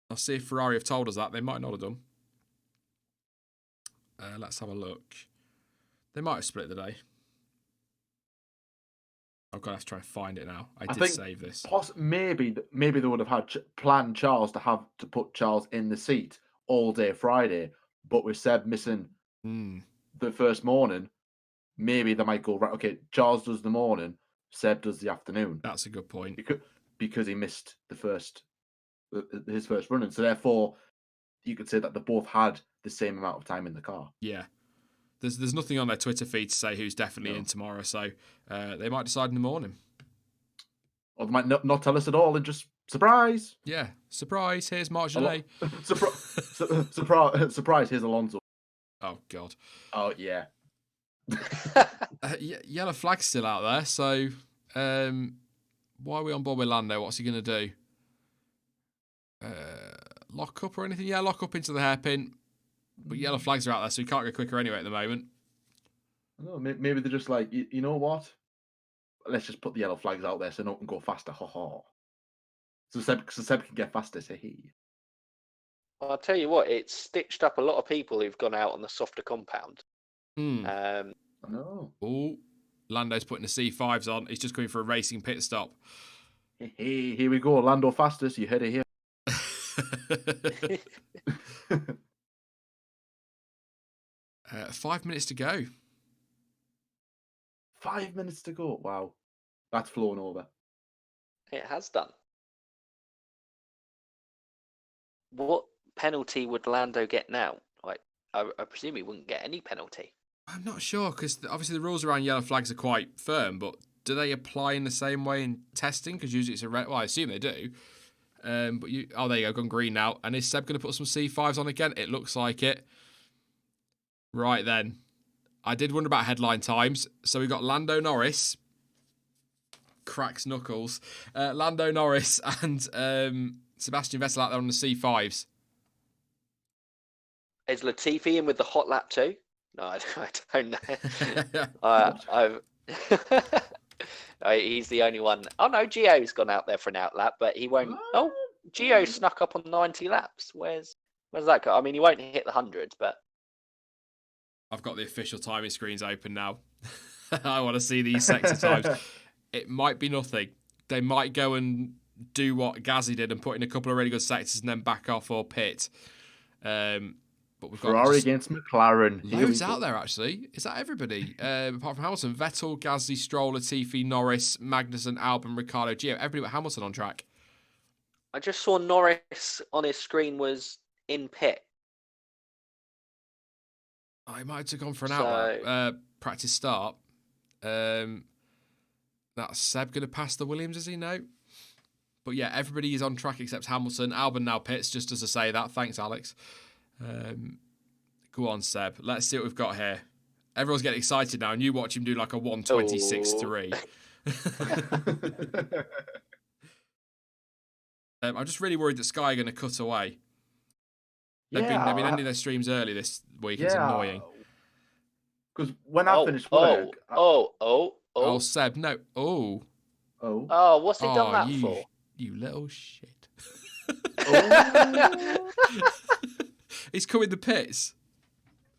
I'll see if Ferrari have told us that. They might not have done. Let's have a look. They might have split the day. I've got to have to try and find it now. I did save this. Maybe they would have had planned Charles to put Charles in the seat all day Friday, but with Seb missing the first morning, maybe they might go, right, okay, Charles does the morning, Seb does the afternoon. That's a good point. Because he missed his first run, and so therefore you could say that they both had the same amount of time in the car. Yeah. There's nothing on their Twitter feed to say who's definitely in tomorrow, so they might decide in the morning. Or they might not tell us at all and just Surprise! Yeah, surprise. Here's Mark Alo- Genet. Surprise! Here's Alonso. Oh God. Oh yeah. Yellow flag's still out there. So why are we on board with Lando? What's he going to do? Lock up or anything? Yeah, lock up into the hairpin. But yellow flags are out there, so he can't go quicker anyway at the moment. I don't know, maybe they're just like, you know what? Let's just put the yellow flags out there so no one can go faster. Ha ha. So Seb can get faster. Say hey. Well, I'll tell you what, it's stitched up a lot of people who've gone out on the softer compound. I know. Oh, Lando's putting the C5s on. He's just going for a racing pit stop. Hey, here we go. Lando fastest. You heard it here. 5 minutes to go. 5 minutes to go. Wow. That's flown over. It has done. What penalty would Lando get now? Like, I presume he wouldn't get any penalty. I'm not sure because obviously the rules around yellow flags are quite firm, but do they apply in the same way in testing? Because usually it's a red. Well, I assume they do. But there you go, gone green now. And is Seb going to put some C5s on again? It looks like it. Right then. I did wonder about headline times. So we got Lando Norris. Cracks knuckles. Lando Norris and Sebastian Vettel out there on the C5s. Is Latifi in with the hot lap too? No, I don't know. He's the only one. Oh no, Gio's gone out there for an out lap, but he won't. Oh, Gio snuck up on 90 laps. Where's that go? I mean, he won't hit the 100s, but I've got the official timing screens open now. I want to see these sector times. It might be nothing. They might go and do what Gazzy did and put in a couple of really good sectors and then back off or pit. But we've got Ferrari against McLaren. Loads out there, actually. Is that everybody? Apart from Hamilton, Vettel, Gasly, Stroll, Latifi, Norris, Magnussen, Albon, Ricciardo, Gio. Everybody but Hamilton on track. I just saw Norris on his screen was in pit. I might have gone for an outlap. Practice start. That's Seb going to pass the Williams, is he? No. But yeah, everybody is on track except Hamilton. Albon now pits, just as I say that. Thanks, Alex. Go on, Seb. Let's see what we've got here. Everyone's getting excited now, and you watch him do like a 1:26.3. I'm just really worried that Sky are going to cut away. They've been ending their streams early this week. It's annoying. Because when I finish work... Oh, Seb, no. Oh, what's he done that for? You little shit. Oh. He's come in the pits.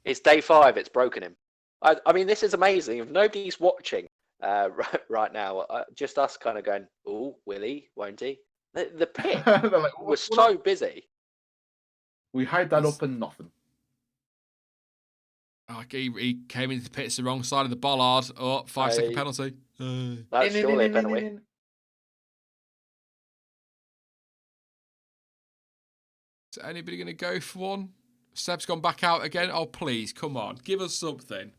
It's day 5. It's broken him. I mean, this is amazing. If nobody's watching right now, just us kind of going, oh, will he? Won't he? The pit like, was so busy. We hide that up and nothing. Oh, he came into the pits the wrong side of the bollard. Oh, 5-second penalty. That's surely a penalty. Is anybody going to go for one? Seb's gone back out again. Oh, please, come on. Give us something.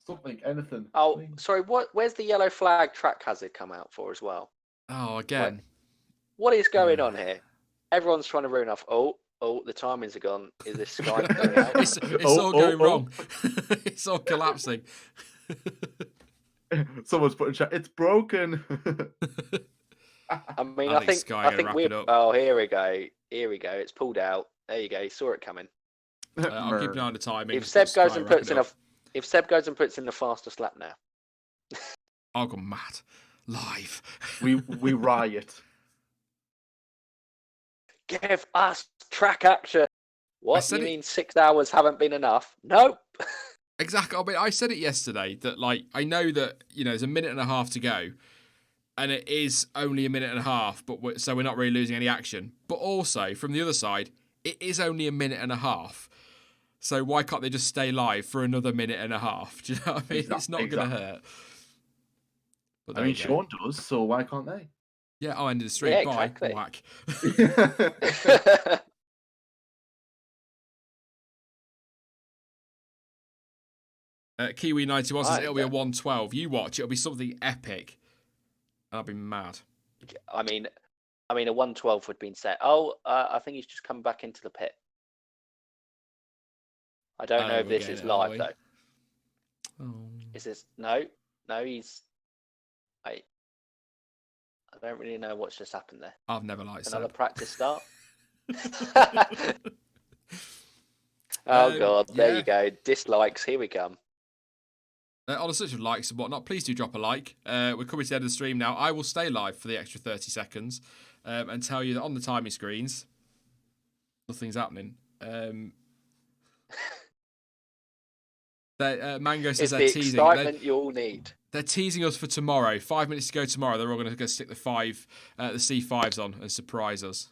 Something, anything. Oh, please. sorry. Where's the yellow flag track hazard come out for as well? Oh, again. What is going on here? Everyone's trying to ruin off. Oh, the timings are gone. Is this Sky going out? It's all going wrong. It's all collapsing. Someone's putting chat. It's broken. I mean, I think we. Oh, here we go. It's pulled out. There you go. You saw it coming. I'll keep an eye on the timing. If Seb goes and puts in the fastest lap now, I'll go mad. Live. we riot. Give us track action. What? You mean 6 hours haven't been enough? Nope. Exactly. I mean, I said it yesterday that I know that there's a minute and a half to go. And it is only a minute and a half, so we're not really losing any action. But also, from the other side, it is only a minute and a half. So why can't they just stay live for another minute and a half? Do you know what I mean? It's not going to hurt. But I mean, Sean does, so why can't they? Yeah, I'll end the stream. Yeah, Bye. exactly. Whack. Kiwi 91 says it'll be a 112. You watch, it'll be something epic. I'll be mad. I mean, I mean, a 112 would have been set. Oh, I think he's just come back into the pit. I don't know if this is live though. Oh. Is this no? He's. I don't really know what's just happened there. I've never liked Another Seb. practice start. Oh God! There Yeah. you go. Dislikes. Here we come. On a such of likes and whatnot, please do drop a like. We're coming to the end of the stream now. I will stay live for the extra 30 seconds and tell you that on the timing screens, nothing's happening. Mango says It's they're the teasing. excitement you all need. They're teasing us for tomorrow. 5 minutes to go tomorrow. They're all going to go stick the C5s on and surprise us.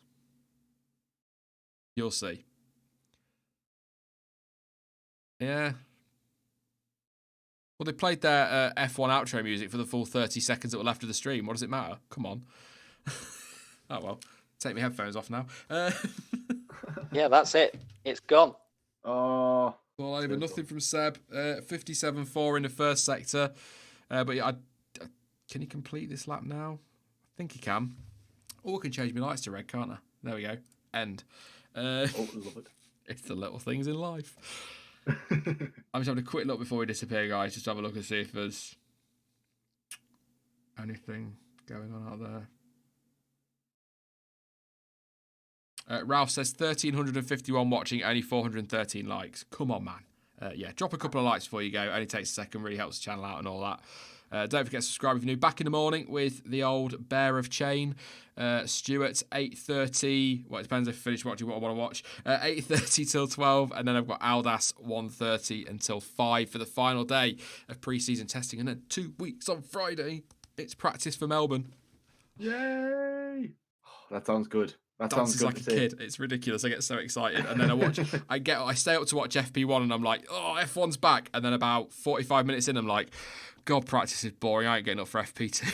You'll see. Yeah. Well, they played their F1 outro music for the full 30 seconds that were left of the stream. What does it matter? Come on. Oh, well. Take my headphones off now. Yeah, that's it. It's gone. Oh. All over. Nothing from Seb. 57.4 in the first sector. But yeah, can he complete this lap now? I think he can. Or I can change my lights to red, can't I? There we go. End. Love it. It's the little things in life. I'm just having a quick look before we disappear, guys. Just have a look and see if there's anything going on out there. Ralph says 1,351 watching, only 413 likes. Come on, man. Yeah, drop a couple of likes before you go. Only takes a second, really helps the channel out and all that. Don't forget to subscribe if you're new. Back in the morning with the old Bear of Chain. Stuart, 8:30. Well, it depends if you finish watching what I want to watch. 8:30 till 12. And then I've got Aldas, 1:30 until 5 for the final day of pre-season testing. And then 2 weeks on Friday, it's practice for Melbourne. Yay! That sounds good. That sounds Dances good like a to see. kid. It's ridiculous. I get so excited, and then I stay up to watch FP1, and I'm like, oh, F1's back. And then about 45 minutes in, I'm like, God, practice is boring. I ain't getting up for FP2.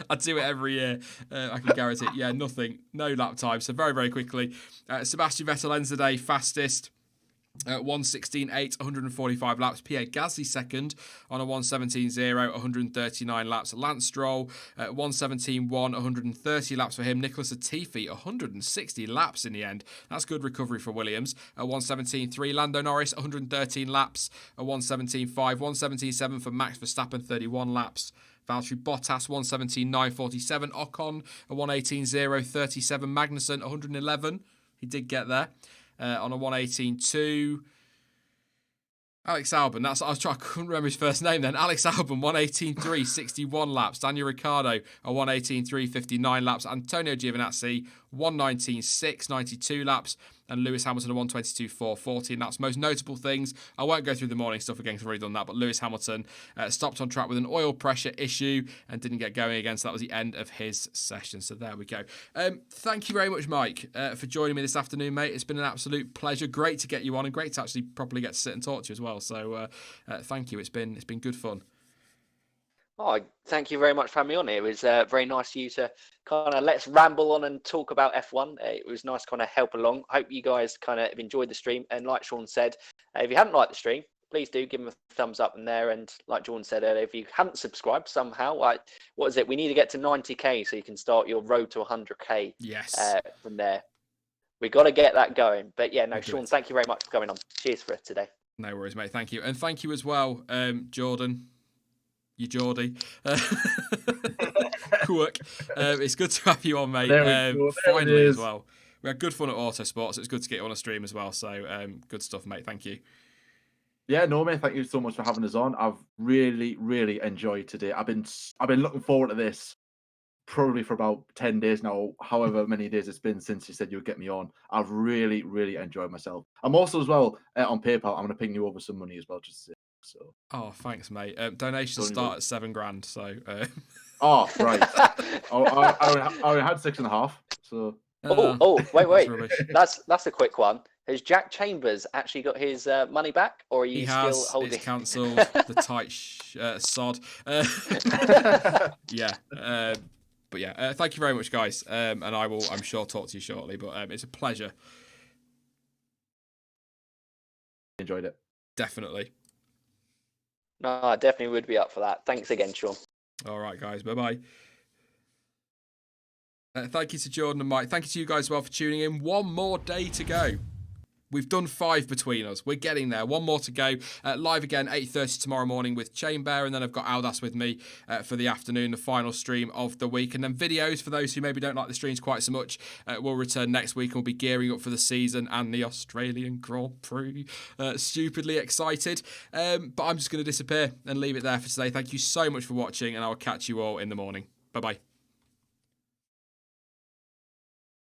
I do it every year. I can guarantee it. Yeah, nothing. No lap time. So very, very quickly, Sebastian Vettel ends the day fastest. 1:16.8, 145 laps. Pierre Gasly second on a 1:17.0, 139 laps. Lance Stroll, 1:17.1, 130 laps for him. Nicholas Latifi, 160 laps in the end. That's good recovery for Williams. 1:17.3, Lando Norris, 113 laps. 1:17.5, 1:17.7 for Max Verstappen, 31 laps. Valtteri Bottas, 1:17.9, 47. Ocon, a 1:18.0, 37. Magnussen, 111. He did get there. On a 1:18.2. Alex Albon, I couldn't remember his first name then. Alex Albon, 1:18.3, 61 laps. Daniel Ricciardo, a 1:18.3, 59 laps. Antonio Giovinazzi, 1:19.6, 92 laps. And Lewis Hamilton, a 1:22.4, 14 laps. Most notable things, I won't go through the morning stuff again because I've already done that, but Lewis Hamilton stopped on track with an oil pressure issue and didn't get going again, so that was the end of his session. So there we go. Thank you very much, Mike, for joining me this afternoon, mate. It's been an absolute pleasure. Great to get you on and great to actually properly get to sit and talk to you as well. So thank you. It's been good fun. Oh, thank you very much for having me on here. It was very nice of you to kind of let's ramble on and talk about F1. It was nice to kind of help along. I hope you guys kind of have enjoyed the stream. And like Sean said, if you haven't liked the stream, please do give him a thumbs up in there. And like Sean said earlier, if you haven't subscribed somehow, what is it? We need to get to 90k so you can start your road to 100k. Yes. From there. We got to get that going. But yeah, no, Sean, thank you very much for coming on. Cheers for today. No worries, mate. Thank you. And thank you as well, Jordan. You Geordie. Quirk. It's good to have you on, mate. Finally as well. We had good fun at Autosport, so it's good to get you on a stream as well. So good stuff, mate. Thank you. Yeah, no, mate. Thank you so much for having us on. I've really, really enjoyed today. I've been looking forward to this probably for about 10 days now, however many days it's been since you said you'd get me on. I've really, really enjoyed myself. I'm also as well on PayPal. I'm going to ping you over some money as well, just to so. Oh, thanks, mate. Donations start at $7,000. So. Oh, right. I only had 6.5. So. Wait. That's a quick one. Has Jack Chambers actually got his money back, or are you still holding? It's cancelled. The tight sod. Yeah. But yeah, thank you very much, guys. And I will, I'm sure, talk to you shortly. But it's a pleasure. Enjoyed it. Definitely. No, I definitely would be up for that. Thanks again, Sean. All right, guys. Bye-bye. Thank you to Jordan and Mike. Thank you to you guys as well for tuning in. One more day to go. We've done 5 between us. We're getting there. One more to go. Live again, 8:30 tomorrow morning with Chainbear. And then I've got Aldas with me for the afternoon, the final stream of the week. And then videos for those who maybe don't like the streams quite so much will return next week. And we'll be gearing up for the season and the Australian Grand Prix. Stupidly excited. But I'm just going to disappear and leave it there for today. Thank you so much for watching. And I will catch you all in the morning. Bye-bye.